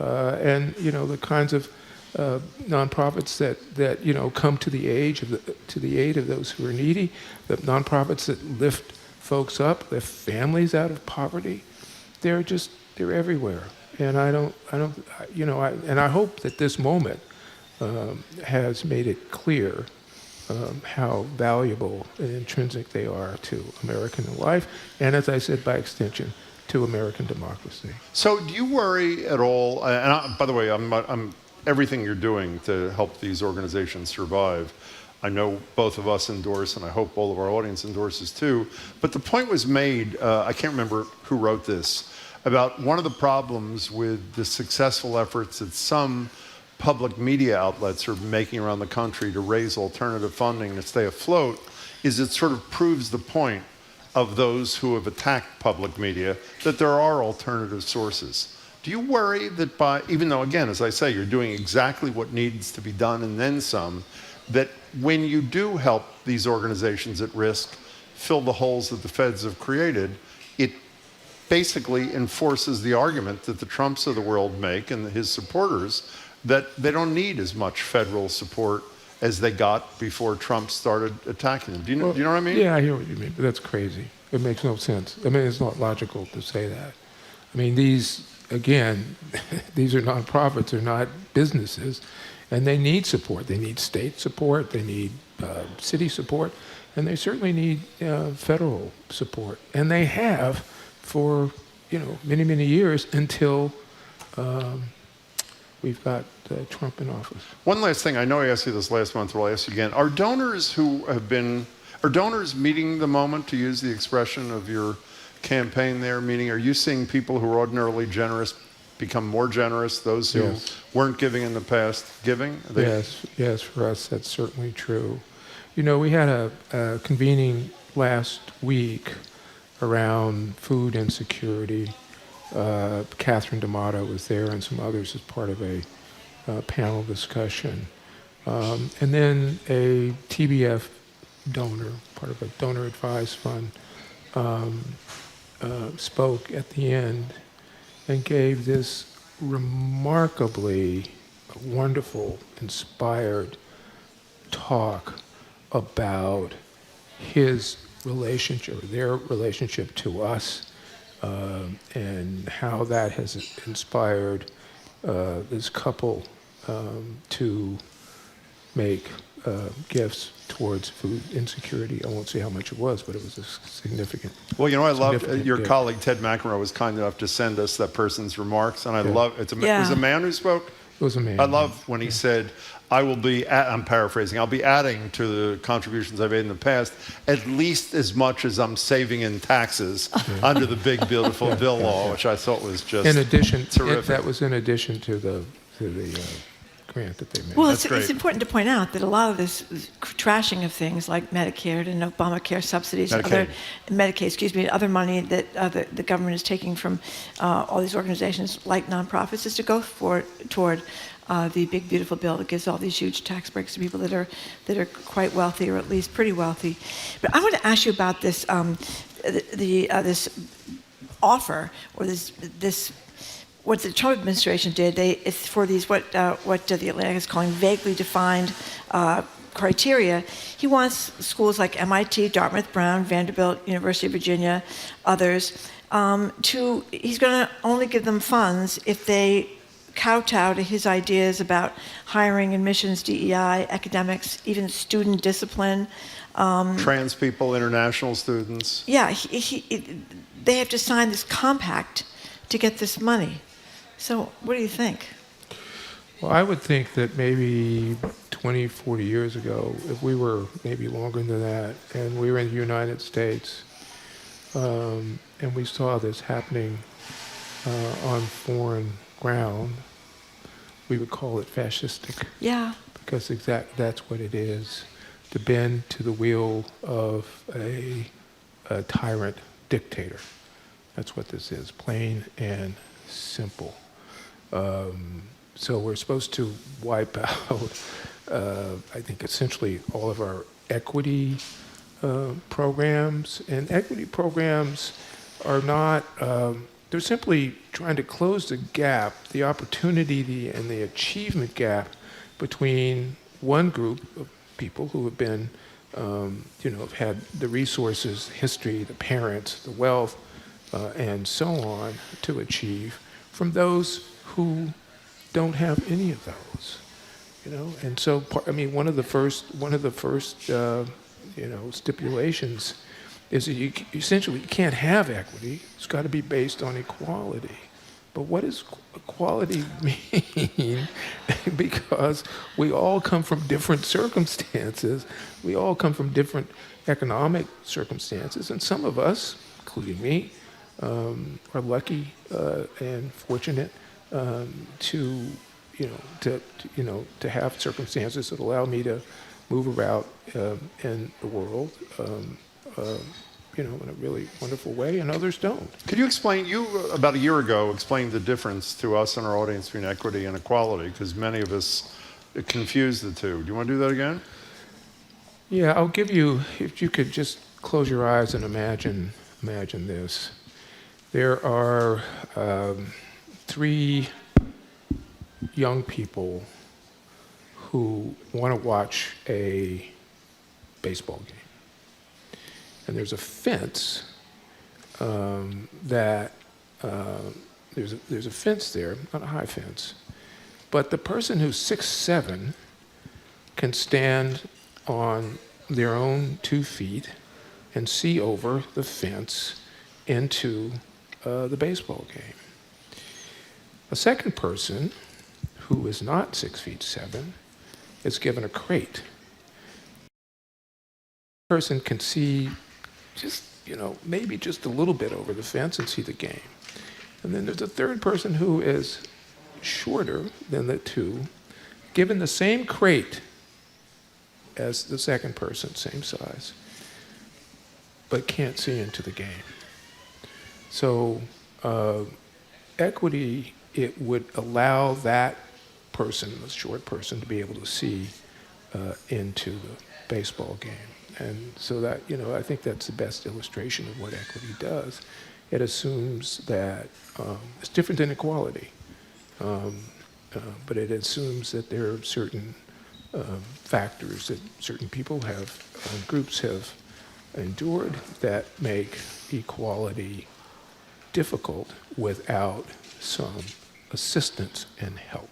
Speaker 4: and the kinds of nonprofits that come to the aid of those who are needy, the nonprofits that lift folks up, lift families out of poverty. They're everywhere, and I hope that this moment has made it clear how valuable and intrinsic they are to American life, and as I said, by extension, to American democracy.
Speaker 1: So, do you worry at all? By the way, I'm everything you're doing to help these organizations survive, I know both of us endorse, and I hope all of our audience endorses too. But the point was made. I can't remember who wrote this, about one of the problems with the successful efforts that some public media outlets are making around the country to raise alternative funding to stay afloat is it sort of proves the point of those who have attacked public media that there are alternative sources. Do you worry that by, even though, again, as I say, you're doing exactly what needs to be done and then some, that when you do help these organizations at risk fill the holes that the feds have created, it basically enforces the argument that the Trumps of the world make and his supporters that they don't need as much federal support as they got before Trump started attacking them. Do you know what I mean?
Speaker 4: Yeah, I hear what you mean, but that's crazy. It makes no sense. I mean, it's not logical to say that. I mean, these are nonprofits, they're not businesses, and they need support. They need state support, they need city support, and they certainly need federal support. And they have for, many, many years until we've got Trump in office.
Speaker 1: One last thing, I know I asked you this last month, but I'll ask you again. Are donors meeting the moment, to use the expression of your campaign there? Meaning, are you seeing people who are ordinarily generous become more generous, those who weren't giving in the past, giving?
Speaker 4: Yes, for us, that's certainly true. We had a convening last week around food insecurity. Catherine D'Amato was there and some others as part of a panel discussion. And then a TBF donor, part of a donor advised fund, spoke at the end and gave this remarkably wonderful, inspired talk about his relationship, or their relationship to us, and how that has inspired this couple to make gifts towards food insecurity. I won't say how much it was, but it was a significant.
Speaker 1: Well, I loved your
Speaker 4: gift.
Speaker 1: colleague Ted McEnroe was kind enough to send us that person's remarks, and I love it. It was a man who spoke.
Speaker 4: It was a man.
Speaker 1: I love when he said, I will be, I'm paraphrasing, I'll be adding to the contributions I've made in the past at least as much as I'm saving in taxes under the big, beautiful bill law, which I thought was just terrific.
Speaker 4: That was in addition to the grant that they made.
Speaker 2: Well, it's important to point out that a lot of this trashing of things like Medicare and Obamacare subsidies, other money that the government is taking from all these organizations like nonprofits is to go toward the big beautiful bill that gives all these huge tax breaks to people that are quite wealthy, or at least pretty wealthy. But I want to ask you about this this offer, or this what the Trump administration did. It's for these what the Atlantic is calling vaguely defined criteria. He wants schools like MIT, Dartmouth, Brown, Vanderbilt, University of Virginia, others he's going to only give them funds if they kowtow to his ideas about hiring, admissions, DEI, academics, even student discipline.
Speaker 1: Trans people, international students.
Speaker 2: Yeah, they have to sign this compact to get this money. So what do you think?
Speaker 4: Well, I would think that maybe 20, 40 years ago, if we were maybe longer than that, and we were in the United States, and we saw this happening on foreign ground, we would call it fascistic.
Speaker 2: Yeah.
Speaker 4: Because that's what it is, to bend to the will of a tyrant dictator. That's what this is, plain and simple. So we're supposed to wipe out, I think, essentially all of our equity programs. And equity programs are not, they're simply trying to close the gap, the opportunity and the achievement gap between one group of people who have been, have had the resources, history, the parents, the wealth, and so on to achieve, from those who don't have any of those, And so, one of the first, stipulations is that you essentially can't have equity. It's got to be based on equality. But what does equality mean? Because we all come from different circumstances. We all come from different economic circumstances, and some of us, including me, are lucky and fortunate to have circumstances that allow me to move about in the world, in a really wonderful way, and others don't.
Speaker 1: Could you explain, about a year ago, explained the difference to us and our audience between equity and equality, because many of us confuse the two. Do you want to do that again?
Speaker 4: Yeah, I'll give you, if you could just close your eyes and imagine this. There are 3 young people who want to watch a baseball game. And there's a fence there's a fence there, not a high fence, but the person who's 6'7" can stand on their own 2 feet and see over the fence into the baseball game. A second person, who is not 6'7", is given a crate. The person can see just, maybe just a little bit over the fence and see the game. And then there's a third person who is shorter than the 2, given the same crate as the second person, same size, but can't see into the game. So equity, it would allow that person, the short person, to be able to see into the baseball game. And so that, I think that's the best illustration of what equity does. It assumes that it's different than equality, but it assumes that there are certain factors that certain people have, groups have endured that make equality difficult without some assistance and help.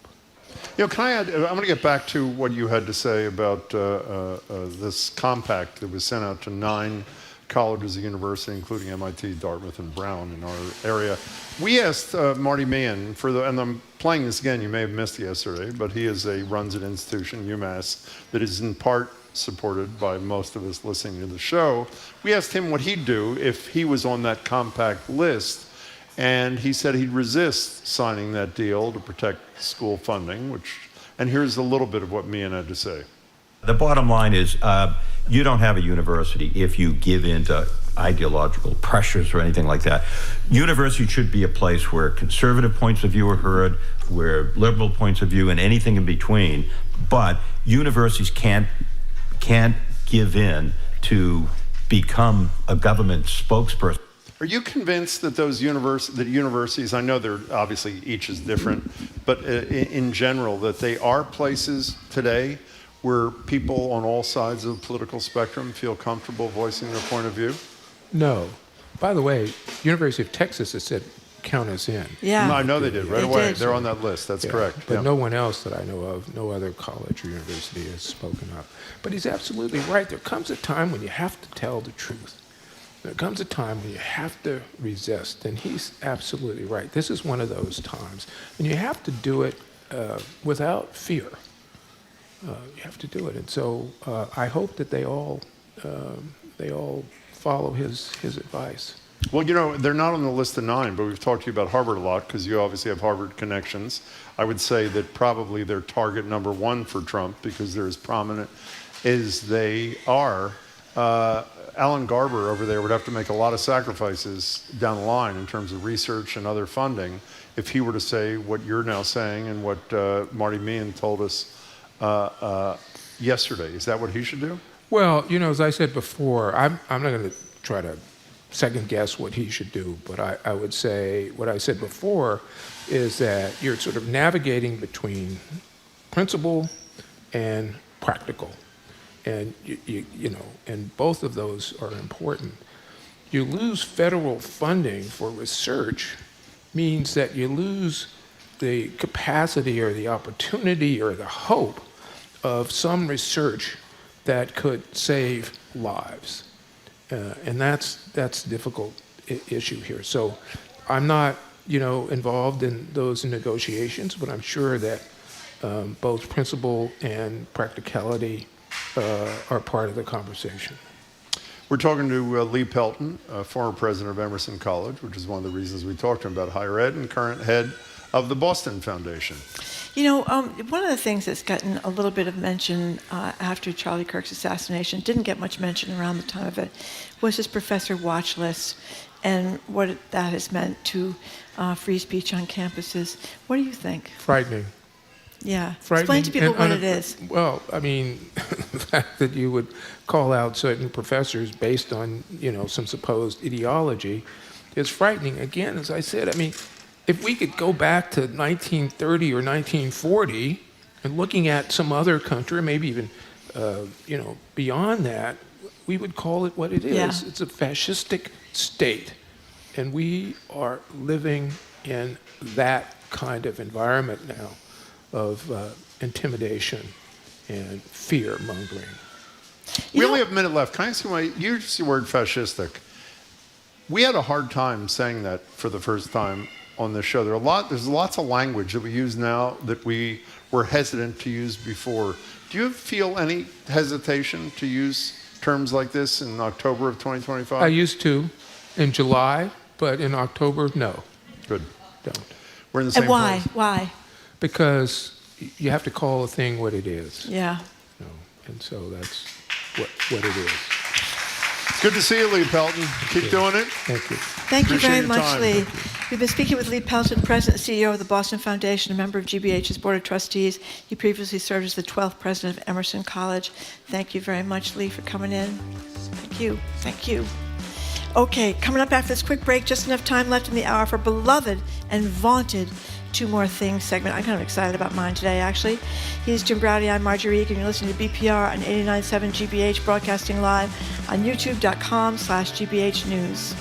Speaker 1: Can I add, I'm going to get back to what you had to say about this compact that was sent out to 9 colleges and universities, including MIT, Dartmouth, and Brown in our area. We asked Marty Meehan, and I'm playing this again, you may have missed it yesterday, but he runs an institution, UMass, that is in part supported by most of us listening to the show. We asked him what he'd do if he was on that compact list, and he said he'd resist signing that deal to protect school funding, and here's a little bit of what Meehan had to say.
Speaker 5: The bottom line is you don't have a university if you give in to ideological pressures or anything like that. University should be a place where conservative points of view are heard, where liberal points of view, and anything in between, but universities can't give in to become a government spokesperson.
Speaker 1: Are you convinced that universities, I know they're obviously each is different, but in general, that they are places today where people on all sides of the political spectrum feel comfortable voicing their point of view?
Speaker 4: No. By the way, University of Texas has said count us in.
Speaker 2: Yeah.
Speaker 1: No, I know they did right away. They're on that list. That's correct.
Speaker 4: But no one else that I know of, no other college or university has spoken up. But he's absolutely right. There comes a time when you have to tell the truth. There comes a time when you have to resist, and he's absolutely right. This is one of those times. And you have to do it without fear. You have to do it. And so I hope that they all follow his advice.
Speaker 1: Well, they're not on the list of 9, but we've talked to you about Harvard a lot because you obviously have Harvard connections. I would say that probably they're target number 1 for Trump because they're as prominent as they are. Alan Garber over there would have to make a lot of sacrifices down the line in terms of research and other funding if he were to say what you're now saying and what Marty Meehan told us yesterday. Is that what he should do?
Speaker 4: Well, as I said before, I'm not going to try to second guess what he should do, but I would say what I said before is that you're sort of navigating between principle and practical. And and both of those are important. You lose federal funding for research means that you lose the capacity or the opportunity or the hope of some research that could save lives. And that's a difficult issue here. So I'm not, involved in those negotiations, but I'm sure that both principle and practicality are part of the conversation.
Speaker 1: We're talking to Lee Pelton, former president of Emerson College, which is one of the reasons we talked to him about higher ed, and current head of the Boston Foundation.
Speaker 2: One of the things that's gotten a little bit of mention after Charlie Kirk's assassination, didn't get much mention around the time of it, was this professor watch list and what that has meant to free speech on campuses. What do you think?
Speaker 4: Frightening.
Speaker 2: Yeah. Explain to people what it is.
Speaker 4: Well, the fact that you would call out certain professors based on, some supposed ideology is frightening. Again, as I said, if we could go back to 1930 or 1940 and looking at some other country, maybe even, beyond that, we would call it what it is. Yeah. It's a fascistic state. And we are living in that kind of environment now of intimidation and fear-mongering.
Speaker 1: We only have a minute left. Can I ask you you used the word fascistic. We had a hard time saying that for the first time on this show. There's lots of language that we use now that we were hesitant to use before. Do you feel any hesitation to use terms like this in October of 2025?
Speaker 4: I used to in July, but in October, no.
Speaker 1: Good.
Speaker 4: Don't.
Speaker 1: We're in the same
Speaker 2: And why?
Speaker 1: place.
Speaker 2: Why?
Speaker 4: Because you have to call a thing what it is.
Speaker 2: Yeah.
Speaker 4: And so that's what it is.
Speaker 1: Good to see you, Lee Pelton. Keep doing it.
Speaker 4: Thank you.
Speaker 2: Thank you very
Speaker 1: Appreciate your
Speaker 2: much,
Speaker 1: time.
Speaker 2: Lee. We've been speaking with Lee Pelton, President and CEO of the Boston Foundation, a member of GBH's Board of Trustees. He previously served as the 12th President of Emerson College. Thank you very much, Lee, for coming in. Thank you. Thank you. Okay, coming up after this quick break, just enough time left in the hour for beloved and vaunted Two More Things segment. I'm kind of excited about mine today, actually. He's Jim Browdy. I'm Marjorie Egan. You're listening to BPR on 89.7 GBH, broadcasting live on youtube.com/GBH News.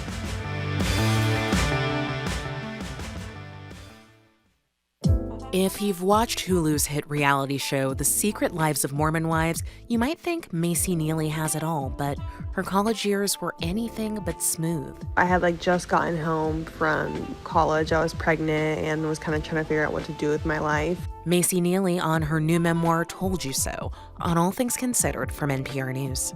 Speaker 7: If you've watched Hulu's hit reality show, The Secret Lives of Mormon Wives, you might think Macy Neely has it all, but her college years were anything but smooth.
Speaker 15: I had just gotten home from college. I was pregnant and was kind of trying to figure out what to do with my life.
Speaker 7: Macy Neely on her new memoir, Told You So, on All Things Considered from NPR News.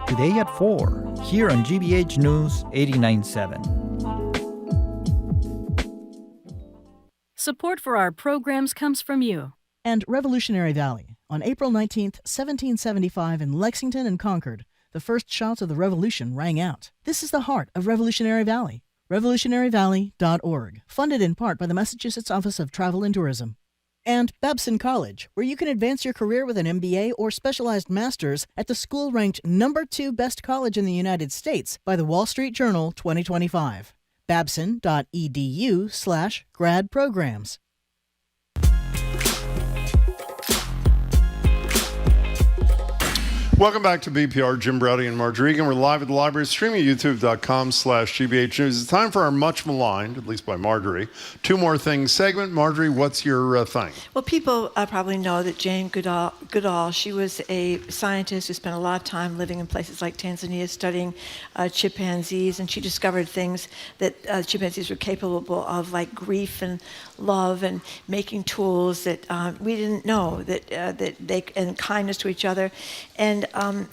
Speaker 17: Today at 4, here on GBH News 89.7.
Speaker 21: Support for our programs comes from you.
Speaker 16: And Revolutionary Valley. On April 19th, 1775 in Lexington and Concord, the first shots of the Revolution rang out. This is the heart of Revolutionary Valley. RevolutionaryValley.org. Funded in part by the Massachusetts Office of Travel and Tourism. And Babson College, where you can advance your career with an MBA or specialized master's at the school ranked #2 best college in the United States by the Wall Street Journal 2025. Babson.edu/grad programs.
Speaker 1: Welcome back to BPR. Jim Browdy and Marjorie Egan. We're live at the library, streaming at youtube.com/GBH News. It's time for our much maligned, at least by Marjorie, Two More Things segment. Marjorie, what's your thing?
Speaker 2: Well, people probably know that Jane Goodall, she was a scientist who spent a lot of time living in places like Tanzania studying chimpanzees, and she discovered things that chimpanzees were capable of, like grief and love and making tools that we didn't know, that they, and kindness to each other. And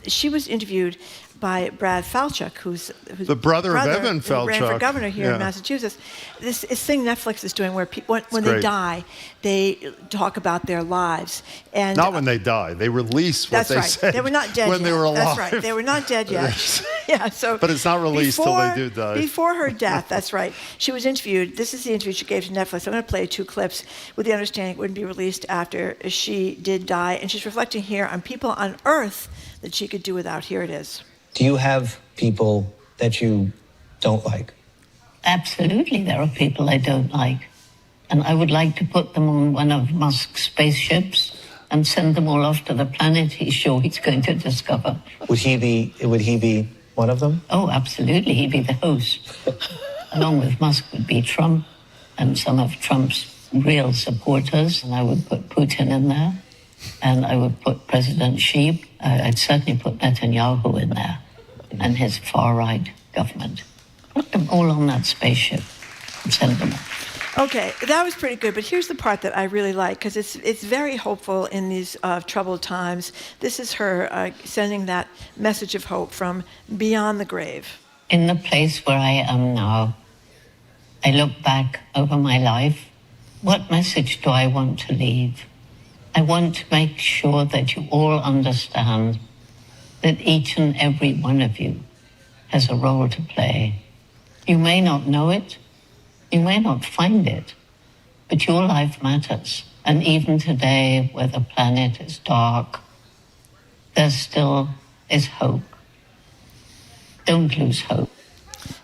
Speaker 2: she was interviewed by Brad Falchuk, who's
Speaker 1: the brother of Evan
Speaker 2: who ran for
Speaker 1: Falchuk.
Speaker 2: governor here in Massachusetts. This thing Netflix is doing where people, when they die, they talk about their lives. And
Speaker 1: not when they die. They release what they said.
Speaker 2: They were not dead
Speaker 1: when
Speaker 2: yet.
Speaker 1: they were alive.
Speaker 2: That's right. They were not dead yet. Yeah. So.
Speaker 1: But it's not released till they do die.
Speaker 2: Before her death, that's right. She was interviewed. This is the interview she gave to Netflix. I'm going to play 2 clips with the understanding it wouldn't be released after she did die. And she's reflecting here on people on Earth that she could do without. Here it is.
Speaker 18: Do you have people that you don't like?
Speaker 19: Absolutely, there are people I don't like. And I would like to put them on one of Musk's spaceships and send them all off to the planet he's sure he's going to discover.
Speaker 18: Would he be one of them?
Speaker 19: Oh, absolutely. He'd be the host. Along with Musk would be Trump and some of Trump's real supporters. And I would put Putin in there. And I would put President Xi. I'd certainly put Netanyahu in there and his far-right government. Put them all on that spaceship and send them off.
Speaker 2: Okay, that was pretty good, but here's the part that I really like, because it's very hopeful in these troubled times. This is her sending that message of hope from beyond the grave.
Speaker 19: In the place where I am now, I look back over my life. What message do I want to leave? I want to make sure that you all understand that each and every one of you has a role to play. You may not know it, you may not find it, but your life matters. And even today, where the planet is dark, there still is hope. Don't lose hope.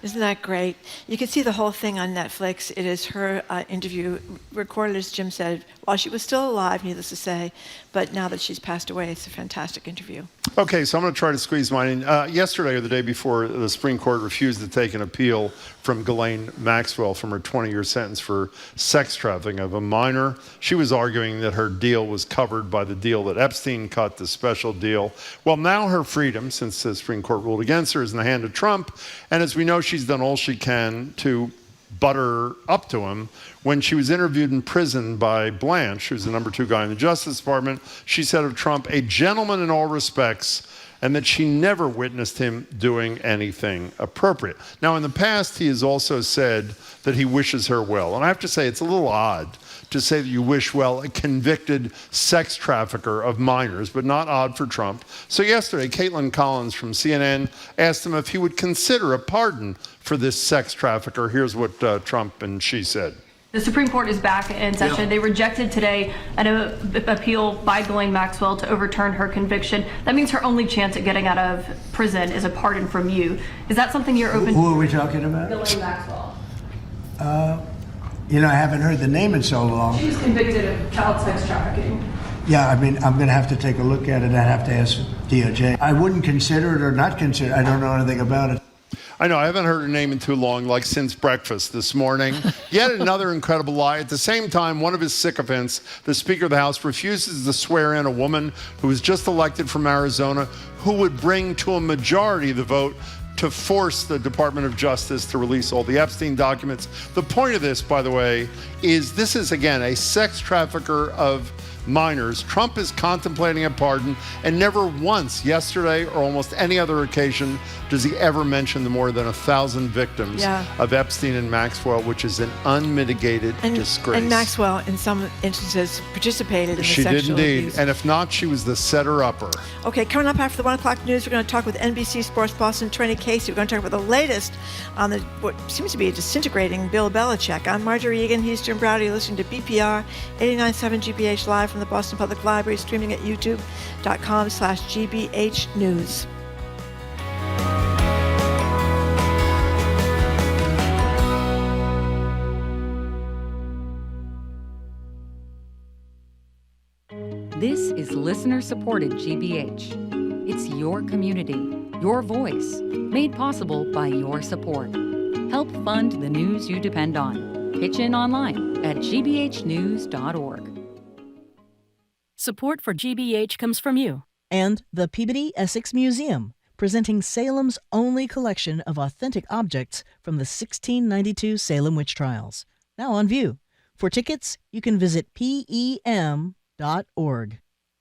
Speaker 2: Isn't that great? You can see the whole thing on Netflix. It is her interview, recorded, as Jim said, while she was still alive, needless to say. But now that she's passed away, it's a fantastic interview.
Speaker 1: Okay, so I'm going to try to squeeze mine in. Yesterday or the day before, the Supreme Court refused to take an appeal from Ghislaine Maxwell from her 20-year sentence for sex trafficking of a minor. She was arguing that her deal was covered by the deal that Epstein cut, the special deal. Well, now her freedom, since the Supreme Court ruled against her, is in the hand of Trump. And as we know, she's done all she can to butter up to him. When she was interviewed in prison by Blanche, who's the #2 guy in the Justice Department, she said of Trump, a gentleman in all respects, and that she never witnessed him doing anything appropriate. Now, in the past, he has also said that he wishes her well. And I have to say, it's a little odd to say that you wish well a convicted sex trafficker of minors, but not odd for Trump. So yesterday, Caitlin Collins from CNN asked him if he would consider a pardon for this sex trafficker. Here's what Trump and she said.
Speaker 20: The Supreme Court is back in session. Yeah. They rejected today an appeal by Ghislaine Maxwell to overturn her conviction. That means her only chance at getting out of prison is a pardon from you. Is that something you're open to?
Speaker 22: Who are we talking about?
Speaker 20: Ghislaine Maxwell.
Speaker 22: I haven't heard the name in so long.
Speaker 20: She was convicted of child sex trafficking.
Speaker 22: Yeah, I mean, I'm going to have to take a look at it. I'd have to ask DOJ. I wouldn't consider it or not consider it. I don't know anything about it.
Speaker 1: I know, I haven't heard her name in too long, like since breakfast this morning. Yet another incredible lie. At the same time, one of his sycophants, the Speaker of the House, refuses to swear in a woman who was just elected from Arizona, who would bring to a majority the vote to force the Department of Justice to release all the Epstein documents. The point of this, by the way, is this is, again, a sex trafficker of minors. Trump is contemplating a pardon, and never once, yesterday or almost any other occasion, does he ever mention the more than 1,000 victims of Epstein and Maxwell, which is an unmitigated disgrace.
Speaker 2: And Maxwell, in some instances, participated in the
Speaker 1: sexual
Speaker 2: abuse.
Speaker 1: She did indeed, and if not, she was the setter-upper.
Speaker 2: Okay, coming up after the 1 o'clock news, we're going to talk with NBC Sports Boston Trenni Casey. We're going to talk about the latest on what seems to be a disintegrating Bill Belichick. I'm Marjorie Egan. He's Jim Browder. You're listening to BPR 89.7 GBH live from the Boston Public Library, streaming at youtube.com/GBH News.
Speaker 23: This is listener-supported GBH. It's your community, your voice, made possible by your support. Help fund the news you depend on. Pitch in online at gbhnews.org.
Speaker 21: Support for GBH comes from you.
Speaker 16: And the Peabody Essex Museum, presenting Salem's only collection of authentic objects from the 1692 Salem witch trials. Now on view. For tickets, you can visit PEM.org.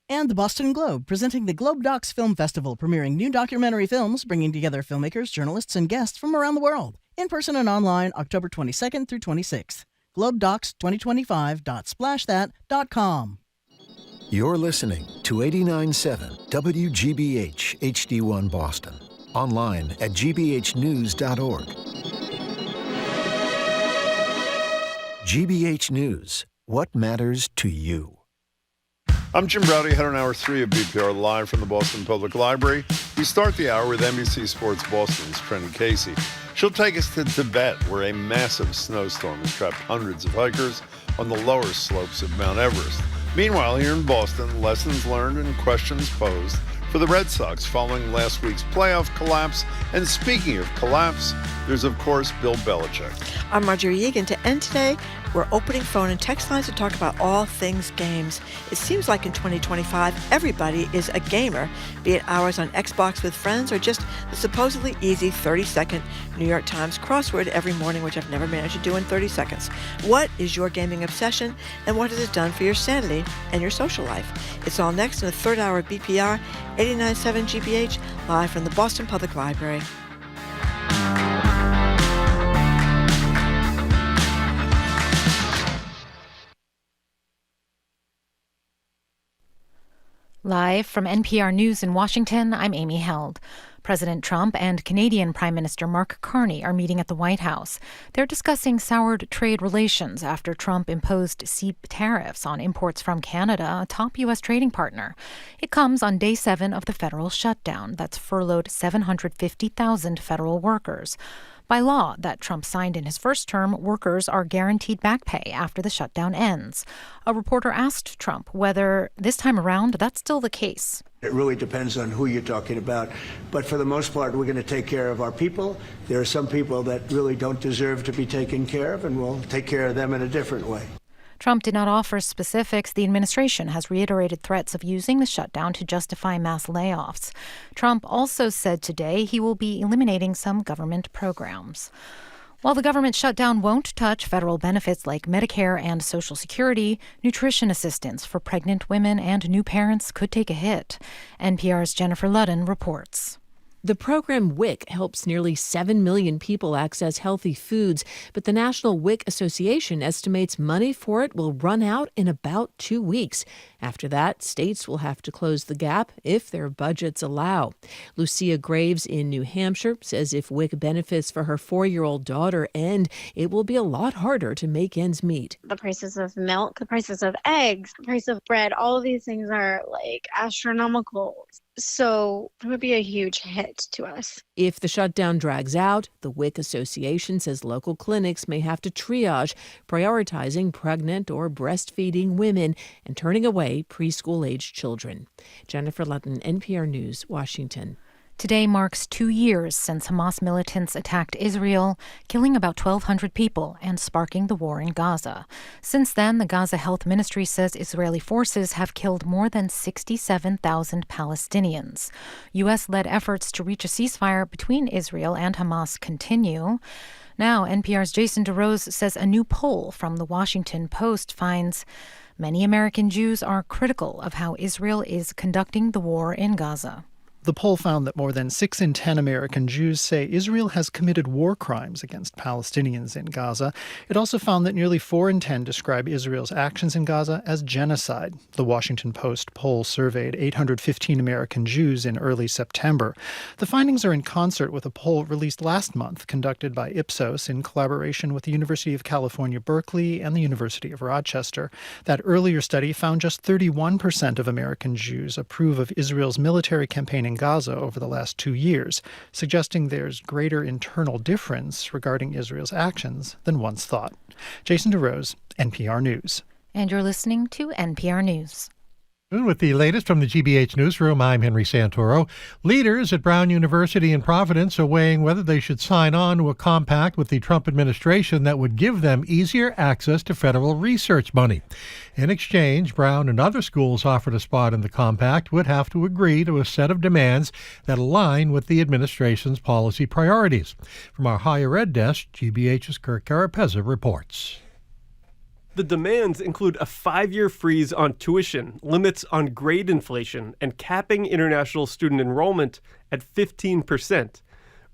Speaker 16: And the Boston Globe, presenting the Globe Docs Film Festival, premiering new documentary films, bringing together filmmakers, journalists, and guests from around the world. In person and online, October 22nd through 26th. GlobeDocs2025.splashthat.com.
Speaker 8: You're listening to 89.7 WGBH HD1 Boston. Online at gbhnews.org. GBH News. What matters to you?
Speaker 1: I'm Jim Browder, head on Hour 3 of BPR, live from the Boston Public Library. We start the hour with NBC Sports Boston's Trenni Casey. She'll take us to Tibet, where a massive snowstorm has trapped hundreds of hikers on the lower slopes of Mount Everest. Meanwhile, here in Boston, lessons learned and questions posed for the Red Sox following last week's playoff collapse. And speaking of collapse, there's, of course, Bill Belichick.
Speaker 2: I'm Marjorie Egan. To end today, we're opening phone and text lines to talk about all things games. It seems like in 2025, everybody is a gamer, be it hours on Xbox with friends or just the supposedly easy 30-second New York Times crossword every morning, which I've never managed to do in 30 seconds. What is your gaming obsession, and what has it done for your sanity and your social life? It's all next in the third hour of BPR 89.7 GBH, live from the Boston Public Library.
Speaker 24: Live from NPR News in Washington, I'm Amy Held. President Trump and Canadian Prime Minister Mark Carney are meeting at the White House. They're discussing soured trade relations after Trump imposed steep tariffs on imports from Canada, a top U.S. trading partner. It comes on day 7 of the federal shutdown that's furloughed 750,000 federal workers. By law that Trump signed in his first term, workers are guaranteed back pay after the shutdown ends. A reporter asked Trump whether this time around that's still the case.
Speaker 22: It really depends on who you're talking about. But for the most part, we're going to take care of our people. There are some people that really don't deserve to be taken care of, and we'll take care of them in a different way.
Speaker 24: Trump did not offer specifics. The administration has reiterated threats of using the shutdown to justify mass layoffs. Trump also said today he will be eliminating some government programs. While the government shutdown won't touch federal benefits like Medicare and Social Security, nutrition assistance for pregnant women and new parents could take a hit. NPR's Jennifer Ludden reports.
Speaker 3: The program WIC helps nearly 7 million people access healthy foods, but the National WIC Association estimates money for it will run out in about 2 weeks. After that, states will have to close the gap if their budgets allow. Lucia Graves in New Hampshire says if WIC benefits for her 4-year-old daughter end, it will be a lot harder to make ends meet.
Speaker 6: The prices of milk, the prices of eggs, the price of bread, all of these things are astronomical. So it would be a huge hit to us.
Speaker 3: If the shutdown drags out, the WIC Association says local clinics may have to triage, prioritizing pregnant or breastfeeding women and turning away preschool-aged children. Jennifer Ludden, NPR News, Washington.
Speaker 24: Today marks 2 years since Hamas militants attacked Israel, killing about 1,200 people and sparking the war in Gaza. Since then, the Gaza Health Ministry says Israeli forces have killed more than 67,000 Palestinians. U.S.-led efforts to reach a ceasefire between Israel and Hamas continue. Now, NPR's Jason DeRose says a new poll from the Washington Post finds many American Jews are critical of how Israel is conducting the war in Gaza.
Speaker 9: The poll found that more than 6 in 10 American Jews say Israel has committed war crimes against Palestinians in Gaza. It also found that nearly 4 in 10 describe Israel's actions in Gaza as genocide. The Washington Post poll surveyed 815 American Jews in early September. The findings are in concert with a poll released last month conducted by Ipsos in collaboration with the University of California, Berkeley and the University of Rochester. That earlier study found just 31% of American Jews approve of Israel's military campaign in Gaza over the last 2 years, suggesting there's greater internal difference regarding Israel's actions than once thought. Jason DeRose, NPR News.
Speaker 24: And you're listening to NPR News.
Speaker 10: With the latest from the GBH Newsroom, I'm Henry Santoro. Leaders at Brown University in Providence are weighing whether they should sign on to a compact with the Trump administration that would give them easier access to federal research money. In exchange, Brown and other schools offered a spot in the compact would have to agree to a set of demands that align with the administration's policy priorities. From our higher ed desk, GBH's Kirk Carapezza reports.
Speaker 25: The demands include a 5-year freeze on tuition, limits on grade inflation, and capping international student enrollment at 15%.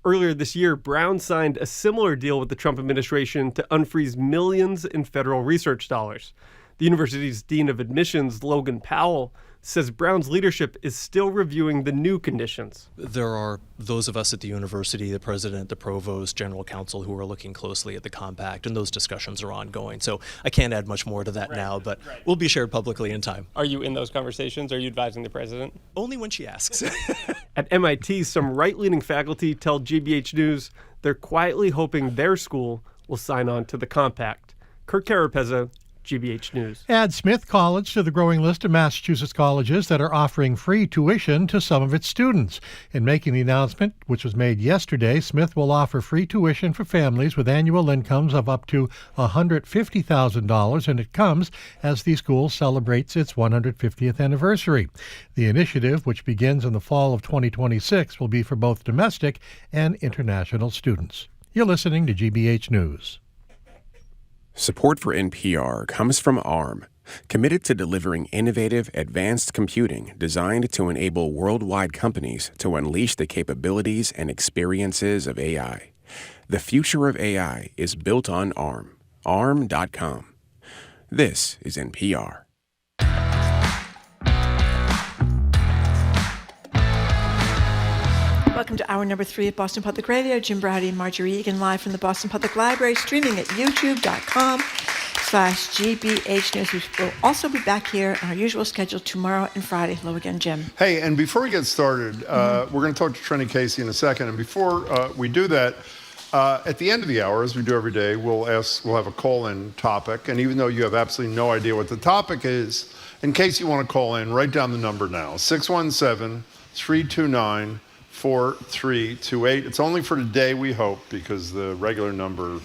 Speaker 25: Earlier this year, Brown signed a similar deal with the Trump administration to unfreeze millions in federal research dollars. The university's dean of admissions, Logan Powell, says Brown's leadership is still reviewing the new conditions.
Speaker 26: There are those of us at the university, the president, the provost, general counsel, who are looking closely at the compact, and those discussions are ongoing. So I can't add much more to that now, but will be shared publicly in time.
Speaker 27: Are you in those conversations? Are you advising the president?
Speaker 26: Only when she asks.
Speaker 25: At MIT, some right-leaning faculty tell GBH News they're quietly hoping their school will sign on to the compact. Kirk Carapezza, GBH News.
Speaker 10: Add Smith College to the growing list of Massachusetts colleges that are offering free tuition to some of its students. In making the announcement, which was made yesterday, Smith will offer free tuition for families with annual incomes of up to $150,000, and it comes as the school celebrates its 150th anniversary. The initiative, which begins in the fall of 2026, will be for both domestic and international students. You're listening to GBH News.
Speaker 28: Support for NPR comes from ARM, committed to delivering innovative, advanced computing designed to enable worldwide companies to unleash the capabilities and experiences of AI. The future of AI is built on ARM. ARM.com. This is NPR.
Speaker 2: Welcome to hour number 3 of Boston Public Radio. Jim Browdy and Marjorie Egan live from the Boston Public Library, streaming at youtube.com/GBH News. We will also be back here on our usual schedule tomorrow and Friday. Hello again, Jim.
Speaker 1: Hey, and before we get started, we're going to talk to Trenni Casey in a second. And before we do that, at the end of the hour, as we do every day, we'll have a call-in topic. And even though you have absolutely no idea what the topic is, in case you want to call in, write down the number now, 617-329-4328. It's only for today, we hope, because the regular number,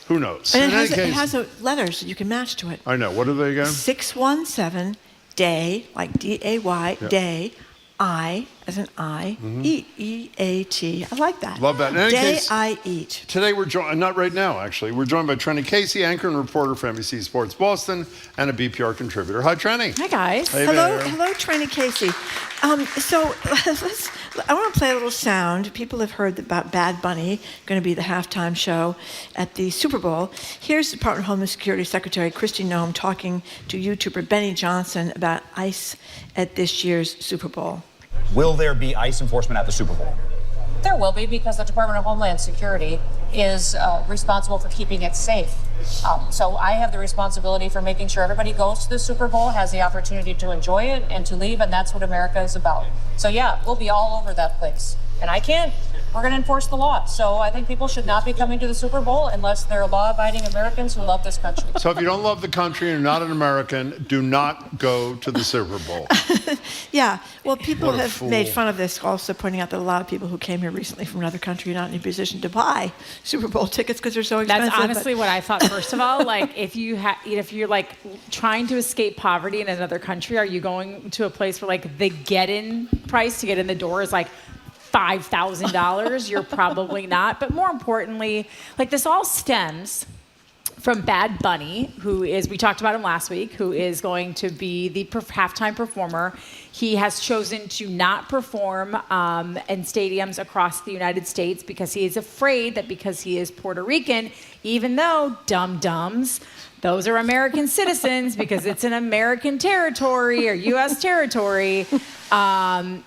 Speaker 1: who knows?
Speaker 2: And it has letters that you can match to it.
Speaker 1: I know. What are they again?
Speaker 2: 617-DAY, like D-A-Y, day, I, as an I, eat, E-A-T. I like that.
Speaker 1: Love that. In any
Speaker 2: Day
Speaker 1: case,
Speaker 2: I eat.
Speaker 1: Today we're joined, not right now actually, we're joined by Trenni Casey, anchor and reporter for NBC Sports Boston, and a BPR contributor. Hi, Trenni.
Speaker 4: Hi, guys.
Speaker 1: Hey
Speaker 2: Hello,
Speaker 1: there.
Speaker 2: hello, Trenni Casey. So I want to play a little sound. People have heard about Bad Bunny going to be the halftime show at the Super Bowl. Here's Department of Homeland Security Secretary Kristi Noem talking to YouTuber Benny Johnson about ICE at this year's Super Bowl.
Speaker 5: Will there be ICE enforcement at the Super Bowl?
Speaker 7: There will be, because the Department of Homeland Security is responsible for keeping it safe. So I have the responsibility for making sure everybody goes to the Super Bowl, has the opportunity to enjoy it and to leave, and that's what America is about. So yeah, we'll be all over that place. And we're going to enforce the law. So I think people should not be coming to the Super Bowl unless they're law-abiding Americans who love this country.
Speaker 1: So if you don't love the country and you're not an American, do not go to the Super Bowl.
Speaker 2: Yeah, well, people
Speaker 1: What a
Speaker 2: have
Speaker 1: fool.
Speaker 2: made fun of this, also pointing out that a lot of people who came here recently from another country are not in a position to buy Super Bowl tickets because they're so expensive.
Speaker 4: That's honestly what I thought. First of all, like if you're like trying to escape poverty in another country, are you going to a place where like the get-in price to get in the door is like $5,000? You're probably not. But more importantly, like this all stems from Bad Bunny, we talked about him last week, who is going to be the halftime performer. He has chosen to not perform in stadiums across the United States because he is afraid that because he is Puerto Rican, even though dum-dums, those are American citizens because it's an American territory or U.S. territory.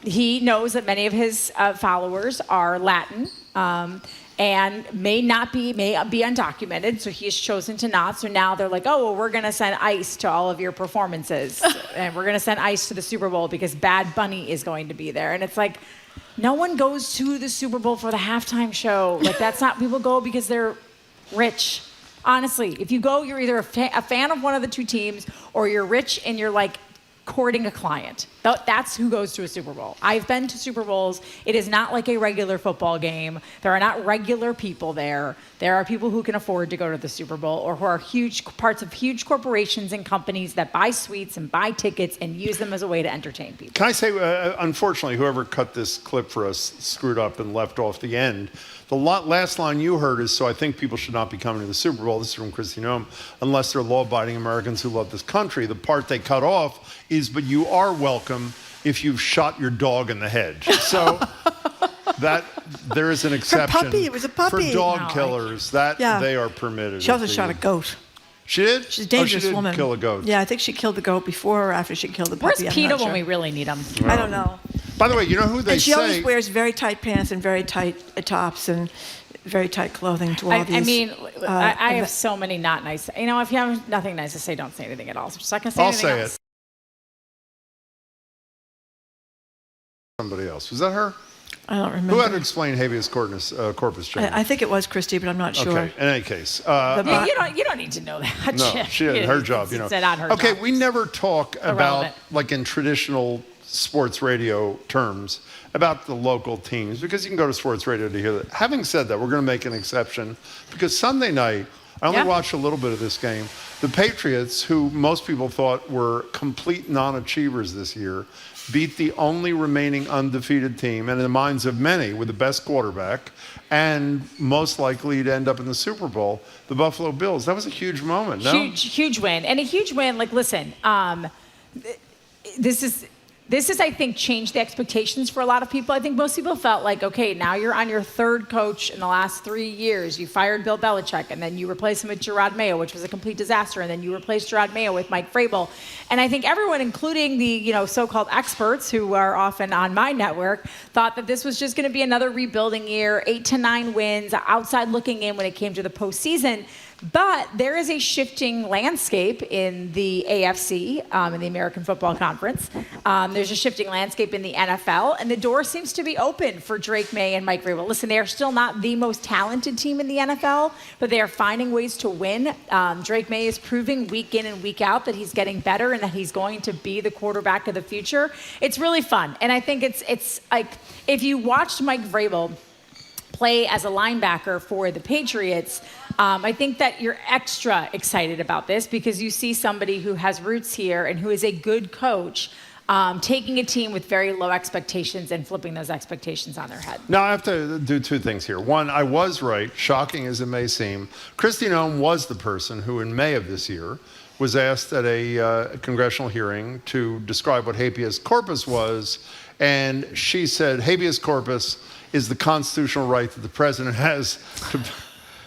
Speaker 4: He knows that many of his followers are Latin and may be undocumented, so he has chosen to not. So now they're like, oh, well, we're going to send ICE to all of your performances, and we're going to send ICE to the Super Bowl because Bad Bunny is going to be there. And it's like, no one goes to the Super Bowl for the halftime show. Like, that's not, people go because they're rich. Honestly, if you go, you're either a fan of one of the two teams or you're rich and you're like courting a client. That's who goes to a Super Bowl. I've been to Super Bowls. It is not like a regular football game. There are not regular people there. There are people who can afford to go to the Super Bowl or who are huge parts of huge corporations and companies that buy suites and buy tickets and use them as a way to entertain people.
Speaker 1: Can I say, unfortunately, whoever cut this clip for us screwed up and left off the end. The last line you heard is, so I think people should not be coming to the Super Bowl. This is from Kristi Noem, unless they're law-abiding Americans who love this country. The part they cut off is, but you are welcome if you've shot your dog in the head. So that there is an exception
Speaker 2: It was a puppy.
Speaker 1: for dog killers. They are permitted.
Speaker 2: She also shot a goat.
Speaker 1: She did?
Speaker 2: She's a dangerous
Speaker 1: she did
Speaker 2: woman.
Speaker 1: Kill a goat.
Speaker 2: Yeah, I think she killed the goat before or after she killed the puppy.
Speaker 4: Where's PETA when we really need him?
Speaker 2: I don't know.
Speaker 1: By the way, you know who they
Speaker 2: and she
Speaker 1: say...
Speaker 2: always wears very tight pants and very tight tops and very tight clothing to all these.
Speaker 4: I mean, I have so many not nice. You know, if you have nothing nice to say, don't say anything at all. So I'm just not going to say anything else.
Speaker 1: I'll say it. Somebody else. Was that her?
Speaker 2: I don't remember.
Speaker 1: Who had to explain habeas corpus change?
Speaker 2: I think it was Kristi, but I'm not sure.
Speaker 1: Okay. In any case,
Speaker 4: you don't need to know that.
Speaker 1: No, she did her job. You know. Okay, we never talk about like in traditional sports radio terms about the local teams because you can go to sports radio to hear that. Having said that, we're going to make an exception because Sunday night I only watched a little bit of this game. The Patriots, who most people thought were complete non-achievers this year, beat the only remaining undefeated team, and in the minds of many, with the best quarterback, and most likely to end up in the Super Bowl, the Buffalo Bills. That was a huge moment, no?
Speaker 4: Huge win. And a huge win, like, listen, this is, I think, changed the expectations for a lot of people. I think most people felt like, okay, now you're on your third coach in the last 3 years. You fired Bill Belichick, and then you replaced him with Gerard Mayo, which was a complete disaster, and then you replaced Gerard Mayo with Mike Vrabel. And I think everyone, including the so-called experts who are often on my network, thought that this was just going to be another rebuilding year, 8 to 9 wins, outside looking in when it came to the postseason. But there is a shifting landscape in the AFC, in the American Football Conference. There's a shifting landscape in the NFL, and the door seems to be open for Drake May and Mike Vrabel. Listen, they are still not the most talented team in the NFL, but they are finding ways to win. Drake May is proving week in and week out that he's getting better and that he's going to be the quarterback of the future. It's really fun, and I think it's like if you watched Mike Vrabel play as a linebacker for the Patriots, I think that you're extra excited about this because you see somebody who has roots here and who is a good coach taking a team with very low expectations and flipping those expectations on their head.
Speaker 1: Now, I have to do two things here. One, I was right, shocking as it may seem. Kristi Noem was the person who, in May of this year, was asked at a congressional hearing to describe what habeas corpus was, and she said habeas corpus is the constitutional right that the president has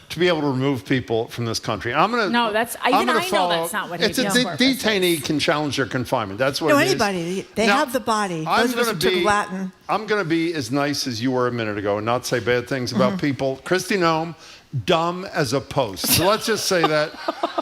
Speaker 1: to be able to remove people from this country.
Speaker 4: No, that's I know that's not what habeas corpus is.
Speaker 1: Detainee can challenge their confinement. That's what it is.
Speaker 2: Anybody. They have the body. Those of us who took Latin.
Speaker 1: I'm going to be as nice as you were a minute ago and not say bad things about people. Kristi Noem, dumb as a post. So let's just say that.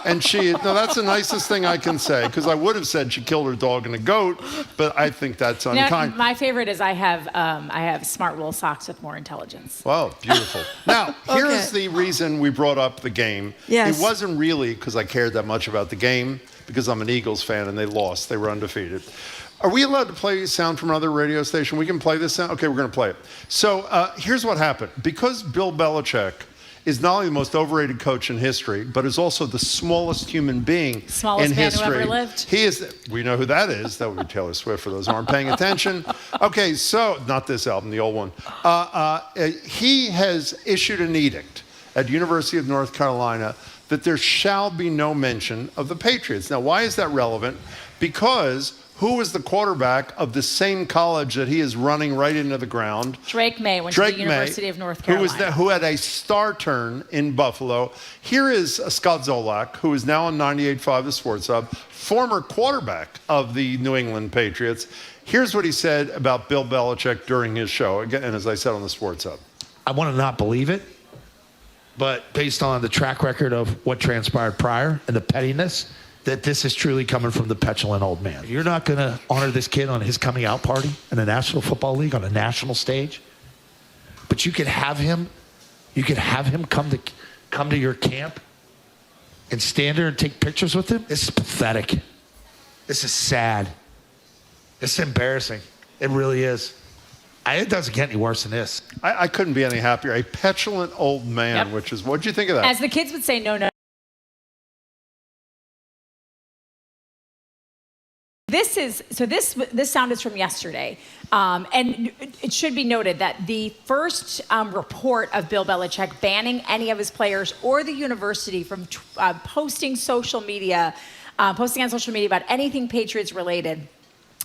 Speaker 1: And that's the nicest thing I can say, because I would have said she killed her dog and a goat, but I think that's unkind.
Speaker 4: My favorite is I have smart wool socks with more intelligence.
Speaker 1: Wow, beautiful. Now, here's the reason we brought up the game.
Speaker 2: Yes.
Speaker 1: It wasn't really because I cared that much about the game, because I'm an Eagles fan and they lost. They were undefeated. Are we allowed to play sound from another radio station? We can play this sound? Okay, we're going to play it. So here's what happened. Because Bill Belichick is not only the most overrated coach in history, but is also the smallest human being in history.
Speaker 4: Smallest man who ever lived.
Speaker 1: He is. We know who that is. That would be Taylor Swift for those who aren't paying attention. Okay, so not this album, the old one. He has issued an edict at University of North Carolina that there shall be no mention of the Patriots. Now, why is that relevant? Because who was the quarterback of the same college that he is running right into the ground?
Speaker 4: Drake May went to the University of North Carolina.
Speaker 1: Who had a star turn in Buffalo. Here is Scott Zolak, who is now on 98.5 The Sports Hub, former quarterback of the New England Patriots. Here's what he said about Bill Belichick during his show, again, and as I said on the Sports Hub.
Speaker 11: I want to not believe it, but based on the track record of what transpired prior and the pettiness, that this is truly coming from the petulant old man. You're not going to honor this kid on his coming out party in the National Football League on a national stage, but you could have him come to your camp and stand there and take pictures with him. This is pathetic. This is sad. It's embarrassing. It really is. It doesn't get any worse than this.
Speaker 1: I couldn't be any happier. A petulant old man, which is, what'd you think of that?
Speaker 4: As the kids would say, no. This sound is from yesterday, and it should be noted that the first report of Bill Belichick banning any of his players or the university from posting on social media about anything Patriots related.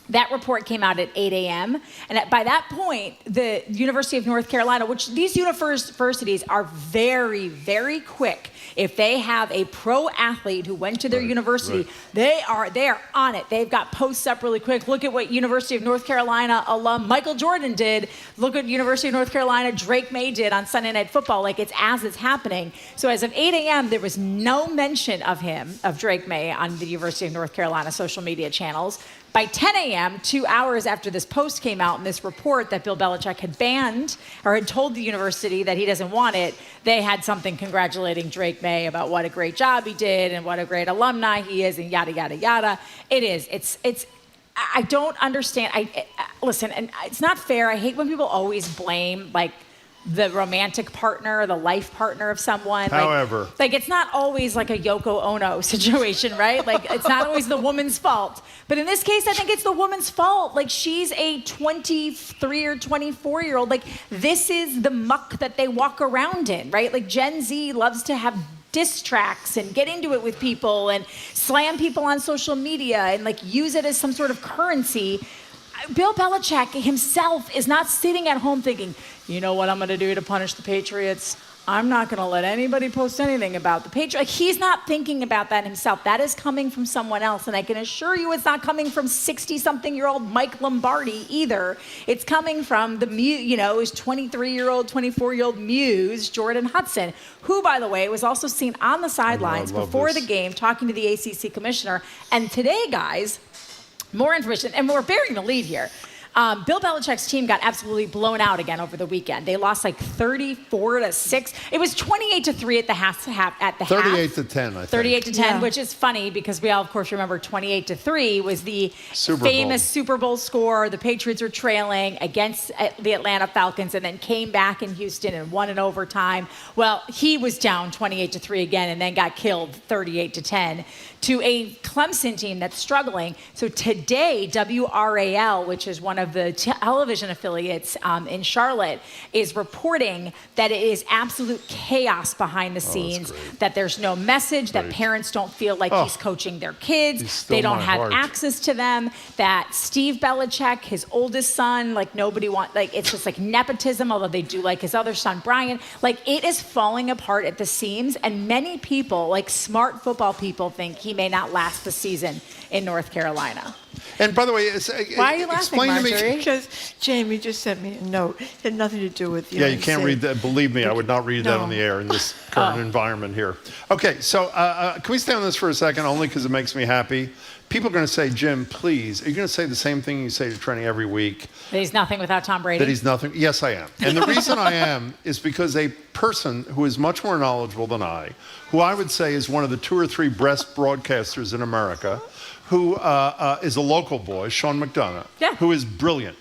Speaker 4: That report came out at 8 a.m. And by that point, the University of North Carolina, which these universities are very, very quick. If they have a pro athlete who went to their university, they are on it. They've got posts up really quick. Look at what University of North Carolina alum Michael Jordan did. Look at University of North Carolina Drake May did on Sunday Night Football. Like, it's as it's happening. So as of 8 a.m., there was no mention of Drake May on the University of North Carolina social media channels. By 10 a.m., 2 hours after this post came out and this report that Bill Belichick had banned or had told the university that he doesn't want it, they had something congratulating Drake May about what a great job he did and what a great alumni he is and yada, yada, yada. I don't understand. Listen, and it's not fair. I hate when people always blame, like, the romantic partner, the life partner of someone.
Speaker 1: However.
Speaker 4: Like it's not always like a Yoko Ono situation, right? Like it's not always the woman's fault. But in this case, I think it's the woman's fault. Like she's a 23 or 24-year-old. Like this is the muck that they walk around in, right? Like Gen Z loves to have diss tracks and get into it with people and slam people on social media and like use it as some sort of currency. Bill Belichick himself is not sitting at home thinking, you know what I'm going to do to punish the Patriots? I'm not going to let anybody post anything about the Patriots. Like, he's not thinking about that himself. That is coming from someone else. And I can assure you it's not coming from 60-something-year-old Mike Lombardi either. It's coming from his 23-year-old, 24-year-old muse, Jordan Hudson, who, by the way, was also seen on the sidelines before the game talking to the ACC commissioner. And today, guys, more information, and we're bearing the lead here. Bill Belichick's team got absolutely blown out again over the weekend. They lost like 34-6. It was 28-3 at the half.
Speaker 1: 38-10, I think.
Speaker 4: 38-10, which is funny because we all, of course, remember 28-3 was the famous Super Bowl score. The Patriots were trailing against the Atlanta Falcons and then came back in Houston and won in overtime. Well, he was down 28-3 again and then got killed 38-10 to a Clemson team that's struggling. So today, WRAL, which is one of the television affiliates in Charlotte, is reporting that it is absolute chaos behind the scenes, that there's no message, that parents don't feel like he's coaching their kids, they don't have access to them, that Steve Belichick, his oldest son, like nobody wants, like it's just like nepotism, although they do like his other son, Brian, like it is falling apart at the seams, and many people, like smart football people, think he may not last the season in North Carolina.
Speaker 1: And by the way,
Speaker 4: why are you laughing, Marjorie?
Speaker 2: Because Jamie just sent me a note. It had nothing to do with you.
Speaker 1: Yeah, you can't read that. Believe me, I would not read that on the air in this current environment here. Okay, so can we stay on this for a second, only because it makes me happy? People are going to say, Jim, please, are you going to say the same thing you say to Trenni every week?
Speaker 4: That he's nothing without Tom Brady?
Speaker 1: That he's nothing. Yes, I am. And the reason I am is because a person who is much more knowledgeable than I, who I would say is one of the 2 or 3 best broadcasters in America, who is a local boy, Sean McDonough, who is brilliant.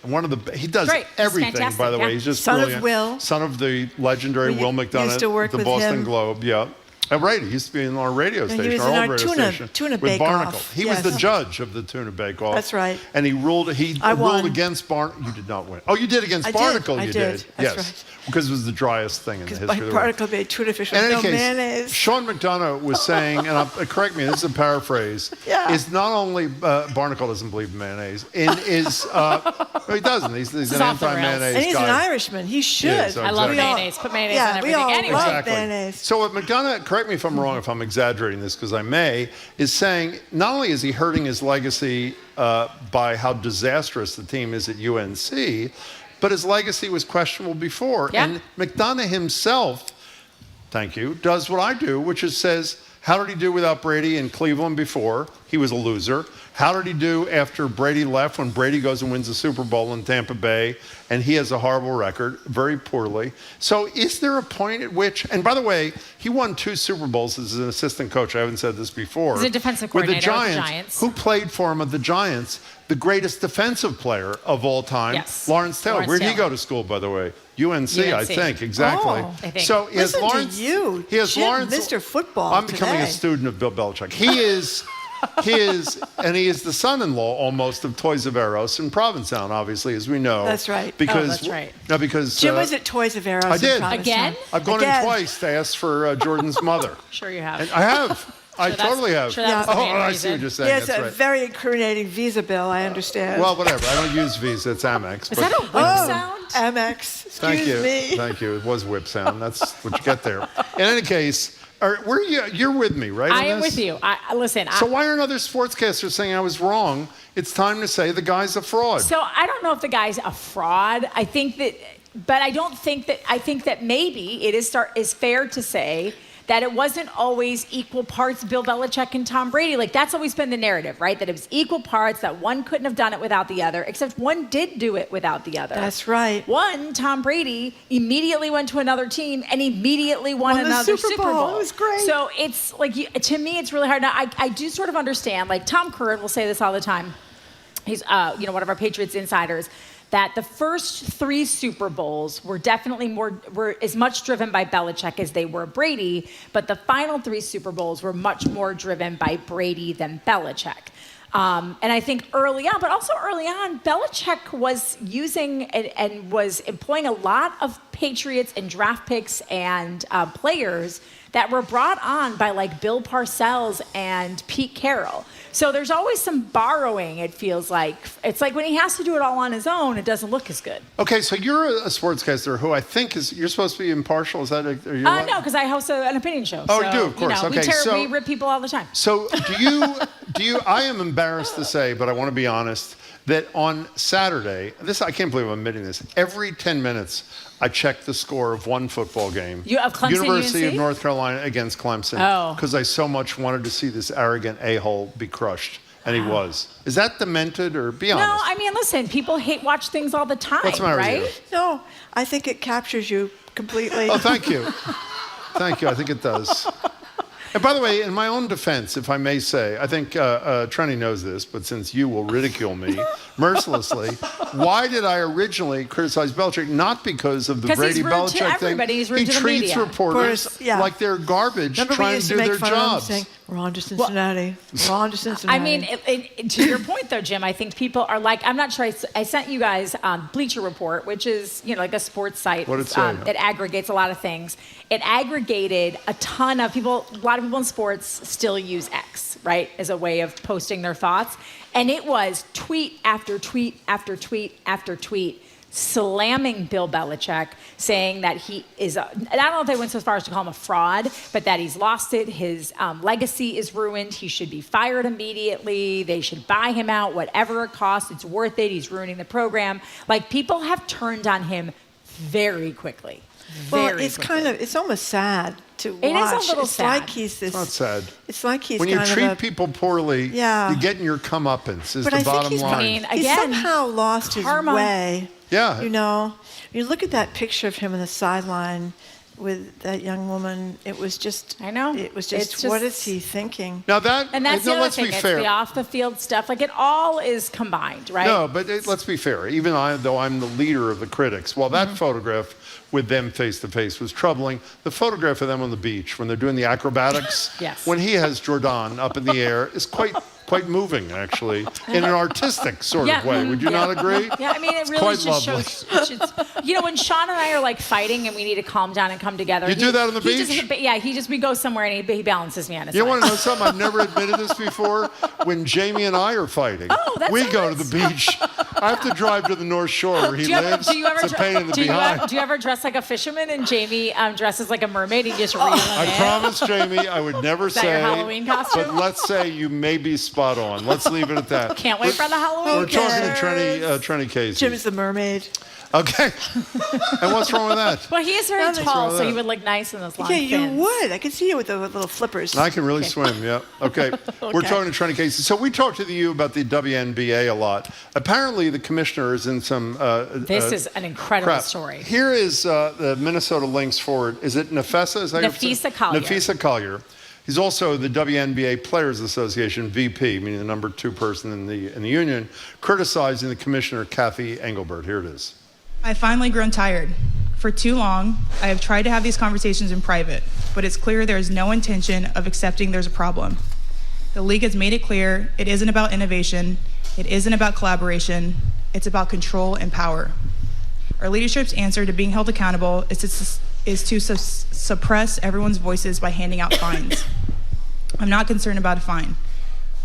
Speaker 1: He does everything, by the way. He's just brilliant.
Speaker 2: Son of Will.
Speaker 1: Son of the legendary Will McDonough,
Speaker 2: used to work
Speaker 1: the
Speaker 2: with
Speaker 1: Boston
Speaker 2: him.
Speaker 1: Globe. Yeah. Right, he used to be in our radio station,
Speaker 2: he was
Speaker 1: our
Speaker 2: in
Speaker 1: old
Speaker 2: our
Speaker 1: radio station,
Speaker 2: tuna
Speaker 1: with Barnacle.
Speaker 2: bake-off.
Speaker 1: He was the judge of the tuna bake-off.
Speaker 2: That's right.
Speaker 1: And he ruled against Barnacle. You did not win. Oh, you did against Barnacle.
Speaker 2: I
Speaker 1: you
Speaker 2: did.
Speaker 1: Yes,
Speaker 2: That's right.
Speaker 1: because it was the driest thing in the history of the world.
Speaker 2: Barnacle made tuna fish with
Speaker 1: In any
Speaker 2: no
Speaker 1: case,
Speaker 2: mayonnaise.
Speaker 1: Sean McDonough was saying, and correct me, this is a paraphrase, is not only Barnacle doesn't believe in mayonnaise, he doesn't. He's an anti-mayonnaise guy.
Speaker 2: And he's an Irishman. He should.
Speaker 1: Yeah, so
Speaker 4: I love mayonnaise. Put mayonnaise on everything.
Speaker 2: We all
Speaker 4: anyway.
Speaker 2: love mayonnaise.
Speaker 1: So what McDonough, correct me if I'm wrong, if I'm exaggerating this, because I may, is saying not only is he hurting his legacy by how disastrous the team is at UNC, but his legacy was questionable before.
Speaker 4: Yeah.
Speaker 1: And McDonough himself, thank you, does what I do, which is says, how did he do without Brady in Cleveland before? He was a loser. How did he do after Brady left, when Brady goes and wins the Super Bowl in Tampa Bay, and he has a horrible record, very poorly. So is there a point at which, and by the way, he won 2 Super Bowls as an assistant coach. I haven't said this before.
Speaker 4: He's a defensive coordinator with the Giants.
Speaker 1: Who played for him at the Giants? The greatest defensive player of all time, Lawrence Taylor. Where did he go to school, by the way? UNC, I think, exactly.
Speaker 2: Oh,
Speaker 4: I think.
Speaker 1: So he has
Speaker 2: Listen
Speaker 1: Lawrence.
Speaker 2: to you,
Speaker 1: he has
Speaker 2: Jim,
Speaker 1: Lawrence.
Speaker 2: Mr. Football.
Speaker 1: I'm becoming
Speaker 2: today.
Speaker 1: a student of Bill Belichick. He is the son-in-law almost of Toys of Eros in Provincetown, obviously, as we know.
Speaker 2: That's right.
Speaker 1: Because,
Speaker 4: that's right.
Speaker 1: No, because
Speaker 2: Jim was at Toys of Eros.
Speaker 1: I did.
Speaker 2: In Provincetown.
Speaker 4: Again?
Speaker 1: I've gone in twice to ask for Jordan's mother.
Speaker 4: Sure you have.
Speaker 1: And I have. I totally have.
Speaker 4: Sure that was the main
Speaker 1: I see what you're saying.
Speaker 2: He has
Speaker 1: That's
Speaker 2: a
Speaker 1: right.
Speaker 2: very incriminating Visa bill, I understand.
Speaker 1: Well, whatever. I don't use Visa. It's Amex.
Speaker 4: Is that a whip sound?
Speaker 2: Amex.
Speaker 1: Thank you.
Speaker 2: Me.
Speaker 1: Thank you. It was whip sound. That's what you get there. In any case, you're with me, right?
Speaker 4: I am with you. Listen.
Speaker 1: So why aren't other sportscasters saying I was wrong? It's time to say the guy's a fraud.
Speaker 4: So I don't know if the guy's a fraud. I think that maybe it is fair to say that it wasn't always equal parts Bill Belichick and Tom Brady. Like, that's always been the narrative, right? That it was equal parts, that one couldn't have done it without the other, except one did do it without the other.
Speaker 2: That's right.
Speaker 4: One, Tom Brady, immediately went to another team and immediately won another Super Bowl.
Speaker 2: It was great.
Speaker 4: So it's like, to me, it's really hard. Now, I do sort of understand, like Tom Curran will say this all the time. He's, one of our Patriots insiders, that the first 3 Super Bowls were definitely were as much driven by Belichick as they were Brady, but the final 3 Super Bowls were much more driven by Brady than Belichick. And I think early on, but also early on, Belichick was using and was employing a lot of Patriots and draft picks and players that were brought on by like Bill Parcells and Pete Carroll. So there's always some borrowing, it feels like. It's like when he has to do it all on his own, it doesn't look as good.
Speaker 1: Okay, so you're a sportscaster who I think you're supposed to be impartial. Is that?
Speaker 4: No, because I host an opinion show.
Speaker 1: Oh,
Speaker 4: so,
Speaker 1: you do, of course.
Speaker 4: We rip people all the time.
Speaker 1: So do you, I am embarrassed to say, but I want to be honest, that on Saturday, I can't believe I'm admitting this, every 10 minutes, I checked the score of one football game.
Speaker 4: Of Clemson,
Speaker 1: University
Speaker 4: UNC?
Speaker 1: of North Carolina against Clemson.
Speaker 4: Oh.
Speaker 1: Because I so much wanted to see this arrogant a-hole be crushed. And he was. Is that demented, or be honest?
Speaker 4: No, I mean, listen, people watch things all the time,
Speaker 1: What's the matter
Speaker 4: right?
Speaker 1: with you?
Speaker 2: No, I think it captures you completely.
Speaker 1: Oh, thank you. Thank you. I think it does. And by the way, in my own defense, if I may say, I think Trenni knows this, but since you will ridicule me mercilessly, why did I originally criticize Belichick? Not because of the Brady Belichick thing.
Speaker 4: He's rude
Speaker 1: he
Speaker 4: to the
Speaker 1: treats
Speaker 4: media.
Speaker 1: reporters like they're garbage trying to do their jobs.
Speaker 2: Saying, we're on to Cincinnati. We're on to Cincinnati.
Speaker 4: I mean, to your point, though, Jim, I think people are like, I'm not sure. I sent you guys Bleacher Report, which is, like a sports site that aggregates a lot of things. It aggregated a ton of people. A lot of people in sports still use X, right, as a way of posting their thoughts. And it was tweet after tweet after tweet after tweet slamming Bill Belichick, saying that he is, I don't know if they went so far as to call him a fraud, but that he's lost it. His legacy is ruined. He should be fired immediately. They should buy him out, whatever it costs. It's worth it. He's ruining the program. Like, people have turned on him very quickly.
Speaker 2: It's almost sad to watch.
Speaker 4: It is a little
Speaker 2: it's
Speaker 4: sad.
Speaker 2: Like he's this.
Speaker 1: It's not sad.
Speaker 2: It's like he's
Speaker 1: when you
Speaker 2: kind
Speaker 1: treat
Speaker 2: of
Speaker 1: people poorly, you're getting your comeuppance, is
Speaker 2: but
Speaker 1: the
Speaker 2: I
Speaker 1: bottom
Speaker 2: think
Speaker 1: line.
Speaker 2: He's somehow lost his way.
Speaker 1: Yeah.
Speaker 2: You look at that picture of him on the sideline with that young woman. It was just.
Speaker 4: I know.
Speaker 2: It was just. What is he thinking?
Speaker 1: Now that.
Speaker 4: And that's the other
Speaker 1: let's
Speaker 4: thing.
Speaker 1: be
Speaker 4: It's
Speaker 1: fair.
Speaker 4: the off the field stuff. Like, it all is combined, right?
Speaker 1: No, but let's be fair. Even though I'm the leader of the critics, while that photograph with them face to face was troubling, the photograph of them on the beach when they're doing the acrobatics,
Speaker 4: Yes.
Speaker 1: when he has Jordan up in the air, is quite moving, actually, in an artistic sort of way. Would you not agree?
Speaker 4: Yeah, I mean, it
Speaker 1: It's
Speaker 4: really
Speaker 1: quite
Speaker 4: just
Speaker 1: lovely.
Speaker 4: shows. When Sean and I are like fighting and we need to calm down and come together.
Speaker 1: You do that on the beach?
Speaker 4: We go somewhere and he balances me on his
Speaker 1: You
Speaker 4: side.
Speaker 1: want to know something? I've never admitted this before. When Jamie and I are fighting, we go to the beach. I have to drive to the North Shore where he lives. It's a pain in the behind.
Speaker 4: Do you ever dress like a fisherman and Jamie dresses like a mermaid and you just reel him
Speaker 1: I
Speaker 4: in?
Speaker 1: promise, Jamie, I would never
Speaker 4: Is that
Speaker 1: say.
Speaker 4: your Halloween costume?
Speaker 1: But let's say you may be spot on. Let's leave it at that.
Speaker 4: Can't wait for the Halloween.
Speaker 1: We're talking to Trenni Kayyem.
Speaker 2: Jim's the mermaid.
Speaker 1: Okay. And what's wrong with that?
Speaker 4: Well, he is very
Speaker 1: Nothing's
Speaker 4: tall,
Speaker 1: wrong with
Speaker 4: so he
Speaker 1: that.
Speaker 4: would look nice in those long
Speaker 2: Yeah, you
Speaker 4: fins.
Speaker 2: would. I could see you with the little flippers.
Speaker 1: I can really swim, yeah. Okay. We're talking to Trenni Kayyem. So we talked to you about the WNBA a lot. Apparently, the commissioner is in some
Speaker 4: This is an incredible story.
Speaker 1: Here is the Minnesota Lynx forward. Is it Nafessa? Is that
Speaker 4: Nafisa Collier.
Speaker 1: Nafisa Collier. He's also the WNBA Players Association VP, meaning the number 2 person in the union, criticizing the commissioner, Kathy Engelbert. Here it is.
Speaker 12: I've finally grown tired. For too long, I have tried to have these conversations in private, but it's clear there is no intention of accepting there's a problem. The league has made it clear it isn't about innovation, it isn't about collaboration, it's about control and power. Our leadership's answer to being held accountable is to suppress everyone's voices by handing out fines. I'm not concerned about a fine.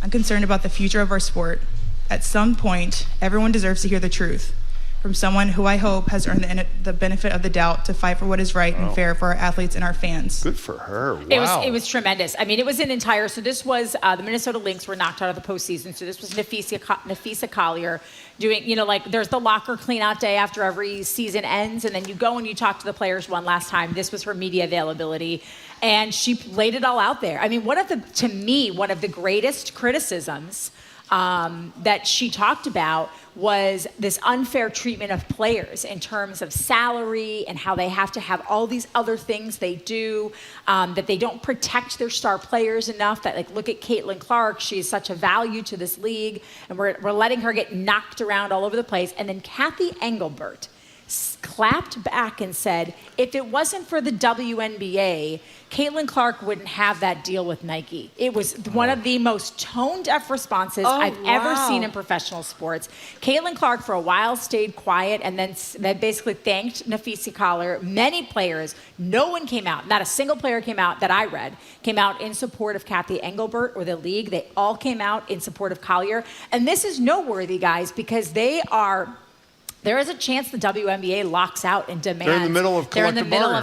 Speaker 12: I'm concerned about the future of our sport. At some point, everyone deserves to hear the truth from someone who I hope has earned the benefit of the doubt to fight for what is right and fair for our athletes and our fans.
Speaker 1: Good for her. Wow.
Speaker 4: It was tremendous. I mean, it was an entire. So this was the Minnesota Lynx were knocked out of the postseason. So this was Nafisa Collier doing. There's the locker cleanout day after every season ends, and then you go and you talk to the players one last time. This was her media availability, and she laid it all out there. I mean, one of the greatest criticisms that she talked about was this unfair treatment of players in terms of salary and how they have to have all these other things they do, that they don't protect their star players enough, that look at Caitlin Clark, she's such a value to this league, and we're letting her get knocked around all over the place. And then Kathy Engelbert clapped back and said, if it wasn't for the WNBA, Caitlin Clark wouldn't have that deal with Nike. It was one of the most tone-deaf responses I've ever seen in professional sports. Caitlin Clark, for a while, stayed quiet and then basically thanked Nafisa Collier. Many players, no one came out, not a single player came out that I read, came out in support of Kathy Engelbert or the league. They all came out in support of Collier. And this is noteworthy, guys, because there is a chance the WNBA locks out and demands.
Speaker 1: They're in the middle of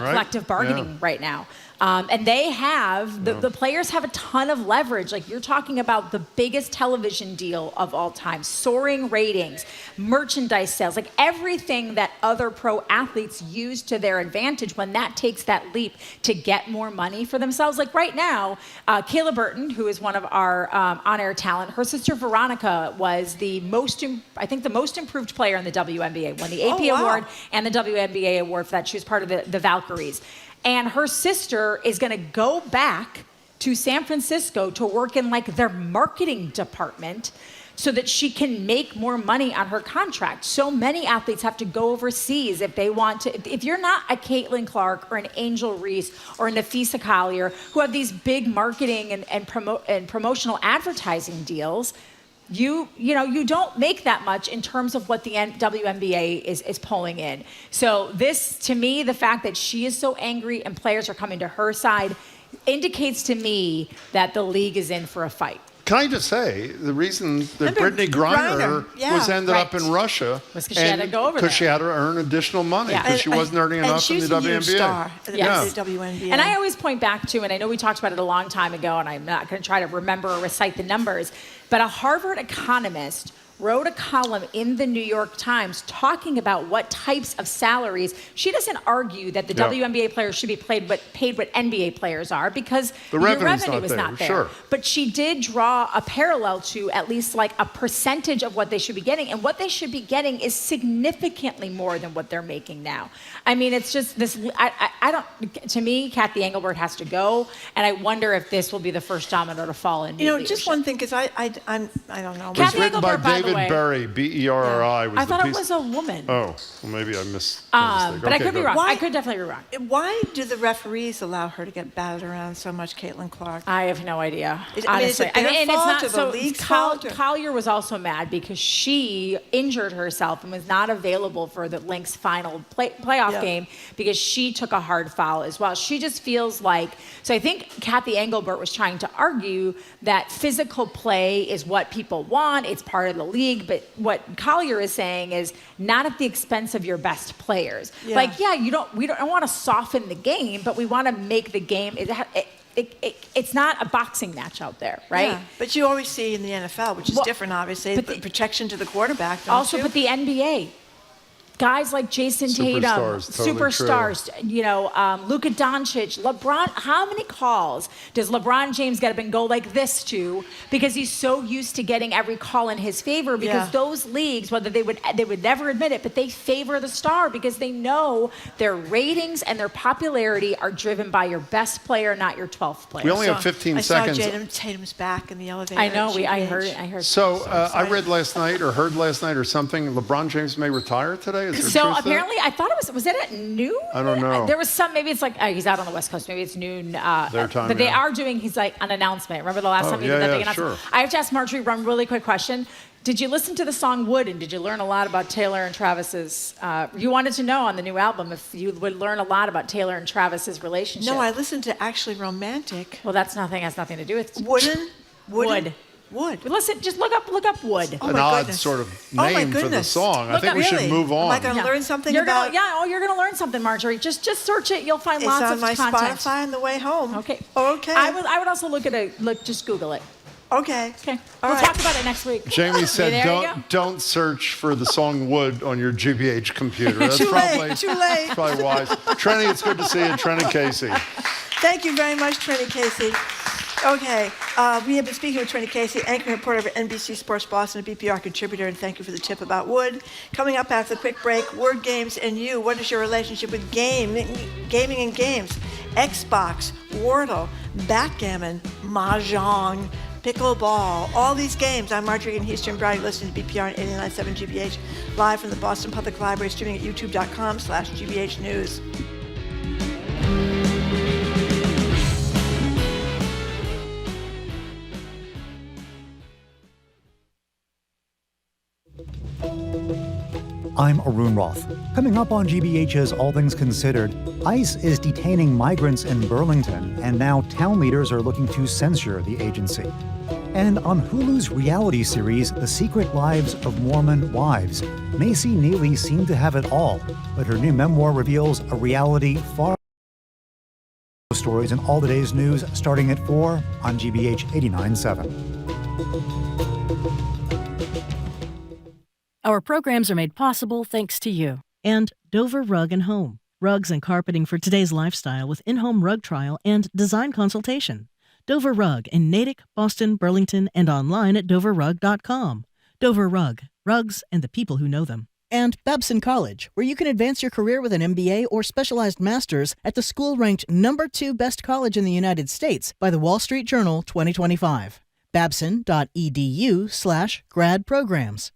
Speaker 1: collective bargaining
Speaker 4: right now. And they have, the players have a ton of leverage. Like, you're talking about the biggest television deal of all time, soaring ratings, merchandise sales, like everything that other pro athletes use to their advantage when that takes that leap to get more money for themselves. Like right now, Kayla Burton, who is one of our on-air talent, her sister Veronica was the most improved player in the WNBA, won the AP award and the WNBA award for that. She was part of the Valkyries. And her sister is going to go back to San Francisco to work in like their marketing department so that she can make more money on her contract. So many athletes have to go overseas if they want to. If you're not a Caitlin Clark or an Angel Reese or a Nafisa Collier who have these big marketing and promotional advertising deals, you don't make that much in terms of what the WNBA is pulling in. So this, to me, the fact that she is so angry and players are coming to her side indicates to me that the league is in for a fight.
Speaker 1: Can I just say, the reason that Brittany Griner was ended up in Russia
Speaker 4: was because she had to go over there.
Speaker 1: Because she had to earn additional money because she wasn't earning enough in the WNBA.
Speaker 2: And she's a huge star in the WNBA.
Speaker 4: And I always point back to, and I know we talked about it a long time ago, and I'm not going to try to remember or recite the numbers, but a Harvard economist wrote a column in the New York Times talking about what types of salaries. She doesn't argue that the WNBA players should be paid what NBA players are because the revenue was not there.
Speaker 1: Sure.
Speaker 4: But she did draw a parallel to at least like a percentage of what they should be getting. And what they should be getting is significantly more than what they're making now. I mean, it's just this, to me, Kathy Engelbert has to go. And I wonder if this will be the first domino to fall in.
Speaker 2: Just one thing, because I don't know.
Speaker 1: It was written by David Berry, Berri.
Speaker 4: I thought it was a woman.
Speaker 1: Oh, well, maybe I missed.
Speaker 4: But I could be wrong. I could definitely be wrong.
Speaker 2: Why do the referees allow her to get batted around so much, Caitlin Clark?
Speaker 4: I have no idea.
Speaker 2: Honestly, it's not the league's fault.
Speaker 4: Collier was also mad because she injured herself and was not available for the Lynx final playoff game because she took a hard foul as well. She just feels like, so I think Kathy Engelbert was trying to argue that physical play is what people want. It's part of the league. But what Collier is saying is not at the expense of your best players. Like, we don't want to soften the game, but we want to make the game. It's not a boxing match out there, right? Yeah,
Speaker 2: but you always see in the NFL, which is different, obviously, but protection to the quarterback.
Speaker 4: But the NBA. Guys like Jason Tatum, superstars, Luka Doncic, LeBron. How many calls does LeBron James get up and go like this to? Because he's so used to getting every call in his favor. Because those leagues, whether they would never admit it, but they favor the star because they know their ratings and their popularity are driven by your best player, not your 12th player.
Speaker 1: We only have 15 seconds.
Speaker 2: I saw Tatum's back in the elevator.
Speaker 4: I know. I heard.
Speaker 1: So I read last night or heard last night or something. LeBron James may retire today.
Speaker 4: So apparently, I thought was it at noon?
Speaker 1: I don't know.
Speaker 4: There was some, maybe it's like, he's out on the West Coast, maybe it's noon.
Speaker 1: Their time,
Speaker 4: but they are doing, he's like, an announcement. Remember the last time he did that big announcement?
Speaker 1: Sure.
Speaker 4: I have to ask Marjorie one really quick question. Did you listen to the song Wood, and did you learn a lot about Taylor and Travis's, you wanted to know on the new album if you would learn a lot about Taylor and Travis's relationship?
Speaker 2: No, I listened to Actually Romantic.
Speaker 4: Well, has nothing to do with...
Speaker 2: Wood.
Speaker 4: Listen, just look up Wood.
Speaker 2: Oh,
Speaker 1: an odd sort of name for the song. I think we should move on.
Speaker 2: Am I going to learn something about...
Speaker 4: you're going to learn something, Marjorie. Just search it. You'll find lots of content.
Speaker 2: It's on my Spotify on the way home.
Speaker 4: Okay.
Speaker 2: I
Speaker 4: would also just Google it.
Speaker 2: Okay.
Speaker 4: We'll talk about it next week.
Speaker 1: Jamie said, don't search for the song Wood on your GBH computer. That's
Speaker 2: Too late.
Speaker 1: Probably wise. Trenni, it's good to see you. Trenni Casey.
Speaker 2: Thank you very much, Trenni Casey. Okay, we have been speaking with Trenni Casey, anchor and reporter for NBC Sports Boston, a BPR contributor, and thank you for the tip about Wood. Coming up after the quick break, word games and you. What is your relationship with gaming and games? Xbox, Wordle, backgammon, mahjong, pickleball, all these games. I'm Marjorie in Houston, Brownie, listening to BPR on 89.7 GBH, live from the Boston Public Library, streaming at youtube.com/GBH News.
Speaker 13: I'm Arun Roth. Coming up on GBH's All Things Considered, ICE is detaining migrants in Burlington, and now town leaders are looking to censure the agency. And on Hulu's reality series, The Secret Lives of Mormon Wives, Macy Neely seemed to have it all, but her new memoir reveals a reality far stories and all the day's news starting at 4 on GBH 89.7.
Speaker 16: Our programs are made possible thanks to you. And Dover Rug and Home. Rugs and carpeting for today's lifestyle with in-home rug trial and design consultation. Dover Rug in Natick, Boston, Burlington, and online at doverrug.com. Dover Rug. Rugs and the people who know them. And Babson College, where you can advance your career with an MBA or specialized master's at the school ranked #2 best college in the United States by the Wall Street Journal 2025. babson.edu/grad programs.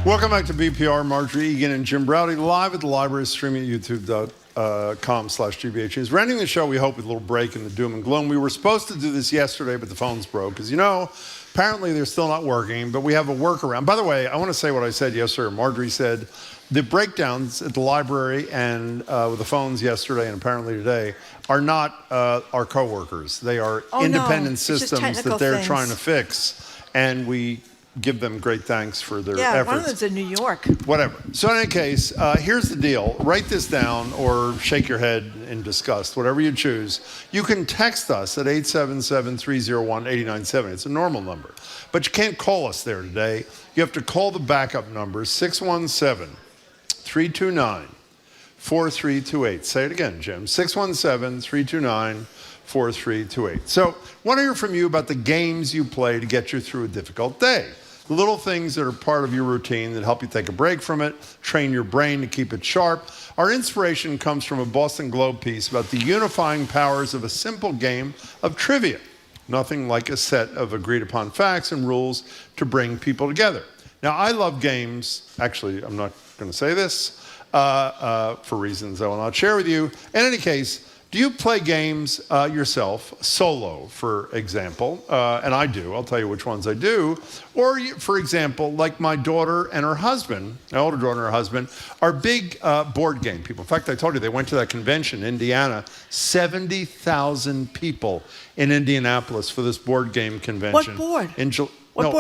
Speaker 1: Welcome back to BPR. Marjorie Egan and Jim Browdy live at the library, streaming at youtube.com/GBH News. We're ending the show, we hope, with a little break in the doom and gloom. We were supposed to do this yesterday, but the phones broke. Because, apparently they're still not working, but we have a workaround. By the way, I want to say what I said yesterday. Marjorie said the breakdowns at the library and with the phones yesterday and apparently today are not our coworkers. They are independent systems that they're trying to fix. And we give them great thanks for their efforts.
Speaker 2: Yeah, one of them's in New York.
Speaker 1: Whatever. So in any case, here's the deal. Write this down or shake your head in disgust, whatever you choose. You can text us at 877-301-8970. It's a normal number. But you can't call us there today. You have to call the backup number, 617-329-4328. Say it again, Jim. 617-329-4328. So, want to hear from you about the games you play to get you through a difficult day. The little things that are part of your routine that help you take a break from it, train your brain to keep it sharp. Our inspiration comes from a Boston Globe piece about the unifying powers of a simple game of trivia. Nothing like a set of agreed upon facts and rules to bring people together. Now, I love games. Actually, I'm not going to say this for reasons I will not share with you. In any case, do you play games yourself, solo, for example? And I do. I'll tell you which ones I do. Or, for example, like my daughter and her husband, my older daughter and her husband, are big board game people. In fact, I told you they went to that convention in Indiana. 70,000 people in Indianapolis for this board game convention.
Speaker 2: What board?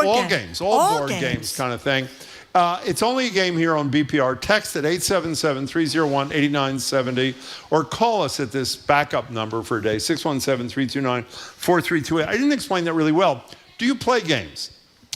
Speaker 1: All games. All board games kind of thing. It's only a game here on BPR. Text at 877-301-8970 or call us at this backup number for a day, 617-329-4328. I didn't explain that really well. Do you play games?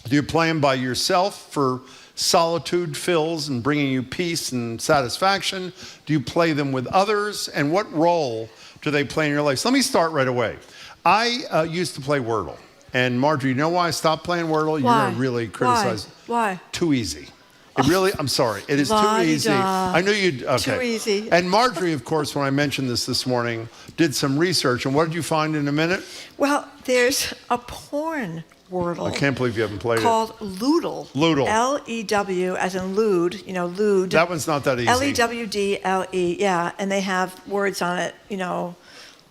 Speaker 1: Do you play them by yourself for solitude fills and bringing you peace and satisfaction? Do you play them with others? And what role do they play in your life? So let me start right away. I used to play Wordle. And Marjorie, you know why I stopped playing Wordle?
Speaker 2: Why?
Speaker 1: You're going to really criticize.
Speaker 2: Why?
Speaker 1: Too easy. It really, I'm sorry. It is too easy. I knew you'd, okay.
Speaker 2: Too easy.
Speaker 1: And Marjorie, of course, when I mentioned this morning, did some research. And what did you find in a minute?
Speaker 2: Well, there's a porn Wordle.
Speaker 1: I can't believe you haven't played
Speaker 2: called Loodle.
Speaker 1: Loodle.
Speaker 2: L-E-W, as in lewd, lewd.
Speaker 1: That one's not that easy.
Speaker 2: L-E-W-D-L-E, yeah. And they have words on it,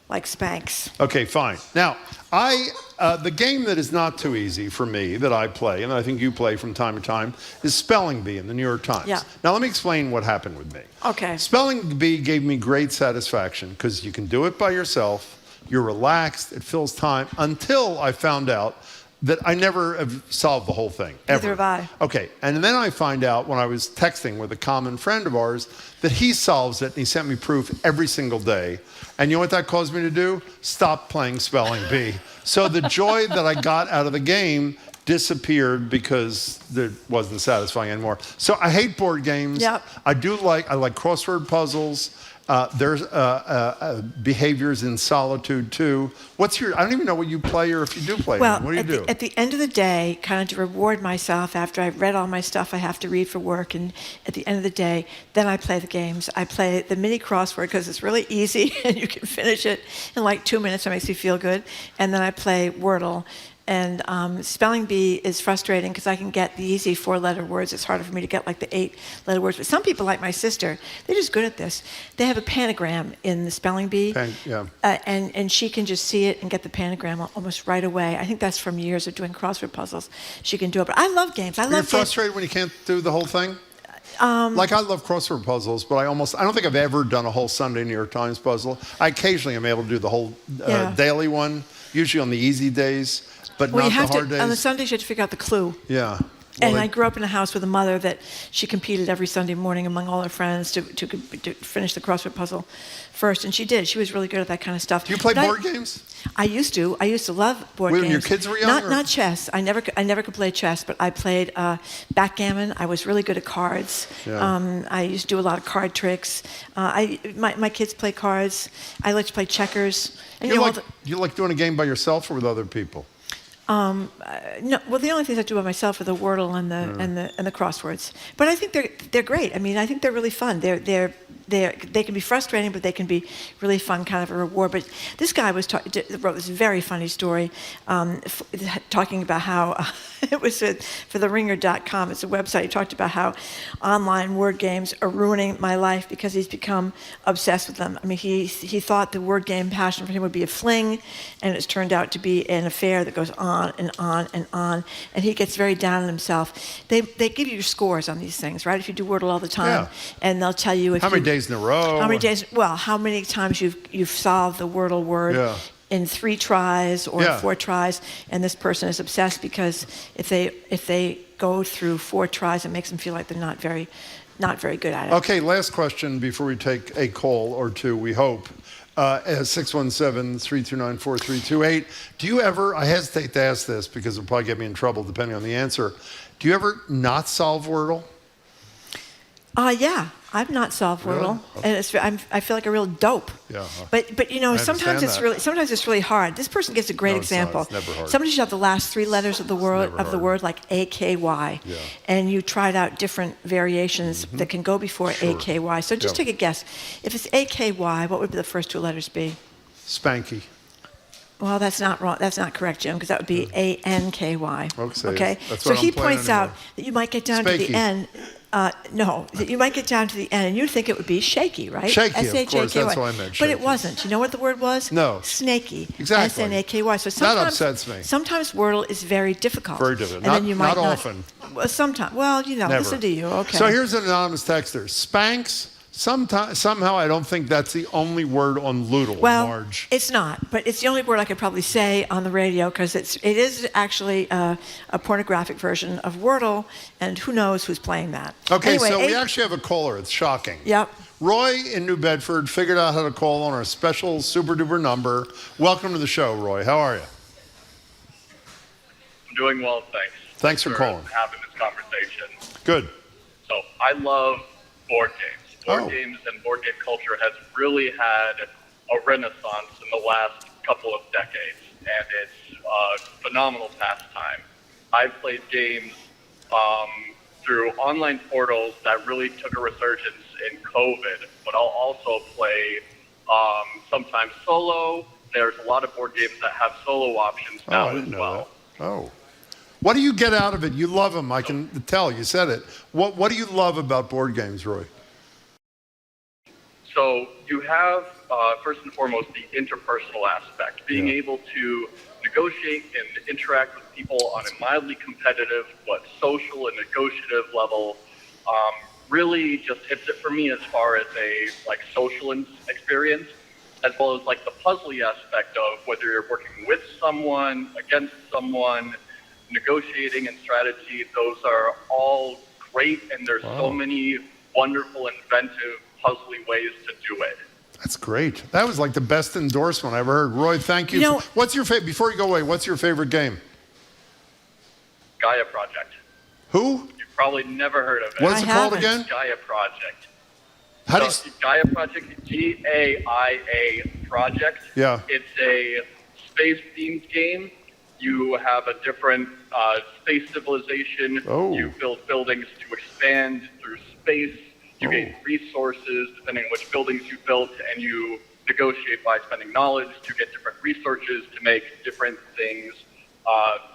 Speaker 2: like Spanx.
Speaker 1: Okay, fine. Now, the game that is not too easy for me that I play, and I think you play from time to time, is Spelling Bee in the New York Times.
Speaker 2: Yeah.
Speaker 1: Now, let me explain what happened with me.
Speaker 2: Okay.
Speaker 1: Spelling Bee gave me great satisfaction because you can do it by yourself, you're relaxed, it fills time, until I found out that I never have solved the whole thing, ever.
Speaker 2: Neither have I.
Speaker 1: Okay, and then I find out when I was texting with a common friend of ours that he solves it, and he sent me proof every single day. And you know what that caused me to do? Stop playing Spelling Bee. So the joy that I got out of the game disappeared because it wasn't satisfying anymore. So I hate board games.
Speaker 2: Yep.
Speaker 1: I like crossword puzzles. There's behaviors in solitude too. I don't even know what you play or if you do play.
Speaker 2: Well,
Speaker 1: what do you do?
Speaker 2: At the end of the day, kind of to reward myself after I've read all my stuff I have to read for work, and at the end of the day, then I play the games. I play the mini crossword because it's really easy and you can finish it in like 2 minutes. It makes me feel good. And then I play Wordle. And Spelling Bee is frustrating because I can get the easy 4-letter words. It's harder for me to get like the 8-letter words. But some people, like my sister, they're just good at this. They have a pentagram in the Spelling Bee.
Speaker 1: Yeah.
Speaker 2: And she can just see it and get the pentagram almost right away. I think that's from years of doing crossword puzzles. She can do it. But I love games.
Speaker 1: Are you frustrated when you can't do the whole thing? I love crossword puzzles, but I don't think I've ever done a whole Sunday New York Times puzzle. I occasionally am able to do the whole daily one, usually on the easy days. but
Speaker 2: Well,
Speaker 1: not
Speaker 2: you have
Speaker 1: the hard
Speaker 2: to,
Speaker 1: days?
Speaker 2: on the Sundays, you have to figure out the clue.
Speaker 1: Yeah.
Speaker 2: And
Speaker 1: Well,
Speaker 2: I grew up in a house with a mother that she competed every Sunday morning among all her friends to finish the crossword puzzle first, and she did. She was really good at that kind of stuff.
Speaker 1: Do you play board games?
Speaker 2: I used to. I used to love board
Speaker 1: When
Speaker 2: games.
Speaker 1: your kids were young?
Speaker 2: Not chess. I never could play chess, but I played backgammon. I was really good at cards.
Speaker 1: Yeah.
Speaker 2: I used to do a lot of card tricks. My kids play cards. I like to play checkers. And
Speaker 1: You like doing a game by yourself or with other people?
Speaker 2: No, well, the only things I do by myself are the Wordle and the crosswords. But I think they're great. I mean, I think they're really fun. They can be frustrating, but they can be really fun, kind of a reward. But this guy wrote this very funny story, talking about how it was for theringer.com. It's a website. He talked about how online word games are ruining my life because he's become obsessed with them. I mean, he thought the word game passion for him would be a fling, and it's turned out to be an affair that goes on and on and on. And he gets very down on himself. They give you your scores on these things, right? If you do Wordle all the time, and they'll tell you
Speaker 1: how many days in a row.
Speaker 2: How many days? Well, how many times you've solved the Wordle word.
Speaker 1: Yeah.
Speaker 2: In 3 tries or 4 tries, and this person is obsessed because if they go through 4 tries, it makes them feel like they're not very good at it.
Speaker 1: Okay, last question before we take a call or two, we hope. 617-329-4328. Do you ever, I hesitate to ask this because it'll probably get me in trouble depending on the answer, do you ever not solve Wordle?
Speaker 2: Yeah. I've not solved Wordle,
Speaker 1: really?
Speaker 2: And I feel like a real dope.
Speaker 1: Yeah.
Speaker 2: But you know, sometimes it's really hard. This person gives a great example.
Speaker 1: It's never hard.
Speaker 2: Somebody should have the last 3 letters of the word like AKY, and you tried out different variations that can go before AKY. So just take a guess. If it's AKY, what would the first 2 letters be?
Speaker 1: Spanky.
Speaker 2: Well, that's not wrong. That's not correct, Jim, because that would be ANKY.
Speaker 1: Okay.
Speaker 2: So he points out that you might get down to the end. No, that you might get down to the end, and you'd think it would be shaky, right?
Speaker 1: Shaky, of course, that's what I meant.
Speaker 2: But it wasn't. You know what the word was?
Speaker 1: No.
Speaker 2: Snaky.
Speaker 1: Exactly.
Speaker 2: SNAKY. So
Speaker 1: that upsets me.
Speaker 2: Sometimes Wordle is very difficult.
Speaker 1: Very difficult.
Speaker 2: And then you might
Speaker 1: not often.
Speaker 2: Well, sometimes. Well, you know, listen to you. Okay.
Speaker 1: So here's an anonymous texter. Spanx. Somehow I don't think that's the only word on Loodle,
Speaker 2: well,
Speaker 1: Marge.
Speaker 2: It's not, but it's the only word I could probably say on the radio because it is actually a pornographic version of Wordle, and who knows who's playing that.
Speaker 1: Okay,
Speaker 2: anyway,
Speaker 1: so we actually have a caller. It's shocking.
Speaker 2: Yep.
Speaker 1: Roy in New Bedford figured out how to call on our special super duper number. Welcome to the show, Roy. How are you?
Speaker 14: I'm doing well, thanks.
Speaker 1: Thanks for calling.
Speaker 14: Having this conversation.
Speaker 1: Good.
Speaker 14: So I love board games. Board games and board game culture has really had a renaissance in the last couple of decades, and it's a phenomenal pastime. I've played games through online portals that really took a resurgence in COVID, but I'll also play sometimes solo. There's a lot of board games that have solo options now as well.
Speaker 1: Oh. What do you get out of it? You love them. I can tell. You said it. What do you love about board games, Roy?
Speaker 14: So you have, first and foremost, the interpersonal aspect, being able to negotiate and interact with people on a mildly competitive but social and negotiative level. Really just hits it for me as far as a social experience, as well as the puzzly aspect of whether you're working with someone, against someone, negotiating and strategy. Those are all great, and there's so many wonderful, inventive, puzzly ways to do it.
Speaker 1: That's great. That was the best endorsement I ever heard. Roy, thank you. What's your favorite? Before you go away, what's your favorite game?
Speaker 14: Gaia Project.
Speaker 1: Who?
Speaker 14: You've probably never heard of it.
Speaker 1: What's it called again?
Speaker 14: Gaia Project.
Speaker 1: How do you...
Speaker 14: Gaia Project, GAIA Project.
Speaker 1: Yeah.
Speaker 14: It's a space-themed game. You have a different space civilization. You build buildings to expand through space. You gain resources depending on which buildings you built, and you negotiate by spending knowledge to get different resources to make different things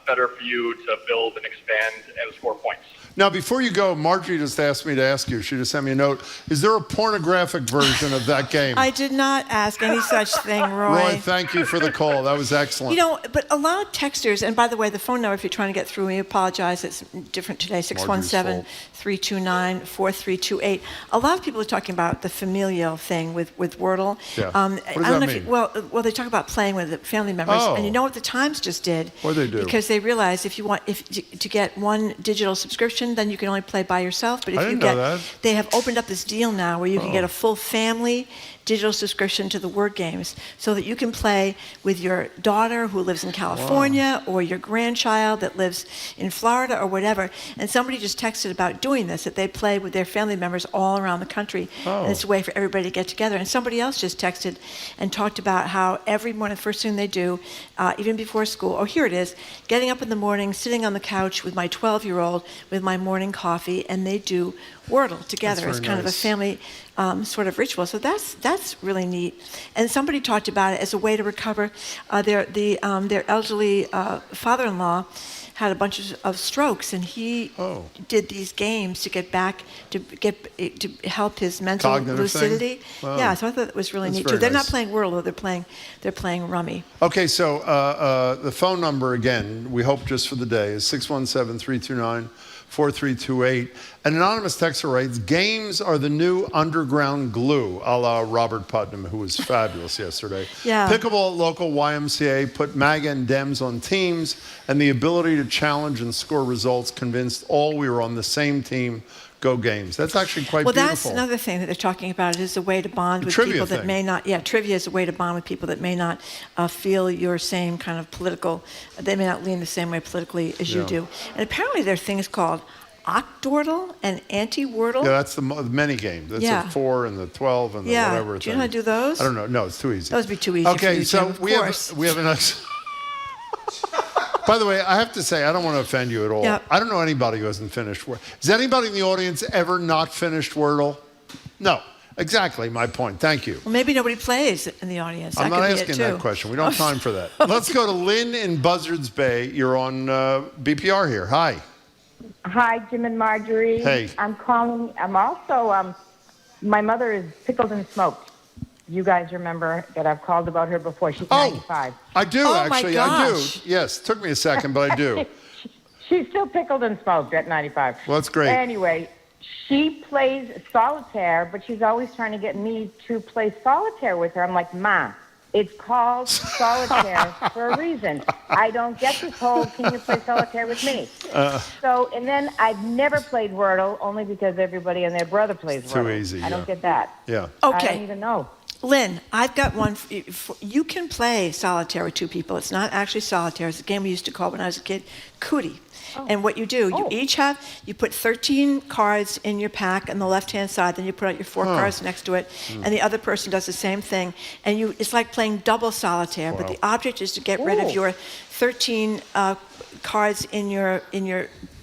Speaker 14: better for you to build and expand and score points.
Speaker 1: Now, before you go, Marjorie just asked me to ask you. She just sent me a note. Is there a pornographic version of that game?
Speaker 2: I did not ask any such thing, Roy.
Speaker 1: Roy, thank you for the call. That was excellent.
Speaker 2: You know, but a lot of texters, and by the way, the phone number, if you're trying to get through, we apologize, it's different today, 617-329-4328. A lot of people are talking about the familial thing with Wordle.
Speaker 1: Yeah. What does that mean?
Speaker 2: Well, they talk about playing with family members, and you know what the Times just did?
Speaker 1: What did they do?
Speaker 2: Because they realize if to get one digital subscription, then you can only play by yourself. But if
Speaker 1: I
Speaker 2: you
Speaker 1: didn't
Speaker 2: get,
Speaker 1: know that.
Speaker 2: they have opened up this deal now where you can get a full family digital subscription to the word games, so that you can play with your daughter who lives in California or your grandchild that lives in Florida or whatever. And somebody just texted about doing this, that they play with their family members all around the country. And it's a way for everybody to get together. And somebody else just texted and talked about how every morning, the first thing they do, even before school, oh, here it is, getting up in the morning, sitting on the couch with my 12-year-old with my morning coffee, and they do Wordle together as kind of a family sort of ritual. So that's really neat. And somebody talked about it as a way to recover. Their elderly father-in-law had a bunch of strokes, and he did these games to get back to help his mental
Speaker 1: Cognitive
Speaker 2: lucidity.
Speaker 1: Wow.
Speaker 2: Yeah, so I thought that was really neat too. They're not playing Wordle, they're playing Rummy.
Speaker 1: Okay, so the phone number again, we hope just for the day, is 617-329-4328. An anonymous texter writes, games are the new underground glue, a la Robert Putnam, who was fabulous yesterday.
Speaker 2: Yeah.
Speaker 1: Pickleball at local YMCA put MAGA and Dems on teams, and the ability to challenge and score results convinced all we were on the same team. Go Games. That's actually quite beautiful.
Speaker 2: Well, that's another thing that they're talking about, is a way to bond with people that may not, trivia is a way to bond with people that may not feel your same kind of political, they may not lean the same way politically as you do. And apparently there are things called Octwordle and Anti-Wordle.
Speaker 1: Yeah, that's the many game. That's the 4 and the 12 and the whatever.
Speaker 2: Do you know how to do those?
Speaker 1: I don't know. No, it's too easy.
Speaker 2: Those would be too easy
Speaker 1: okay,
Speaker 2: for you,
Speaker 1: so
Speaker 2: Jim, of
Speaker 1: we
Speaker 2: course.
Speaker 1: have a nice... By the way, I have to say, I don't want to offend you at all.
Speaker 2: Yep.
Speaker 1: I don't know anybody who hasn't finished Wordle. Has anybody in the audience ever not finished Wordle? No. Exactly my point. Thank you.
Speaker 2: Well, maybe nobody plays in the audience.
Speaker 1: I'm
Speaker 2: that
Speaker 1: not
Speaker 2: could be
Speaker 1: asking
Speaker 2: it
Speaker 1: that
Speaker 2: too.
Speaker 1: question. We don't have time for that. Let's go to Lynn in Buzzards Bay. You're on BPR here. Hi.
Speaker 8: Hi, Jim and Marjorie.
Speaker 1: Hey.
Speaker 8: I'm calling. I'm also, my mother is pickled and smoked. You guys remember that I've called about her before. She's 95.
Speaker 1: I do,
Speaker 8: Oh,
Speaker 1: actually.
Speaker 8: my
Speaker 1: I do.
Speaker 8: gosh.
Speaker 1: Yes, took me a second, but I do.
Speaker 8: She's still pickled and smoked at 95.
Speaker 1: Well, that's great.
Speaker 8: Anyway, she plays solitaire, but she's always trying to get me to play solitaire with her. I'm like, Ma, it's called solitaire for a reason. I don't get this whole, can you play solitaire with me? And then I've never played Wordle, only because everybody and their brother plays Wordle.
Speaker 1: Too easy,
Speaker 8: I don't
Speaker 1: yeah.
Speaker 8: get that.
Speaker 1: Yeah.
Speaker 2: Okay.
Speaker 8: I don't even know.
Speaker 2: Lynn, I've got one. You can play solitaire with two people. It's not actually solitaire. It's a game we used to call when I was a kid, Cootie. And what you do, you put 13 cards in your pack on the left-hand side, then you put out your 4 cards next to it, and the other person does the same thing. And it's like playing double solitaire, but the object is to get rid of your 13 cards in your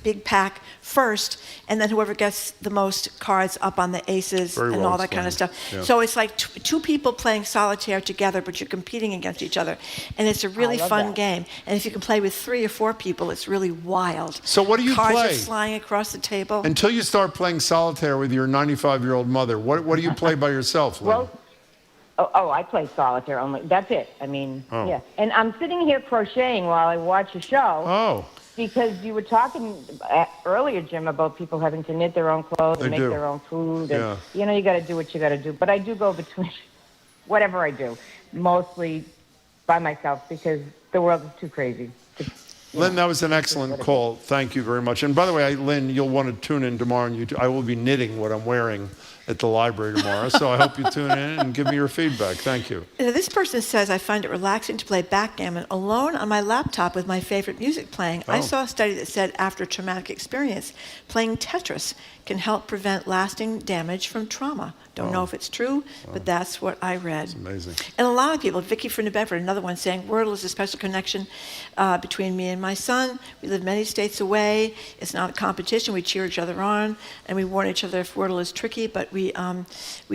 Speaker 2: big pack first, and then whoever gets the most cards up on the aces and all that kind of stuff.
Speaker 1: Yeah.
Speaker 2: So it's like two people playing solitaire together, but you're competing against each other. And it's a really fun game. And if you can play with 3 or 4 people, it's really wild.
Speaker 1: So what do you
Speaker 2: cards
Speaker 1: play?
Speaker 2: Are flying across the table.
Speaker 1: Until you start playing solitaire with your 95-year-old mother, what do you play by yourself, Lynn?
Speaker 8: Well, I play solitaire only. That's it. I mean, yeah. And I'm sitting here crocheting while I watch a show.
Speaker 1: Oh.
Speaker 8: Because you were talking earlier, Jim, about people having to knit their own clothes and make their own food. And, you got to do what you got to do. But I do go between whatever I do, mostly by myself because the world is too crazy.
Speaker 1: Lynn, that was an excellent call. Thank you very much. And by the way, Lynn, you'll want to tune in tomorrow. I will be knitting what I'm wearing at the library tomorrow. So I hope you tune in and give me your feedback. Thank you.
Speaker 2: This person says, I find it relaxing to play backgammon alone on my laptop with my favorite music playing. I saw a study that said after a traumatic experience, playing Tetris can help prevent lasting damage from trauma. Don't know if it's true, but that's what I read.
Speaker 1: It's amazing.
Speaker 2: And a lot of people, Vicky from New Bedford, another one, saying Wordle is a special connection between me and my son. We live many states away. It's not a competition. We cheer each other on, and we warn each other if Wordle is tricky, but we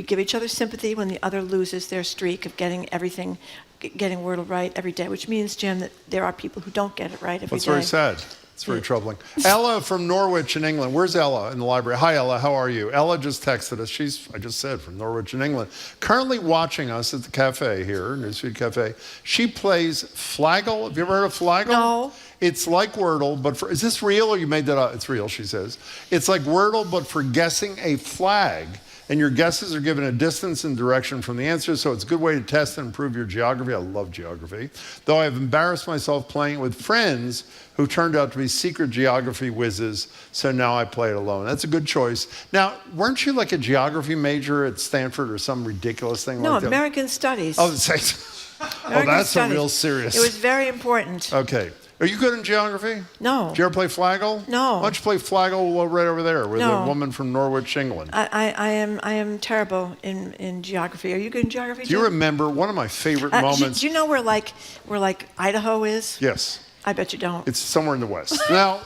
Speaker 2: give each other sympathy when the other loses their streak of getting Wordle right every day, which means, Jim, that there are people who don't get it right every day.
Speaker 1: That's very sad. It's very troubling. Ella from Norwich in England. Where's Ella in the library? Hi, Ella. How are you? Ella just texted us. She's, I just said, from Norwich in England. Currently watching us at the cafe here, Newsfeed Cafe. She plays Flaggle. Have you ever heard of Flaggle?
Speaker 2: No.
Speaker 1: It's like Wordle, but is this real or you made that up? It's real, she says. It's like Wordle, but for guessing a flag. And your guesses are given a distance and direction from the answers, so it's a good way to test and improve your geography. I love geography. Though I've embarrassed myself playing it with friends who turned out to be secret geography whizzes, so now I play it alone. That's a good choice. Now, weren't you like a geography major at Stanford or some ridiculous thing like that?
Speaker 2: No, American Studies.
Speaker 1: Oh, that's
Speaker 2: Studies.
Speaker 1: a real serious.
Speaker 2: It was very important.
Speaker 1: Okay. Are you good in geography?
Speaker 2: No.
Speaker 1: Did you ever play Flaggle?
Speaker 2: No.
Speaker 1: Why don't you play Flaggle right over there with the woman from Norwich, England?
Speaker 2: I am terrible in geography. Are you good in geography?
Speaker 1: Do you remember one of my favorite moments?
Speaker 2: Do you know where Idaho is?
Speaker 1: Yes.
Speaker 2: I bet you don't.
Speaker 1: It's somewhere in the West. Now,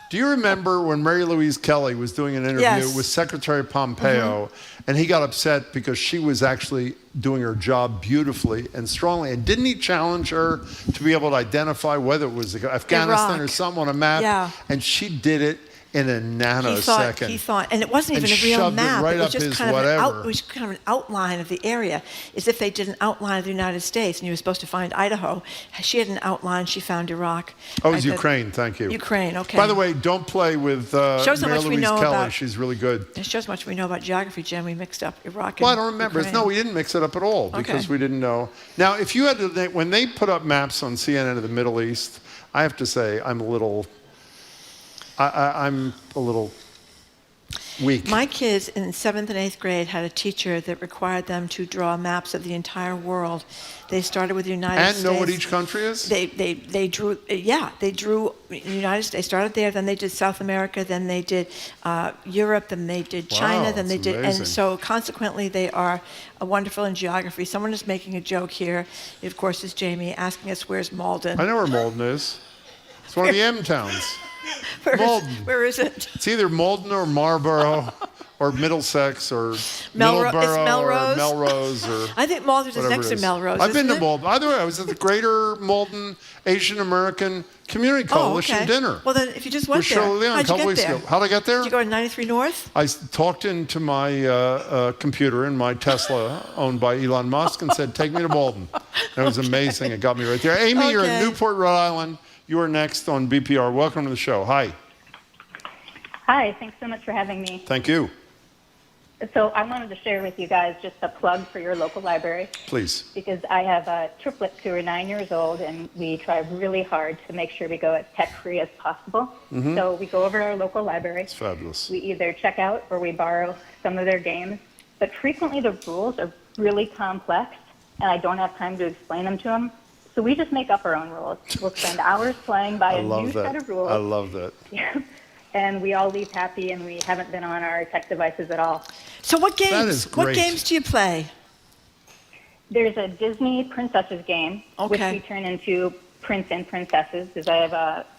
Speaker 1: do you remember when Mary Louise Kelly was doing an interview with Secretary Pompeo, and he got upset because she was actually doing her job beautifully and strongly? And didn't he challenge her to be able to identify whether it was Afghanistan or something on a map?
Speaker 2: Yeah.
Speaker 1: And she did it in a nanosecond.
Speaker 2: He thought, and it wasn't even a real map. It was just kind of an outline of the area, as if they did an outline of the United States, and you were supposed to find Idaho. She had an outline. She found Iraq.
Speaker 1: Oh, it was Ukraine. Thank you.
Speaker 2: Ukraine. Okay.
Speaker 1: By the way, don't play with Mary Louise Kelly. She's really good.
Speaker 2: It shows how much we know about geography, Jim. We mixed up Iraq.
Speaker 1: Well, I don't remember. No, we didn't mix it up at all because we didn't know. Now, if you had to, when they put up maps on CNN of the Middle East, I have to say I'm a little weak.
Speaker 2: My kids in 7th and 8th grade had a teacher that required them to draw maps of the entire world. They started with the United States.
Speaker 1: And know what each country is?
Speaker 2: They drew the United States. They started there, then they did South America, then they did Europe, then they did China, then they did, and so consequently they are wonderful in geography. Someone is making a joke here. It, of course, is Jamie asking us where's Malden.
Speaker 1: I know where Malden is. It's one of the M towns.
Speaker 2: Where is it?
Speaker 1: It's either Malden or Marlborough or Middlesex or
Speaker 2: Melrose.
Speaker 1: Middleborough or Melrose. Or
Speaker 2: I think Malden is next to Melrose.
Speaker 1: I've been to Malden. By the way, I was at the Greater Malden Asian American Community Coalition dinner.
Speaker 2: Well, then, if you just went there, how'd you get there?
Speaker 1: How'd I get there?
Speaker 2: Did you go to 93 North?
Speaker 1: I talked into my computer in my Tesla, owned by Elon Musk, and said, "Take me to Malden." And it was amazing. It got me right there. Amy, you're in Newport, Rhode Island. You are next on BPR. Welcome to the show. Hi.
Speaker 15: Hi. Thanks so much for having me.
Speaker 1: Thank you.
Speaker 15: So I wanted to share with you guys just a plug for your local library.
Speaker 1: Please.
Speaker 15: Because I have triplets who are 9 years old, and we try really hard to make sure we go as tech-free as possible. Mm-hmm. So we go over to our local library.
Speaker 1: It's fabulous.
Speaker 15: We either check out or we borrow some of their games. But frequently the rules are really complex, and I don't have time to explain them to them. So we just make up our own rules. We'll spend hours playing by a new set of rules.
Speaker 1: I love that.
Speaker 15: And we all leave happy, and we haven't been on our tech devices at all.
Speaker 2: So what games?
Speaker 1: That is great.
Speaker 2: What games do you play?
Speaker 15: There's a Disney princesses game, which we turn into prince and princesses, because I have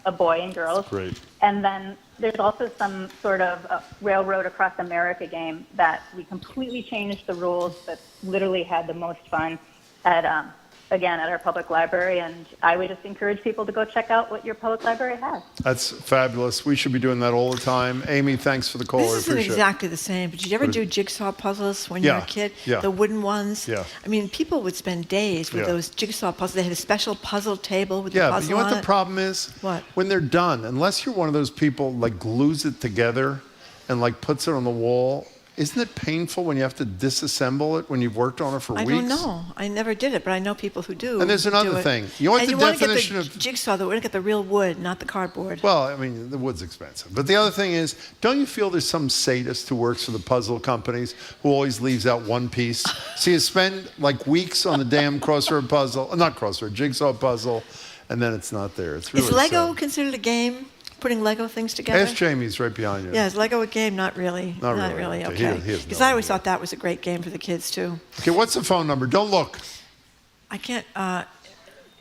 Speaker 15: a boy and girls.
Speaker 1: That's great.
Speaker 15: And then there's also some sort of Railroad Across America game that we completely changed the rules, but literally had the most fun at our public library, and I would just encourage people to go check out what your public library has.
Speaker 1: That's fabulous. We should be doing that all the time. Amy, thanks for the call.
Speaker 2: This isn't exactly the same, but did you ever do jigsaw puzzles when you were a kid?
Speaker 1: Yeah.
Speaker 2: The wooden ones?
Speaker 1: Yeah.
Speaker 2: I mean, people would spend days with those jigsaw puzzles. They had a special puzzle table with the puzzle on it.
Speaker 1: Yeah, but you know what the problem is?
Speaker 2: What?
Speaker 1: When they're done, unless you're one of those people like glues it together and like puts it on the wall, isn't it painful when you have to disassemble it when you've worked on it for weeks?
Speaker 2: I don't know. I never did it, but I know people who do.
Speaker 1: And there's another thing. You want the definition of
Speaker 2: jigsaw, though. We want to get the real wood, not the cardboard.
Speaker 1: Well, I mean, the wood's expensive. But the other thing is, don't you feel there's some sadist who works for the puzzle companies who always leaves out one piece? So you spend like weeks on the damn jigsaw puzzle, and then it's not there. It's really
Speaker 2: Is Lego
Speaker 1: sad.
Speaker 2: considered a game? Putting Lego things together?
Speaker 1: Ask Jamie's right behind you.
Speaker 2: Yeah, is Lego a game? Not really.
Speaker 1: Not really.
Speaker 2: Okay. Because I always thought that was a great game for the kids, too.
Speaker 1: Okay, what's the phone number? Don't look.
Speaker 2: I can't.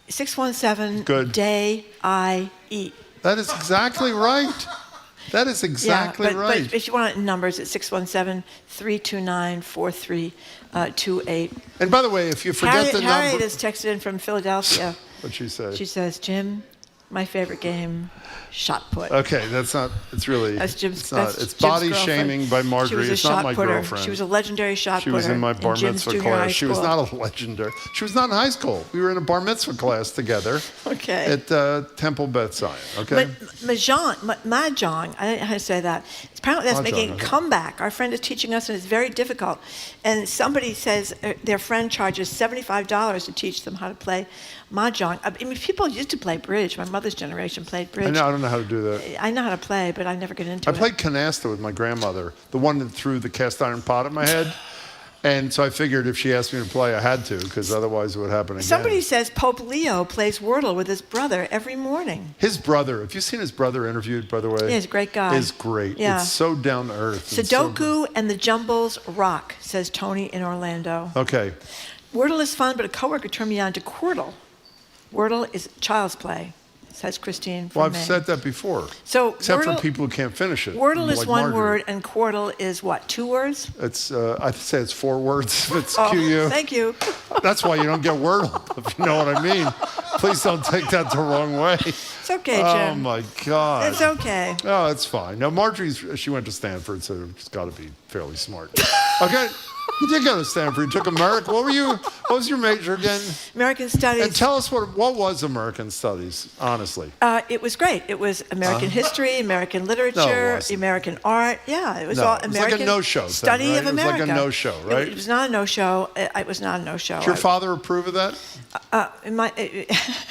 Speaker 2: 617
Speaker 1: Good.
Speaker 2: Day I Eat.
Speaker 1: That is exactly right. That is exactly right.
Speaker 2: But if you want it in numbers, it's 617-329-4328.
Speaker 1: And by the way, if you forget the number...
Speaker 2: Harriet has texted in from Philadelphia.
Speaker 1: What'd she say?
Speaker 2: She says, Jim, My favorite game, shot put.
Speaker 1: Okay, that's not. It's really.
Speaker 2: That's Jim's.
Speaker 1: It's not.
Speaker 2: That's
Speaker 1: It's
Speaker 2: Jim's
Speaker 1: body
Speaker 2: girlfriend.
Speaker 1: shaming by Marjorie.
Speaker 2: She was a
Speaker 1: It's
Speaker 2: shot
Speaker 1: not my
Speaker 2: putter.
Speaker 1: girlfriend.
Speaker 2: She was a legendary shot putter.
Speaker 1: She was in my bar
Speaker 2: Jim's
Speaker 1: mitzvah
Speaker 2: junior high
Speaker 1: class. She was
Speaker 2: school.
Speaker 1: not a legendary. She was not in high school. We were in a bar mitzvah class together.
Speaker 2: Okay.
Speaker 1: At Temple Beth Zion. Okay.
Speaker 2: But mahjong, I don't know how to say that. Apparently that's making a comeback. Our friend is teaching us, and it's very difficult. And somebody says their friend charges $75 to teach them how to play mahjong. I mean, people used to play bridge. My mother's generation played bridge.
Speaker 1: I don't know how to do that.
Speaker 2: I know how to play, but I never get into it.
Speaker 1: I played canasta with my grandmother, the one that threw the cast iron pot at my head. And so I figured if she asked me to play, I had to, because otherwise it would happen again.
Speaker 2: Somebody says Pope Leo plays Wordle with his brother every morning.
Speaker 1: His brother, have you seen his brother interviewed, by the way?
Speaker 2: Yeah, he's a great guy.
Speaker 1: Is great.
Speaker 2: Yeah.
Speaker 1: It's so down to earth.
Speaker 2: Sudoku and the Jumbles rock, says Tony in Orlando.
Speaker 1: Okay.
Speaker 2: Wordle is fun, but a coworker turned me on to Quirtle. Wordle is child's play, says Christine from
Speaker 1: Well, I've
Speaker 2: Maine.
Speaker 1: said that before.
Speaker 2: So
Speaker 1: except
Speaker 2: Wordle,
Speaker 1: for people who can't finish it.
Speaker 2: Wordle is
Speaker 1: like
Speaker 2: one
Speaker 1: Marjorie.
Speaker 2: word, and Quirtle is what, 2 words?
Speaker 1: It's I'd say it's 4 words. If it's
Speaker 2: Oh,
Speaker 1: QU.
Speaker 2: thank you.
Speaker 1: That's why you don't get Wordle, if you know what I mean. Please don't take that the wrong way.
Speaker 2: It's okay, Jim.
Speaker 1: Oh my God.
Speaker 2: It's okay.
Speaker 1: Oh, it's fine. Now she went to Stanford, so she's got to be fairly smart. Okay. You did go to Stanford. You took American. What was your major again?
Speaker 2: American Studies.
Speaker 1: And tell us what was American Studies, honestly.
Speaker 2: It was great. It was American history, American literature,
Speaker 1: No, it wasn't.
Speaker 2: American art. Yeah, it was
Speaker 1: No,
Speaker 2: all
Speaker 1: it was
Speaker 2: American.
Speaker 1: like a no-show thing,
Speaker 2: Study
Speaker 1: right?
Speaker 2: of
Speaker 1: It was like a
Speaker 2: America.
Speaker 1: no-show, right?
Speaker 2: It was not a no-show. It was not a no-show.
Speaker 1: Did your father approve of that?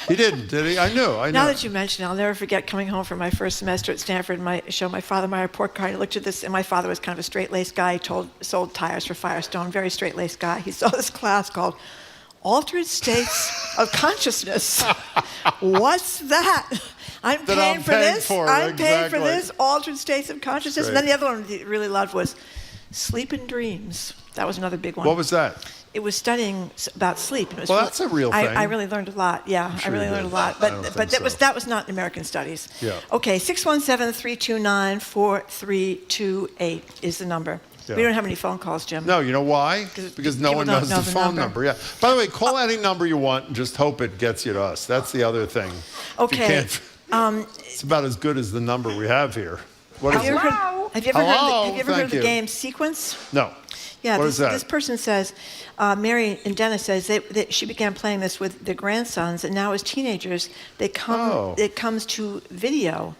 Speaker 1: He didn't, did he? I know.
Speaker 2: Now that you mention it, I'll never forget coming home from my first semester at Stanford and show my father my report card. I looked at this, and my father was kind of a straight-laced guy. He sold tires for Firestone, very straight-laced guy. He saw this class called Altered States of Consciousness. What's that? I'm paying for this. I'm paying for this. Altered States of Consciousness. And then the other one he really loved was Sleep and Dreams. That was another big one.
Speaker 1: What was that?
Speaker 2: It was studying about sleep. And it was
Speaker 1: Well, that's a real thing.
Speaker 2: I really learned a lot. Yeah, I really learned a lot. But that was not American Studies.
Speaker 1: Yeah.
Speaker 2: Okay, 617-329-4328 is the number.
Speaker 1: Yeah.
Speaker 2: We don't have any phone calls, Jim.
Speaker 1: No, you know why? Because no
Speaker 2: people
Speaker 1: one
Speaker 2: don't
Speaker 1: knows
Speaker 2: know
Speaker 1: the
Speaker 2: the
Speaker 1: phone
Speaker 2: number.
Speaker 1: number. Yeah. By the way, call any number you want and just hope it gets you to us. That's the other thing.
Speaker 2: Okay.
Speaker 1: It's about as good as the number we have here. What is it?
Speaker 2: Have you ever heard of the game Sequence?
Speaker 1: No.
Speaker 2: Yeah,
Speaker 1: What is that?
Speaker 2: This person says, Mary and Dennis says that she began playing this with their grandsons, and now as teenagers, it comes to video.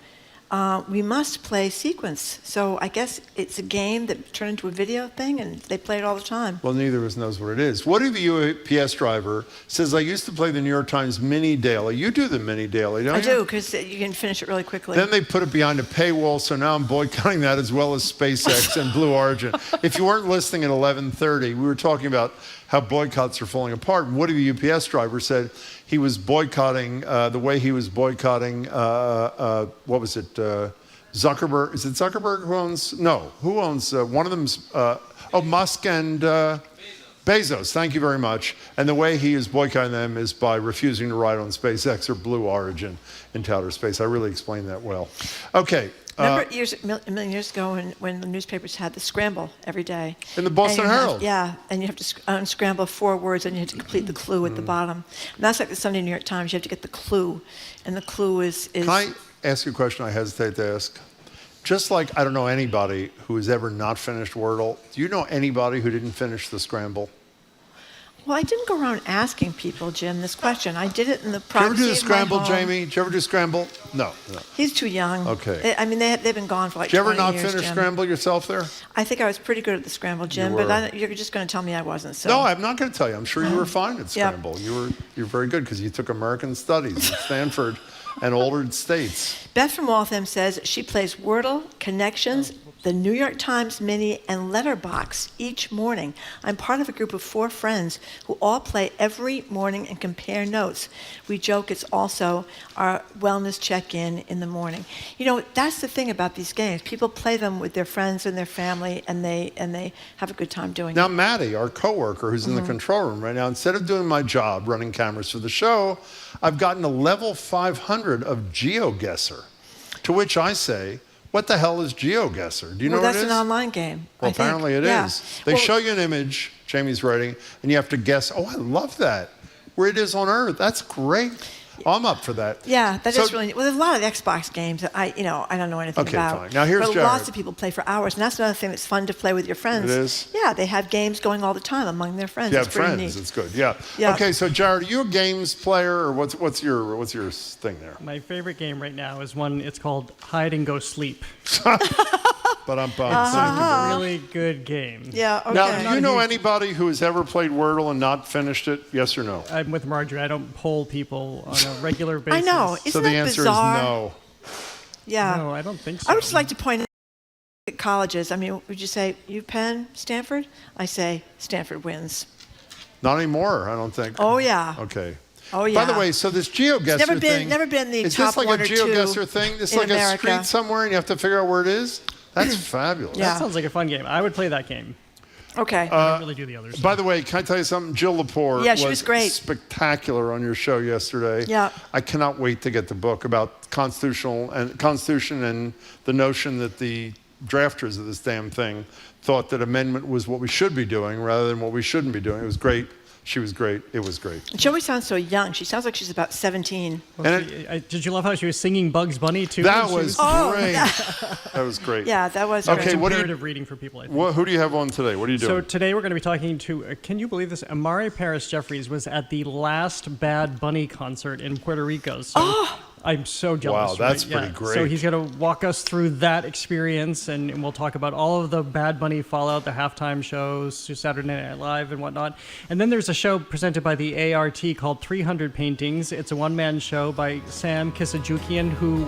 Speaker 2: We must play Sequence. So I guess it's a game that turned into a video thing, and they play it all the time.
Speaker 1: Well, neither of us knows what it is. What if you, a PS driver, says, I used to play the New York Times Mini Daily. You do the Mini Daily, don't you?
Speaker 2: I do, because you can finish it really quickly.
Speaker 1: Then they put it behind a paywall, so now I'm boycotting that as well as SpaceX and Blue Origin. If you weren't listening at 11:30, we were talking about how boycotts are falling apart. And Woody, the UPS driver, said he was boycotting the way he was boycotting, what was it, Zuckerberg? Is it Zuckerberg who owns? No, who owns? One of them's, Musk and Bezos. Thank you very much. And the way he is boycotting them is by refusing to ride on SpaceX or Blue Origin into outer space. I really explained that well. Okay.
Speaker 2: Remember a million years ago when the newspapers had the scramble every day?
Speaker 1: In the Boston Herald.
Speaker 2: And you have to unscramble 4 words, and you have to complete the clue at the bottom. And that's like the Sunday New York Times. You have to get the clue, and the clue is.
Speaker 1: Can I ask you a question I hesitate to ask? Just like I don't know anybody who has ever not finished Wordle. Do you know anybody who didn't finish the scramble?
Speaker 2: Well, I didn't go around asking people, Jim, this question. I did it in the
Speaker 1: Did you ever
Speaker 2: privacy
Speaker 1: do the
Speaker 2: of my
Speaker 1: scramble,
Speaker 2: home.
Speaker 1: Jamie? Did you ever do scramble? No.
Speaker 2: He's too young.
Speaker 1: Okay.
Speaker 2: I mean, they've been gone for like 20 years,
Speaker 1: Did you ever not finish
Speaker 2: Jim.
Speaker 1: scramble yourself there?
Speaker 2: I think I was pretty good at the scramble, Jim,
Speaker 1: You
Speaker 2: but
Speaker 1: were.
Speaker 2: you're just going to tell me I wasn't. So.
Speaker 1: No, I'm not going to tell you. I'm sure you were fine at
Speaker 2: Yeah.
Speaker 1: scramble. You're very good because you took American Studies at Stanford and Altered States.
Speaker 2: Beth from Waltham says she plays Wordle, Connections, the New York Times Mini, and Letterbox each morning. I'm part of a group of 4 friends who all play every morning and compare notes. We joke it's also our wellness check-in in the morning. You know, that's the thing about these games. People play them with their friends and their family, and they have a good time doing
Speaker 1: Now,
Speaker 2: it.
Speaker 1: Maddie, our coworker who's in the control room right now, instead of doing my job running cameras for the show, I've gotten a level 500 of GeoGuessr, to which I say, what the hell is GeoGuessr? Do you know what it is?
Speaker 2: That's an online game.
Speaker 1: Well,
Speaker 2: I think.
Speaker 1: apparently it
Speaker 2: Yeah.
Speaker 1: is. They show you an image, Jamie's writing, and you have to guess, oh, I love that, where it is on Earth. That's great. Oh, I'm up for that.
Speaker 2: Yeah, that
Speaker 1: So-
Speaker 2: is really. Well, there's a lot of Xbox games that I don't know anything
Speaker 1: Okay,
Speaker 2: about.
Speaker 1: fine. Now, here's
Speaker 2: but
Speaker 1: Jared.
Speaker 2: lots of people play for hours, and that's another thing that's fun to play with your friends.
Speaker 1: It is?
Speaker 2: Yeah, they have games going all the time among their friends.
Speaker 1: Yeah,
Speaker 2: It's pretty
Speaker 1: friends.
Speaker 2: neat.
Speaker 1: It's good. Yeah.
Speaker 2: Yeah.
Speaker 1: Okay, so Jared, are you a games player, or what's your thing there?
Speaker 6: My favorite game right now is one. It's called Hide and Go Sleep.
Speaker 1: But I'm
Speaker 6: It's a really good game.
Speaker 2: Yeah. Okay.
Speaker 1: Now, do you know anybody who has ever played Wordle and not finished it? Yes or no?
Speaker 6: I'm with Marjorie. I don't poll people on a regular basis.
Speaker 2: I know. Isn't
Speaker 1: So the
Speaker 2: that
Speaker 1: answer
Speaker 2: bizarre?
Speaker 1: is no.
Speaker 2: Yeah.
Speaker 6: No, I don't think so.
Speaker 2: I would just like to point out at colleges. I mean, would you say UPenn, Stanford? I say Stanford wins.
Speaker 1: Not anymore, I don't think.
Speaker 2: Oh yeah.
Speaker 1: Okay.
Speaker 2: Oh yeah.
Speaker 1: By the way, so this GeoGuessr
Speaker 2: It's
Speaker 1: thing.
Speaker 2: never been the
Speaker 1: is
Speaker 2: top
Speaker 1: this like
Speaker 2: one
Speaker 1: a
Speaker 2: or two
Speaker 1: GeoGuessr thing? This
Speaker 2: in
Speaker 1: like
Speaker 2: America.
Speaker 1: a street somewhere and you have to figure out where it is? That's fabulous.
Speaker 2: Yeah.
Speaker 6: That sounds like a fun game. I would play that game.
Speaker 2: Okay.
Speaker 6: I don't really do the others.
Speaker 1: By the way, can I tell you something? Jill Lepore
Speaker 2: Yeah, she was great.
Speaker 1: spectacular on your show yesterday.
Speaker 2: Yeah.
Speaker 1: I cannot wait to get the book about Constitution and the notion that the drafters of this damn thing thought that amendment was what we should be doing rather than what we shouldn't be doing. It was great. She was great. It was great.
Speaker 2: She always sounds so young. She sounds like she's about 17.
Speaker 6: Did you love how she was singing Bugs Bunny too?
Speaker 1: That
Speaker 6: when she
Speaker 1: was great. That was great.
Speaker 2: Yeah, that was
Speaker 1: Okay,
Speaker 2: great.
Speaker 1: what do you,
Speaker 6: imperative reading for people, I think.
Speaker 1: who do you have on today? What are you doing?
Speaker 6: So today we're going to be talking to, can you believe this? Amari Paris Jeffries was at the last Bad Bunny concert in Puerto Rico. So I'm so jealous.
Speaker 1: Wow, that's
Speaker 6: right?
Speaker 1: pretty great.
Speaker 6: So he's going to walk us through that experience, and we'll talk about all of the Bad Bunny fallout, the halftime shows, Saturday Night Live and whatnot. And then there's a show presented by the ART called 300 Paintings. It's a one-man show by Sam Kisajukian, who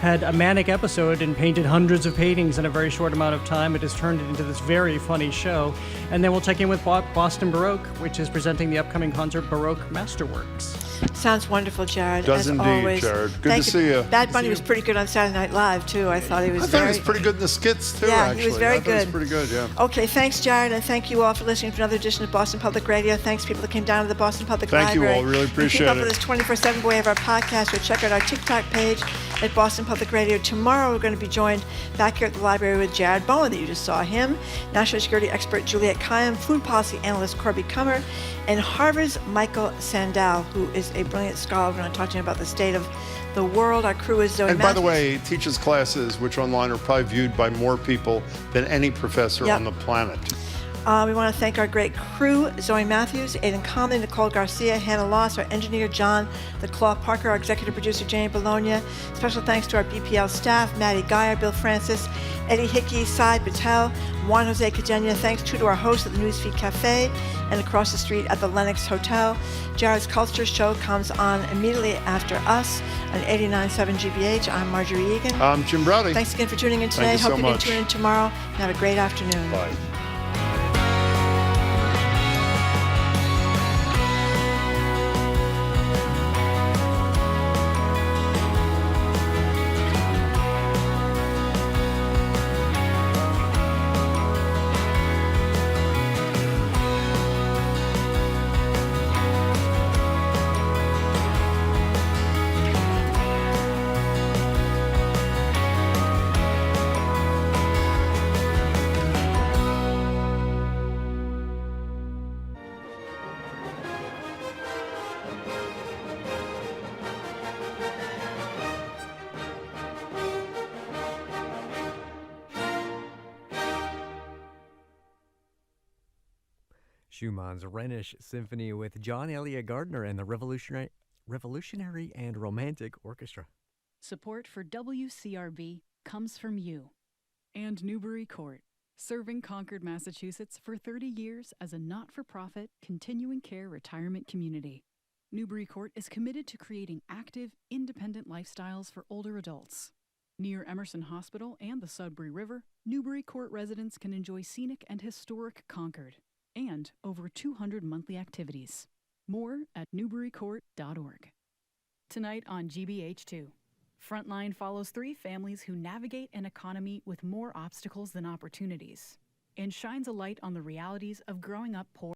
Speaker 6: had a manic episode and painted hundreds of paintings in a very short amount of time. It has turned it into this very funny show. And then we'll check in with Boston Baroque, which is presenting the upcoming concert Baroque Masterworks.
Speaker 2: Sounds wonderful, Jared.
Speaker 1: Does
Speaker 2: as
Speaker 1: indeed,
Speaker 2: always.
Speaker 1: Jared. Good
Speaker 2: Thank
Speaker 1: to see you.
Speaker 2: Bad Bunny was pretty good on Saturday Night Live too. I thought he was
Speaker 1: I thought
Speaker 2: very.
Speaker 1: he was pretty good in the skits too.
Speaker 2: Yeah,
Speaker 1: actually.
Speaker 2: he was very
Speaker 1: I thought He
Speaker 2: good.
Speaker 1: was pretty good. Yeah.
Speaker 2: Okay, thanks, Jared, and thank you all for listening to another edition of Boston Public Radio. Thanks, people that came down to the Boston Public
Speaker 1: Thank you
Speaker 2: Library.
Speaker 1: all. Really appreciate
Speaker 2: Keep up
Speaker 1: it.
Speaker 2: with this 24/7 way of our podcast. Or check out our TikTok page at Boston Public Radio. Tomorrow, we're going to be joined back here at the library with Jared Bowen, that you just saw him, national security expert Juliette Kayyem, food policy analyst Corby Kummer, and Harvard's Michael Sandel, who is a brilliant scholar. We're going to talk to him about the state of the world. Our crew is Zoe
Speaker 1: And by the
Speaker 2: Matthews.
Speaker 1: way, teaches classes which online are probably viewed by more people than any professor
Speaker 2: Yep.
Speaker 1: on the planet.
Speaker 2: We want to thank our great crew, Zoe Matthews, Aidan Conley, Nicole Garcia, Hannah Loss, our engineer, John the Claw Parker, our executive producer, Jane Bologna. Special thanks to our BPL staff, Maddie Geyer, Bill Francis, Eddie Hickey, Sai Patel, Juan Jose Cadena. Thanks to our hosts at the Newsfeed Cafe and across the street at the Lenox Hotel. Jared's Culture Show comes on immediately after us on 89.7 GBH. I'm Marjorie Egan.
Speaker 1: I'm Jim Browdy.
Speaker 2: Thanks again for tuning in today.
Speaker 1: Thank you
Speaker 2: Hope
Speaker 1: so
Speaker 2: you can
Speaker 1: much.
Speaker 2: tune in tomorrow. And have a great afternoon.
Speaker 1: Bye.
Speaker 17: Schumann's Rhenish Symphony with John Elliott Gardner and the Revolutionary and Romantic Orchestra.
Speaker 18: Support for WCRB comes from you and Newbury Court, serving Concord, Massachusetts for 30 years as a not-for-profit continuing care retirement community. Newbury Court is committed to creating active, independent lifestyles for older adults. Near Emerson Hospital and the Sudbury River, Newbury Court residents can enjoy scenic and historic Concord and over 200 monthly activities. More at newburycourt.org. Tonight on GBH2, Frontline follows 3 families who navigate an economy with more obstacles than opportunities and shines a light on the realities of growing up poor.